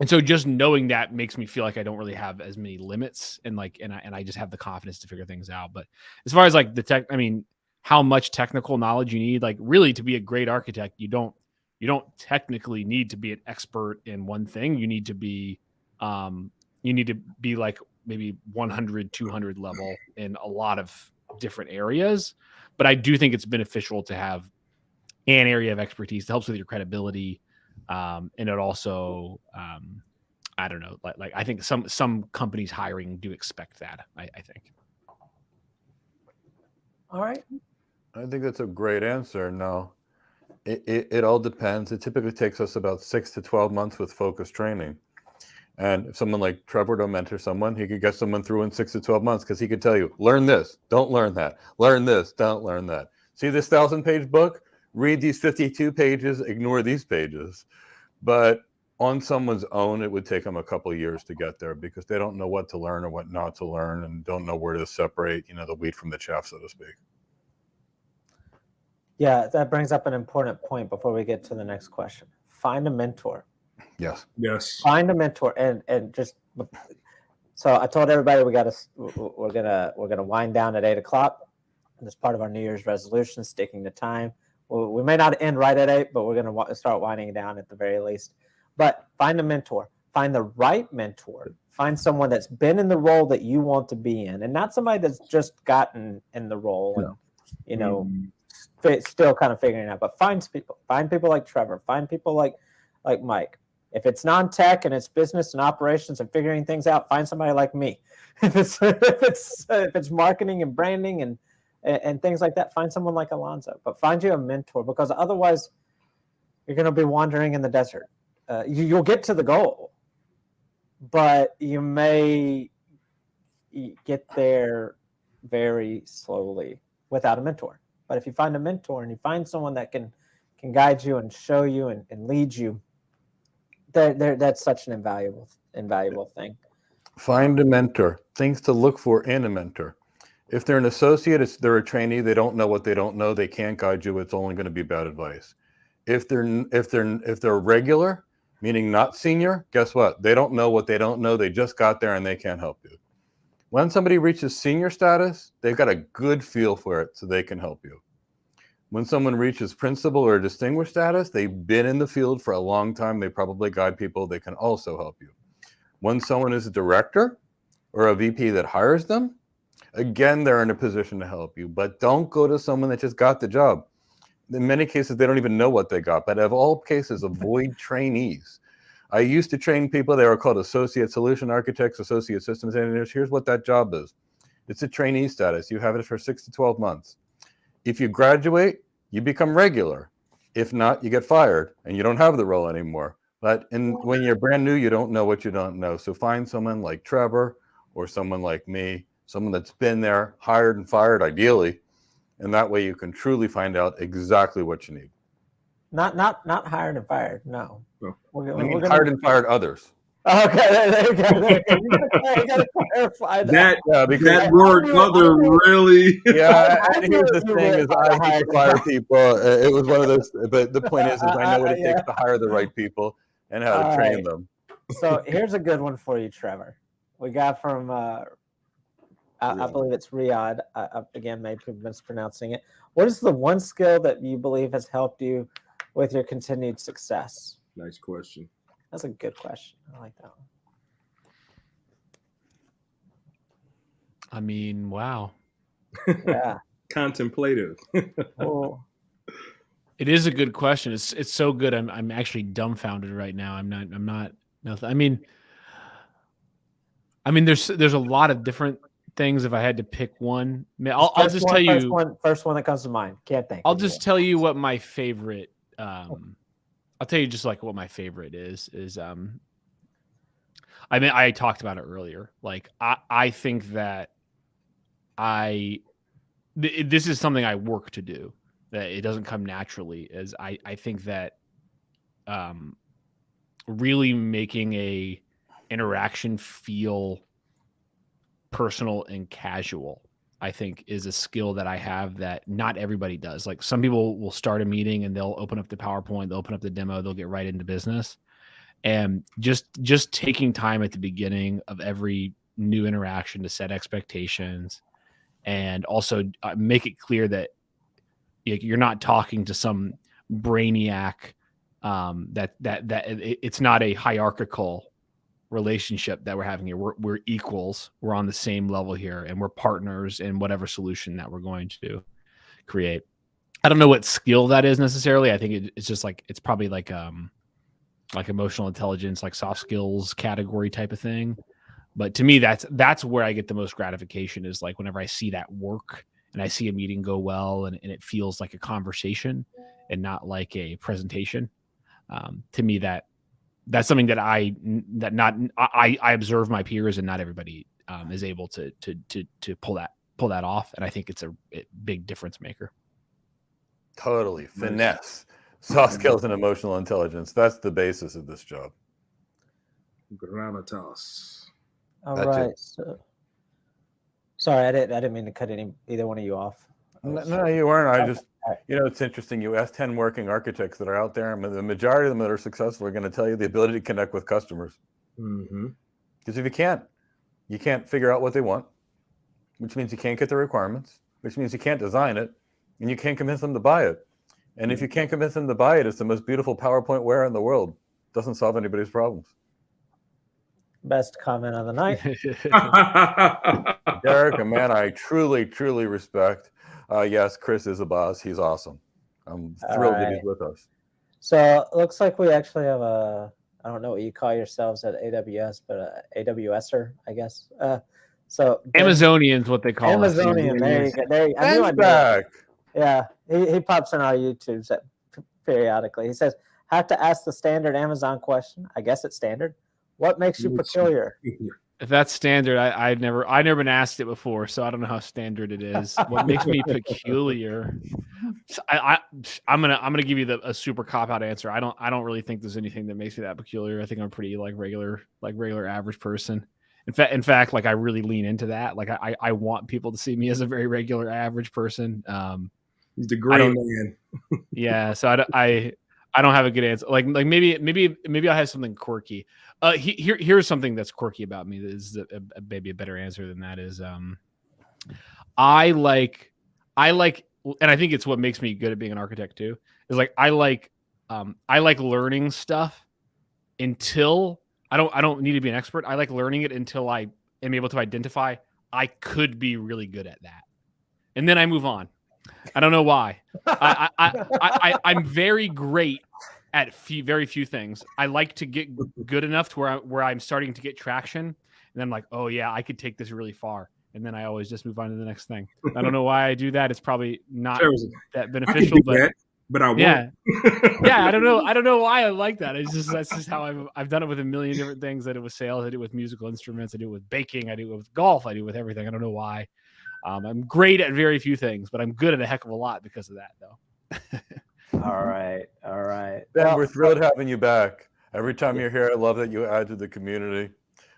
so just knowing that makes me feel like I don't really have as many limits and I just have the confidence to figure things out. But as far as like how much technical knowledge you need, like really to be a great architect, you don't technically need to be an expert in one thing. You need to be like maybe 100, 200 level in a lot of different areas. But I do think it's beneficial to have an area of expertise. It helps with your credibility. And it also, I don't know, like I think some companies hiring do expect that, I think. All right. I think that's a great answer. No, it all depends. It typically takes us about 6 to 12 months with focused training. And if someone like Trevor to mentor someone, he could get someone through in 6 to 12 months because he could tell you, learn this, don't learn that, learn this, don't learn that. See this 1,000-page book? Read these 52 pages, ignore these pages. But on someone's own, it would take them a couple of years to get there because they don't know what to learn or what not to learn and don't know where to separate, the wheat from the chaff, so to speak. Yeah, that brings up an important point before we get to the next question. Find a mentor. Yes. Find a mentor, and just so I told everybody we're gonna wind down at 8:00. This part of our New Year's resolution, sticking to time. We may not end right at 8, but we're gonna start winding down at the very least. But find a mentor. Find the right mentor. Find someone that's been in the role that you want to be in, and not somebody that's just gotten in the role and still kind of figuring it out. But find people like Trevor. Find people like Mike. If it's non-tech and it's business and operations and figuring things out, find somebody like me. If it's marketing and branding and things like that, find someone like Alonzo. But find you a mentor, because otherwise you're going to be wandering in the desert. You'll get to the goal, but you may get there very slowly without a mentor. But if you find a mentor and you find someone that can guide you and show you and lead you, that's such an invaluable thing. Find a mentor. Things to look for in a mentor. If they're an associate, they're a trainee, they don't know what they don't know, they can't guide you, it's only going to be bad advice. If they're regular, meaning not senior, guess what? They don't know what they don't know, they just got there and they can't help you. When somebody reaches senior status, they've got a good feel for it, so they can help you. When someone reaches principal or distinguished status, they've been in the field for a long time, they probably guide people, they can also help you. When someone is a director or a VP that hires them, again, they're in a position to help you, but don't go to someone that just got the job. In many cases, they don't even know what they got, but of all cases, avoid trainees. I used to train people, they were called associate solution architects, associate systems engineers. Here's what that job is. It's a trainee status. You have it for 6 to 12 months. If you graduate, you become regular. If not, you get fired and you don't have the role anymore. But when you're brand new, you don't know what you don't know. So find someone like Trevor or someone like me, someone that's been there, hired and fired ideally. And that way you can truly find out exactly what you need. Not hired and fired. No. We're hired and fired others. Okay, there you go. You got to clarify that. That word "other" really. Yeah, and here's the thing: is I hate to fire people. It was one of those. But the point is I know what it takes to hire the right people and how to train them. So here's a good one for you, Trevor. We got from I believe it's Riyadh. Again, maybe mispronouncing it. What is the one skill that you believe has helped you with your continued success? Nice question. That's a good question. I like that one. I mean, wow. Yeah. Contemplative. Oh. It is a good question. It's so good. I'm actually dumbfounded right now. I'm not. I mean, there's a lot of different things. If I had to pick one, I'll just tell you. First one that comes to mind. Can't think. I'll just tell you what my favorite I'll tell you just like what my favorite is I mean, I talked about it earlier. Like, I think that this is something I work to do, that it doesn't come naturally, as I think that really making a interaction feel personal and casual, I think, is a skill that I have that not everybody does. Like, some people will start a meeting and they'll open up the PowerPoint, they'll open up the demo, they'll get right into business. And just taking time at the beginning of every new interaction to set expectations, and also make it clear that you're not talking to some brainiac, that it's not a hierarchical relationship that we're having here. We're equals. We're on the same level here, and we're partners in whatever solution that we're going to create. I don't know what skill that is necessarily. I think it's just like, it's probably like emotional intelligence, like soft skills category type of thing. But to me, that's where I get the most gratification, is like whenever I see that work and I see a meeting go well, and it feels like a conversation and not like a presentation. To me, that's something that I observe my peers, and not everybody is able to pull that off. And I think it's a big difference maker. Totally. Finesse, soft skills, and emotional intelligence. That's the basis of this job. Gravitas. All right. So, sorry, I didn't mean to cut either one of you off. No, you weren't. I just, it's interesting. You ask 10 working architects that are out there, and the majority of them that are successful are going to tell you the ability to connect with customers. Because if you can't figure out what they want, which means you can't get the requirements, which means you can't design it, and you can't convince them to buy it. And if you can't convince them to buy it, it's the most beautiful PowerPoint-ware in the world. Doesn't solve anybody's problems. Best comment of the night. Derek, a man I truly, truly respect. Yes, Chris is a boss. He's awesome. I'm thrilled that he's with us. So it looks like we actually have I don't know what you call yourselves at AWS, but AWSer, I guess. So Amazonians, what they call Amazonian. There you go. I knew I'd back. Yeah, he pops in our YouTubes periodically. He says, "Have to ask the standard Amazon question. I guess it's standard. What makes you peculiar?" If that's standard, I've never been asked it before, so I don't know how standard it is. What makes me peculiar? I'm gonna give you a super cop out answer. I don't really think there's anything that makes me that peculiar. I think I'm pretty regular average person. In fact, like, I really lean into that. Like, I want people to see me as a very regular average person. He's the gray man. Yeah, so I don't have a good answer. Like maybe I have something quirky. Here's something that's quirky about me. That is maybe a better answer than that is, I like, and I think it's what makes me good at being an architect too. Is like I like learning stuff until I don't need to be an expert. I like learning it until I am able to identify I could be really good at that, and then I move on. I don't know why. I'm very great at very few things. I like to get good enough to where I'm starting to get traction, and then I'm like, oh yeah, I could take this really far, and then I always just move on to the next thing. I don't know why I do that. It's probably not that beneficial, but I won't. Yeah. I don't know why I like that. That's just how I've done it with a million different things. I do it with sales, I do it with musical instruments, I do it with baking, I do it with golf, I do it with everything. I don't know why. I'm great at very few things, but I'm good at a heck of a lot because of that, though. All right. Ben, we're thrilled having you back. Every time you're here, I love that you add to the community.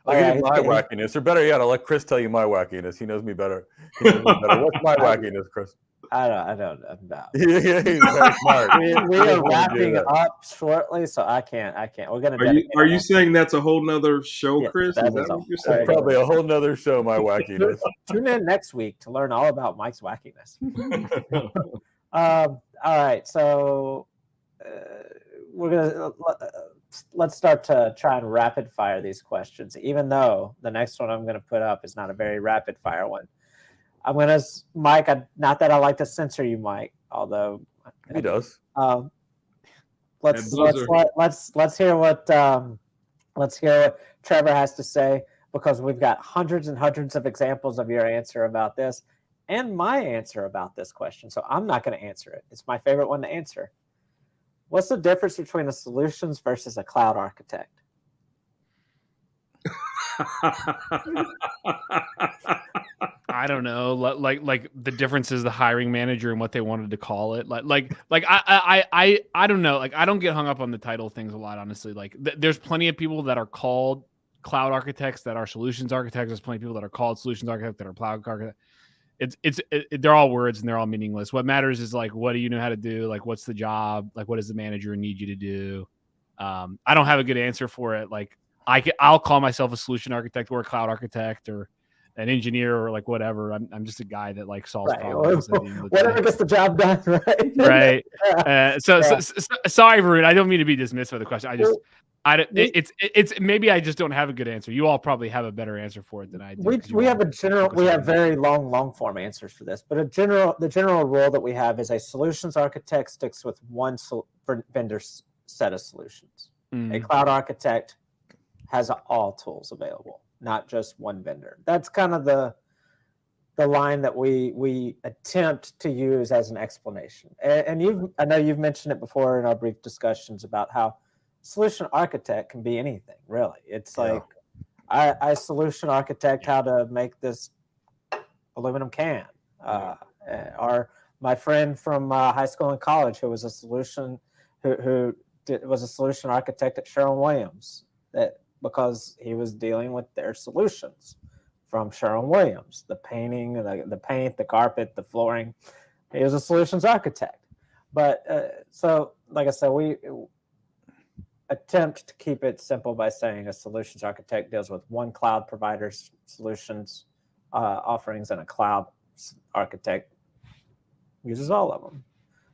I'll give you my wackiness, or better yet, I'll let Chris tell you my wackiness. He knows me better. What's my wackiness, Chris? I don't know. Yeah, he's very smart. We are wrapping up shortly, so I can't. We're gonna. Are you saying that's a whole nother show, Chris? Is that what you're saying? Probably a whole nother show. My wackiness. Tune in next week to learn all about Mike's wackiness. All right, so we're gonna let's start to try and rapid fire these questions. Even though the next one I'm gonna put up is not a very rapid fire one. I'm gonna, Mike. Not that I like to censor you, Mike. Although he does. Let's hear what Trevor has to say, because we've got hundreds and hundreds of examples of your answer about this and my answer about this question. So I'm not going to answer it. It's my favorite one to answer. What's the difference between a solutions versus a cloud architect? I don't know. Like the difference is the hiring manager and what they wanted to call it. I don't know. Like I don't get hung up on the title things a lot, honestly. Like there's plenty of people that are called cloud architects that are solutions architects. There's plenty of people that are called solutions architects that are cloud architects. They're all words and they're all meaningless. What matters is like, what do you know how to do? Like, what's the job? Like, what does the manager need you to do? I don't have a good answer for it. Like I'll call myself a solution architect or a cloud architect or an engineer or like whatever. I'm just a guy that like solves problems. Whatever gets the job done, right? Right. So sorry, Varun. I don't mean to be dismissive of the question. It's maybe I just don't have a good answer. You all probably have a better answer for it than I do. We have very long form answers for this, but the general rule that we have is a solutions architect sticks with one vendor set of solutions. A cloud architect has all tools available, not just one vendor. That's kind of the line that we attempt to use as an explanation. And I know you've mentioned it before in our brief discussions about how solution architect can be anything, really. It's like I solution architect how to make this aluminum can. Or my friend from high school and college who was a solution was a solution architect at Sherwin-Williams because he was dealing with their solutions from Sherwin-Williams, the painting, the paint, the carpet, the flooring. He was a solutions architect. But so, like I said, we attempt to keep it simple by saying a solutions architect deals with one cloud provider's solutions offerings, and a cloud architect uses all of them.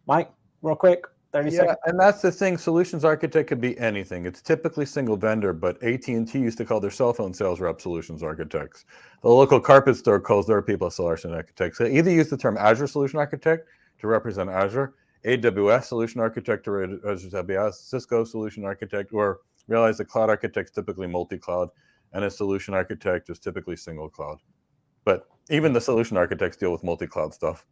Mike, real quick, 30 seconds. And that's the thing. Solutions architect could be anything. It's typically single vendor, but AT&T used to call their cell phone sales rep solutions architects. The local carpet store calls their people solution architects. They either use the term Azure solution architect to represent Azure, AWS solution architect to represent AWS, Cisco solution architect, or realize the cloud architect is typically multi-cloud, and a solution architect is typically single cloud. But even the solution architects deal with multi-cloud stuff.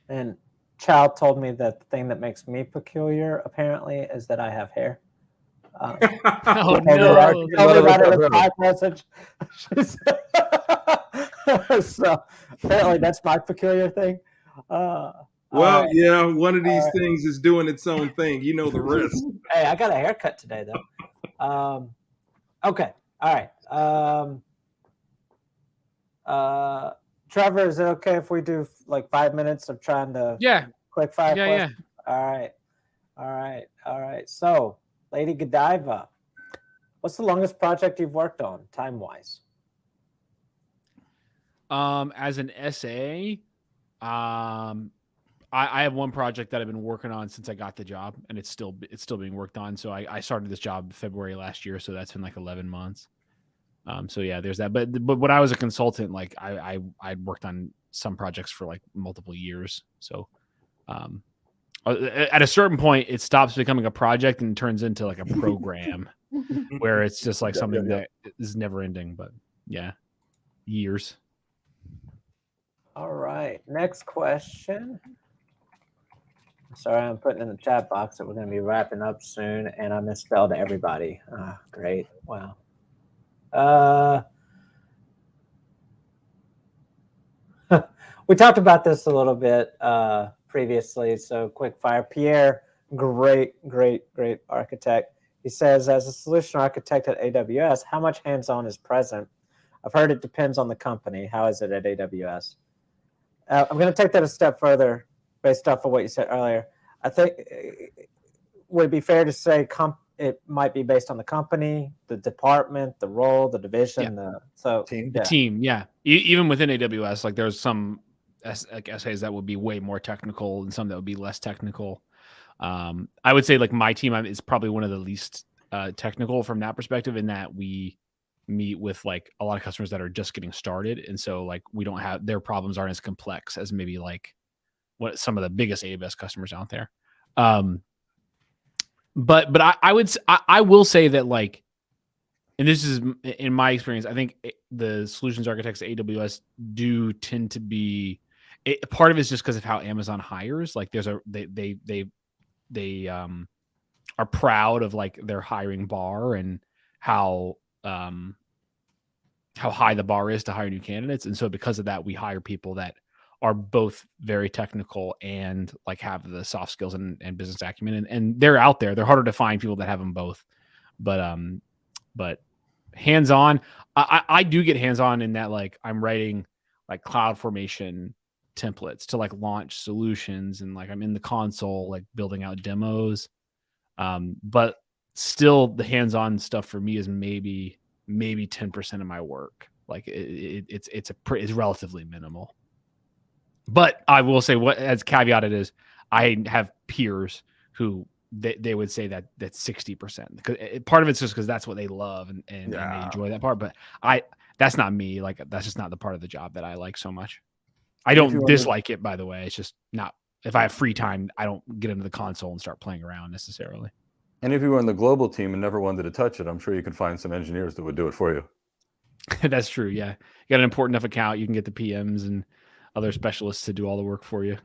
And Child told me that the thing that makes me peculiar, apparently, is that I have hair. Oh, no. Message. So apparently that's my peculiar thing. Well, yeah, one of these things is doing its own thing. You know the rest. Hey, I got a haircut today, though. Okay. All right. Trevor, is it okay if we do like 5 minutes of trying to quick fire questions? Yeah. All right. So, Lady Godiva, what's the longest project you've worked on time-wise? As an SA, I have one project that I've been working on since I got the job, and it's still being worked on. So I started this job February last year, so that's been like 11 months. So yeah, there's that. But when I was a consultant, like I worked on some projects for like multiple years. So at a certain point, it stops becoming a project and turns into like a program where it's just like something that is never ending. But yeah, years. All right, next question. Sorry, I'm putting in the chat box that we're going to be wrapping up soon, and I misspelled everybody. Great. Wow. We talked about this a little bit previously, so quick fire. Pierre, great architect. He says, as a solution architect at AWS, how much hands-on is present? I've heard it depends on the company. How is it at AWS? I'm going to take that a step further based off of what you said earlier. I think it would be fair to say it might be based on the company, the department, the role, the division, the team. Yeah. Even within AWS, like there's some essays that would be way more technical and some that would be less technical. I would say like my team is probably one of the least technical from that perspective, in that we meet with like a lot of customers that are just getting started. And so like we don't have, their problems aren't as complex as maybe like what some of the biggest AWS customers out there. But I will say that like, and this is in my experience, I think the solutions architects at AWS do tend to be part of it is just because of how Amazon hires. Like they are proud of like their hiring bar and how high the bar is to hire new candidates. And so because of that, we hire people that are both very technical and like have the soft skills and business acumen. And they're out there. They're harder to find people that have them both. But hands-on, I do get hands-on in that, like I'm writing like CloudFormation templates to like launch solutions, and like I'm in the console, like building out demos. But still the hands-on stuff for me is maybe 10% of my work. Like it's relatively minimal. But I will say, what as caveated is, I have peers who they would say that that's 60%. Because part of it's just because that's what they love and they enjoy that part. But that's not me. Like that's just not the part of the job that I like so much. I don't dislike it, by the way. It's just not. If I have free time, I don't get into the console and start playing around necessarily. And if you were on the global team and never wanted to touch it, I'm sure you could find some engineers that would do it for you. That's true. Yeah. You got an important enough account, you can get the PMs and other specialists to do all the work for you.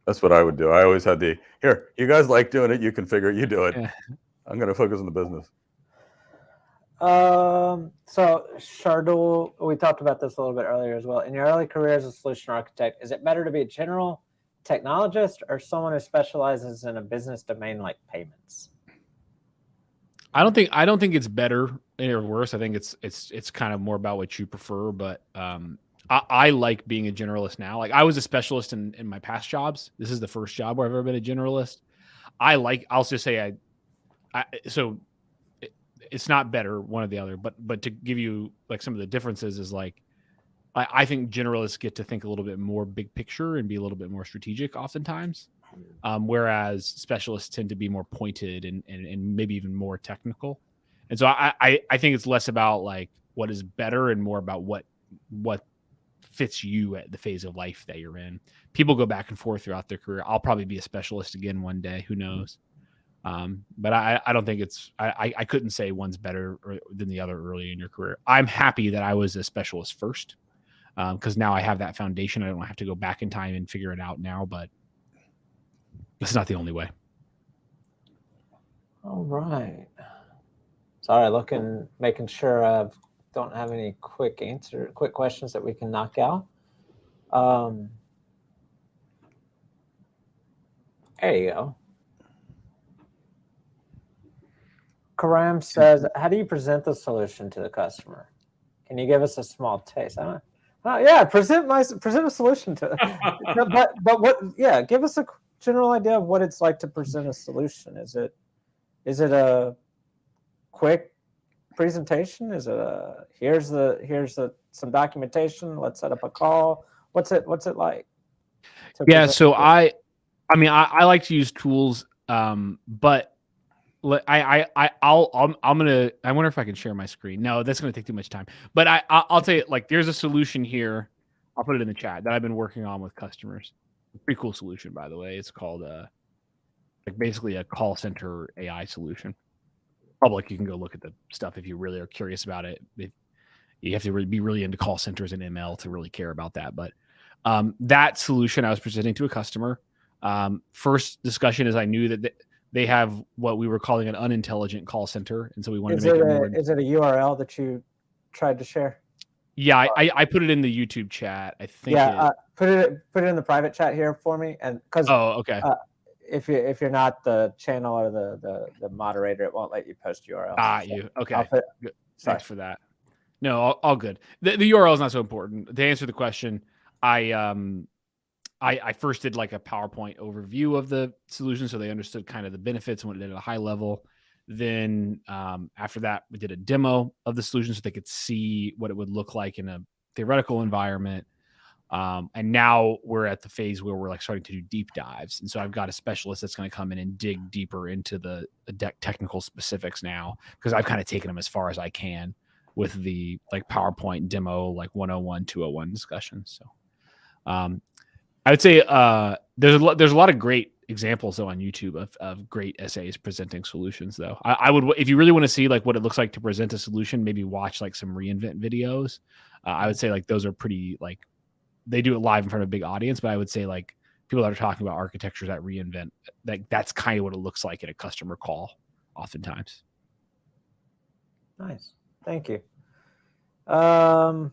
That's what I would do. I always had here, you guys like doing it, you can figure it, you do it. Yeah. I'm going to focus on the business. So Shardul, we talked about this a little bit earlier as well. In your early career as a solution architect, is it better to be a general technologist or someone who specializes in a business domain like payments? I don't think it's better or worse. I think it's kind of more about what you prefer. But I like being a generalist now. Like I was a specialist in my past jobs. This is the first job where I've ever been a generalist. I'll just say so it's not better one or the other. But to give you like some of the differences is like I think generalists get to think a little bit more big picture and be a little bit more strategic oftentimes. Whereas specialists tend to be more pointed and maybe even more technical. And so I think it's less about like what is better and more about what fits you at the phase of life that you're in. People go back and forth throughout their career. I'll probably be a specialist again one day. Who knows? But I don't think I couldn't say one's better than the other early in your career. I'm happy that I was a specialist first because now I have that foundation. I don't have to go back in time and figure it out now, but it's not the only way. All right. Sorry, making sure I don't have any quick questions that we can knock out. There you go. Karam says, how do you present the solution to the customer? Can you give us a small taste? Present a solution to but what, give us a general idea of what it's like to present a solution. Is it a quick presentation? Is it here's some documentation, let's set up a call? What's it like? Yeah, so I like to use tools, but I wonder if I can share my screen. No, that's going to take too much time. But I'll tell you, like, there's a solution here. I'll put it in the chat that I've been working on with customers. Pretty cool solution, by the way. It's called like basically a call center AI solution. Public, you can go look at the stuff if you really are curious about it. You have to be really into call centers and ML to really care about that. But that solution I was presenting to a customer. First discussion is I knew that they have what we were calling an unintelligent call center, and so we wanted to make it more. Is it a URL that you tried to share? Yeah, I put it in the YouTube chat. I think. Yeah, put it in the private chat here for me, and because okay. If you're not the channel or the moderator, it won't let you post URL. Okay. Thanks for that. No, all good. The URL is not so important. To answer the question, I first did like a PowerPoint overview of the solution, so they understood kind of the benefits and what it did at a high level. Then after that, we did a demo of the solution so they could see what it would look like in a theoretical environment. And now we're at the phase where we're like starting to do deep dives. And so I've got a specialist that's going to come in and dig deeper into the technical specifics now, because I've kind of taken them as far as I can with the like PowerPoint demo, like 101, 201 discussions. So I would say there's a lot of great examples though on YouTube of great essays presenting solutions though. I would, if you really want to see like what it looks like to present a solution, maybe watch like some reInvent videos. I would say like those are pretty, like, they do it live in front of a big audience, but I would say like people that are talking about architectures at reInvent, that's kind of what it looks like in a customer call oftentimes. Nice. Thank you. And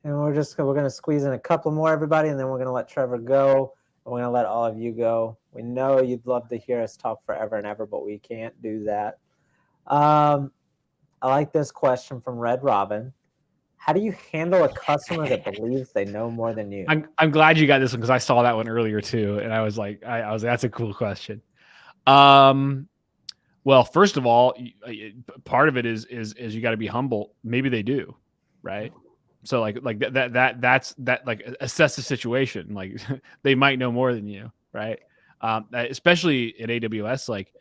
we're going to squeeze in a couple more, everybody, and then we're going to let Trevor go. And we're going to let all of you go. We know you'd love to hear us talk forever and ever, but we can't do that. I like this question from Red Robin. How do you handle a customer that believes they know more than you? I'm glad you got this one because I saw that one earlier too, and I was like, that's a cool question. Well, first of all, part of it is you got to be humble. Maybe they do, right? So like that's assess the situation. Like they might know more than you, right? Especially in AWS, like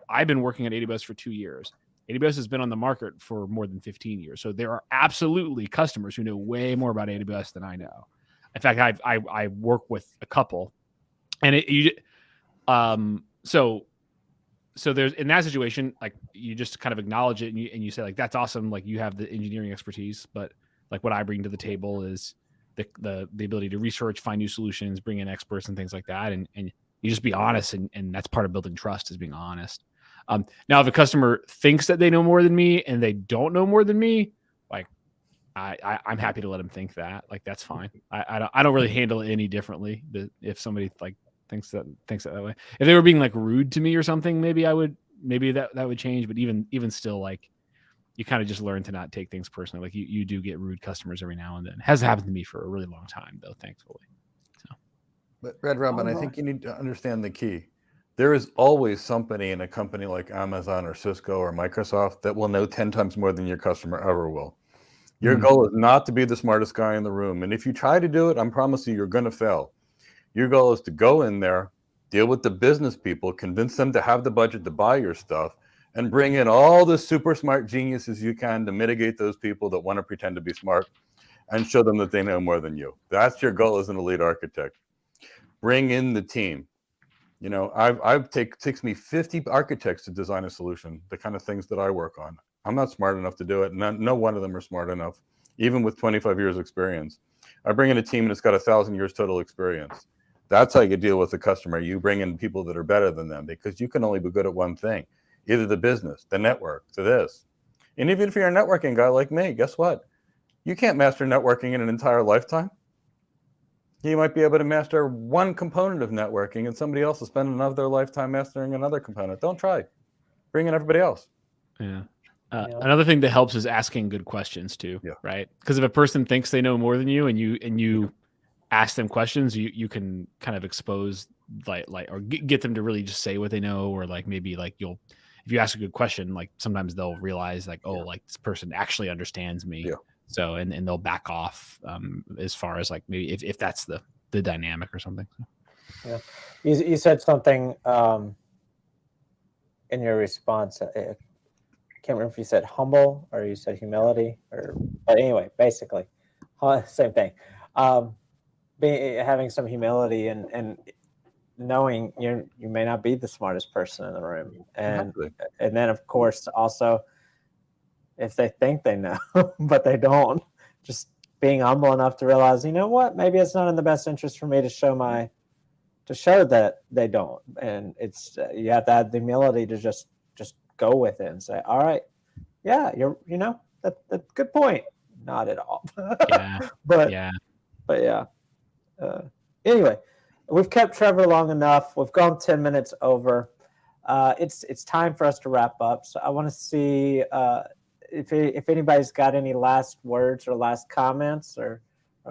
I've been working at AWS for 2 years. AWS has been on the market for more than 15 years. So there are absolutely customers who know way more about AWS than I know. In fact, I work with a couple, and so there's, in that situation, like you just kind of acknowledge it and you say like, that's awesome. Like you have the engineering expertise, but like what I bring to the table is the ability to research, find new solutions, bring in experts and things like that. And you just be honest. And that's part of building trust, is being honest. Now, if a customer thinks that they know more than me and they don't know more than me, like I'm happy to let them think that. Like that's fine. I don't really handle it any differently. If somebody like thinks that way, if they were being like rude to me or something, maybe that would change. But even still, like you kind of just learn to not take things personally. Like you do get rude customers every now and then. It hasn't happened to me for a really long time though, thankfully. So, but Red Robin, I think you need to understand the key. There is always somebody in a company like Amazon or Cisco or Microsoft that will know 10 times more than your customer ever will. Your goal is not to be the smartest guy in the room. And if you try to do it, I promise you, you're going to fail. Your goal is to go in there, deal with the business people, convince them to have the budget to buy your stuff, and bring in all the super smart geniuses you can to mitigate those people that want to pretend to be smart and show them that they know more than you. That's your goal as an elite architect. Bring in the team. You know, it takes me 50 architects to design a solution, the kind of things that I work on. I'm not smart enough to do it. No one of them are smart enough, even with 25 years experience. I bring in a team that's got 1,000 years total experience. That's how you deal with the customer. You bring in people that are better than them, because you can only be good at one thing, either the business, the network, to this. And even if you're a networking guy like me, guess what? You can't master networking in an entire lifetime. You might be able to master one component of networking, and somebody else will spend another lifetime mastering another component. Don't try. Bring in everybody else. Yeah. Another thing that helps is asking good questions too, Yeah. right? Because if a person thinks they know more than you, and you ask them questions, you can kind of expose or get them to really just say what they know, or like maybe like if you ask a good question, like sometimes they'll realize like, oh, like this person actually understands me. Yeah. So and they'll back off as far as like maybe if that's the dynamic or something. Yeah, you said something in your response. I can't remember if you said humble or you said humility, but anyway, basically, same thing. Having some humility and knowing you may not be the smartest person in the room, and then of course also, if they think they know but they don't, just being humble enough to realize, you know what, maybe it's not in the best interest for me to show that they don't, and it's you have to have the humility to just go with it and say, all right, yeah, that's a good point. Not at all. Yeah. but yeah. Anyway, we've kept Trevor long enough. We've gone 10 minutes over. It's time for us to wrap up. So I want to see if anybody's got any last words or last comments or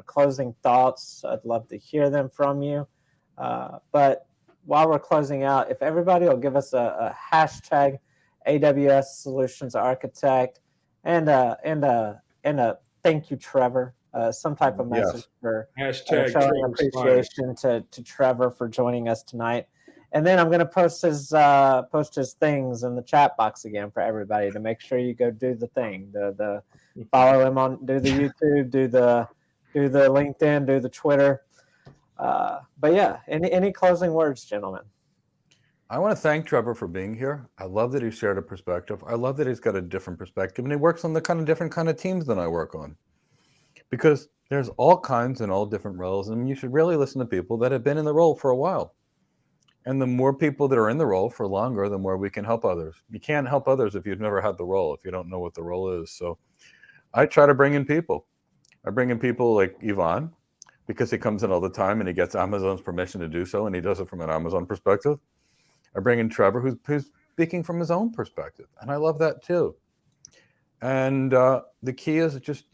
closing thoughts. I'd love to hear them from you. But while we're closing out, if everybody will give us a hashtag AWS Solutions Architect and a thank you, Trevor. Some type of message for hashtag showing appreciation to Trevor for joining us tonight. And then I'm going to post his things in the chat box again for everybody to make sure you go do the thing. The follow him on, do the YouTube, do the LinkedIn, do the Twitter. But yeah, any closing words, gentlemen? I want to thank Trevor for being here. I love that he shared a perspective. I love that he's got a different perspective, and he works on the different kind of teams than I work on. Because There's all kinds and all different roles, and you should really listen to people that have been in the role for a while. And the more people that are in the role for longer, the more we can help others. You can't help others if you've never had the role, if you don't know what the role is. So I try to bring in people. I bring in people like Yvonne, because he comes in all the time and he gets Amazon's permission to do so, and he does it from an Amazon perspective. I bring in Trevor, who's speaking from his own perspective, and I love that too. And the key is just,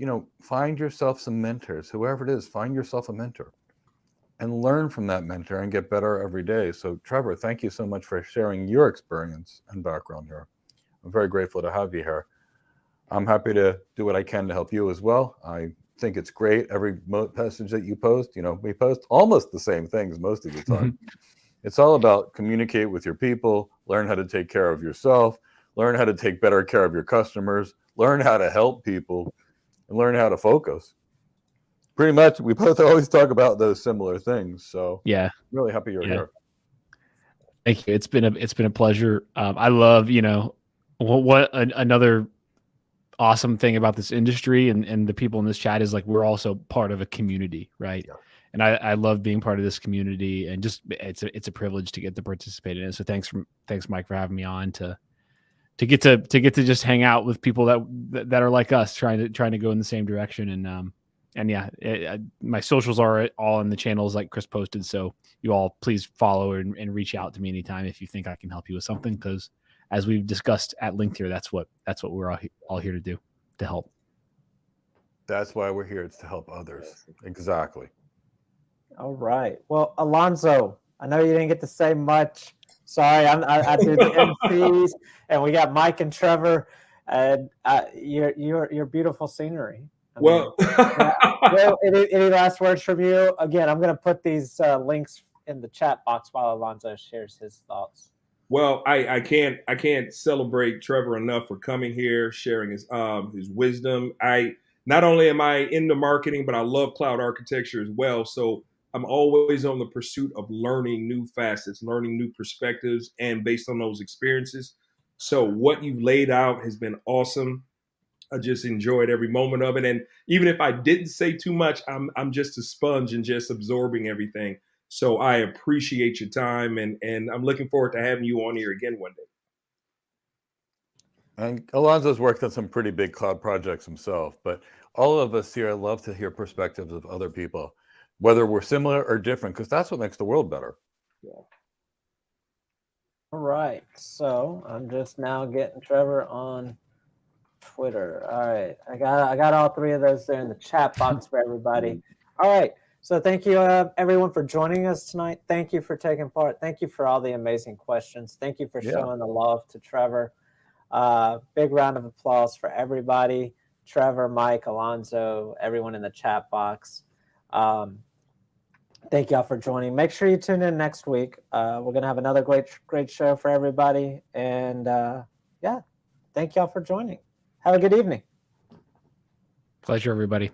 find yourself some mentors, whoever it is, find yourself a mentor and learn from that mentor and get better every day. So Trevor, thank you so much for sharing your experience and background here. I'm very grateful to have you here. I'm happy to do what I can to help you as well. I think it's great. Every message that you post, we post almost the same things most of the time. It's all about communicate with your people, learn how to take care of yourself, learn how to take better care of your customers, learn how to help people, and learn how to focus. Pretty much, we both always talk about those similar things. So yeah, really happy you're here. Thank you. It's been a pleasure. I love, another awesome thing about this industry and the people in this chat is like, we're also part of a community, right? Yeah. And I love being part of this community, and just it's a privilege to get to participate in it. So thanks Mike for having me on to get to just hang out with people that are like us, trying to go in the same direction. And yeah, my socials are all in the channels like Chris posted. So you all please follow and reach out to me anytime if you think I can help you with something, because as we've discussed at length here, that's what we're all here to do, to help. That's why we're here. It's to help others. Exactly. All right. Well, Alonzo, I know you didn't get to say much. Sorry, I do the MCs, and we got Mike and Trevor, and your beautiful scenery. Any last words from you? Again, I'm going to put these links in the chat box while Alonzo shares his thoughts. Well, I can't celebrate Trevor enough for coming here, sharing his wisdom. Not only am I into marketing, but I love cloud architecture as well. So I'm always on the pursuit of learning new facets, learning new perspectives, and based on those experiences. So what you've laid out has been awesome. I just enjoyed every moment of it. And even if I didn't say too much, I'm just a sponge and just absorbing everything. So I appreciate your time, and I'm looking forward to having you on here again one day. And Alonzo's worked on some pretty big cloud projects himself, but all of us here love to hear perspectives of other people, whether we're similar or different, because that's what makes the world better. Yeah. All right. So I'm just now getting Trevor on Twitter. All right. I got all three of those there in the chat box for everybody. All right. So thank you, everyone, for joining us tonight. Thank you for taking part. Thank you for all the amazing questions. Thank you for showing the love to Trevor. Big round of applause for everybody. Trevor, Mike, Alonzo, everyone in the chat box. Thank y'all for joining. Make sure you tune in next week. We're going to have another great show for everybody. And thank y'all for joining. Have a good evening. Pleasure, everybody.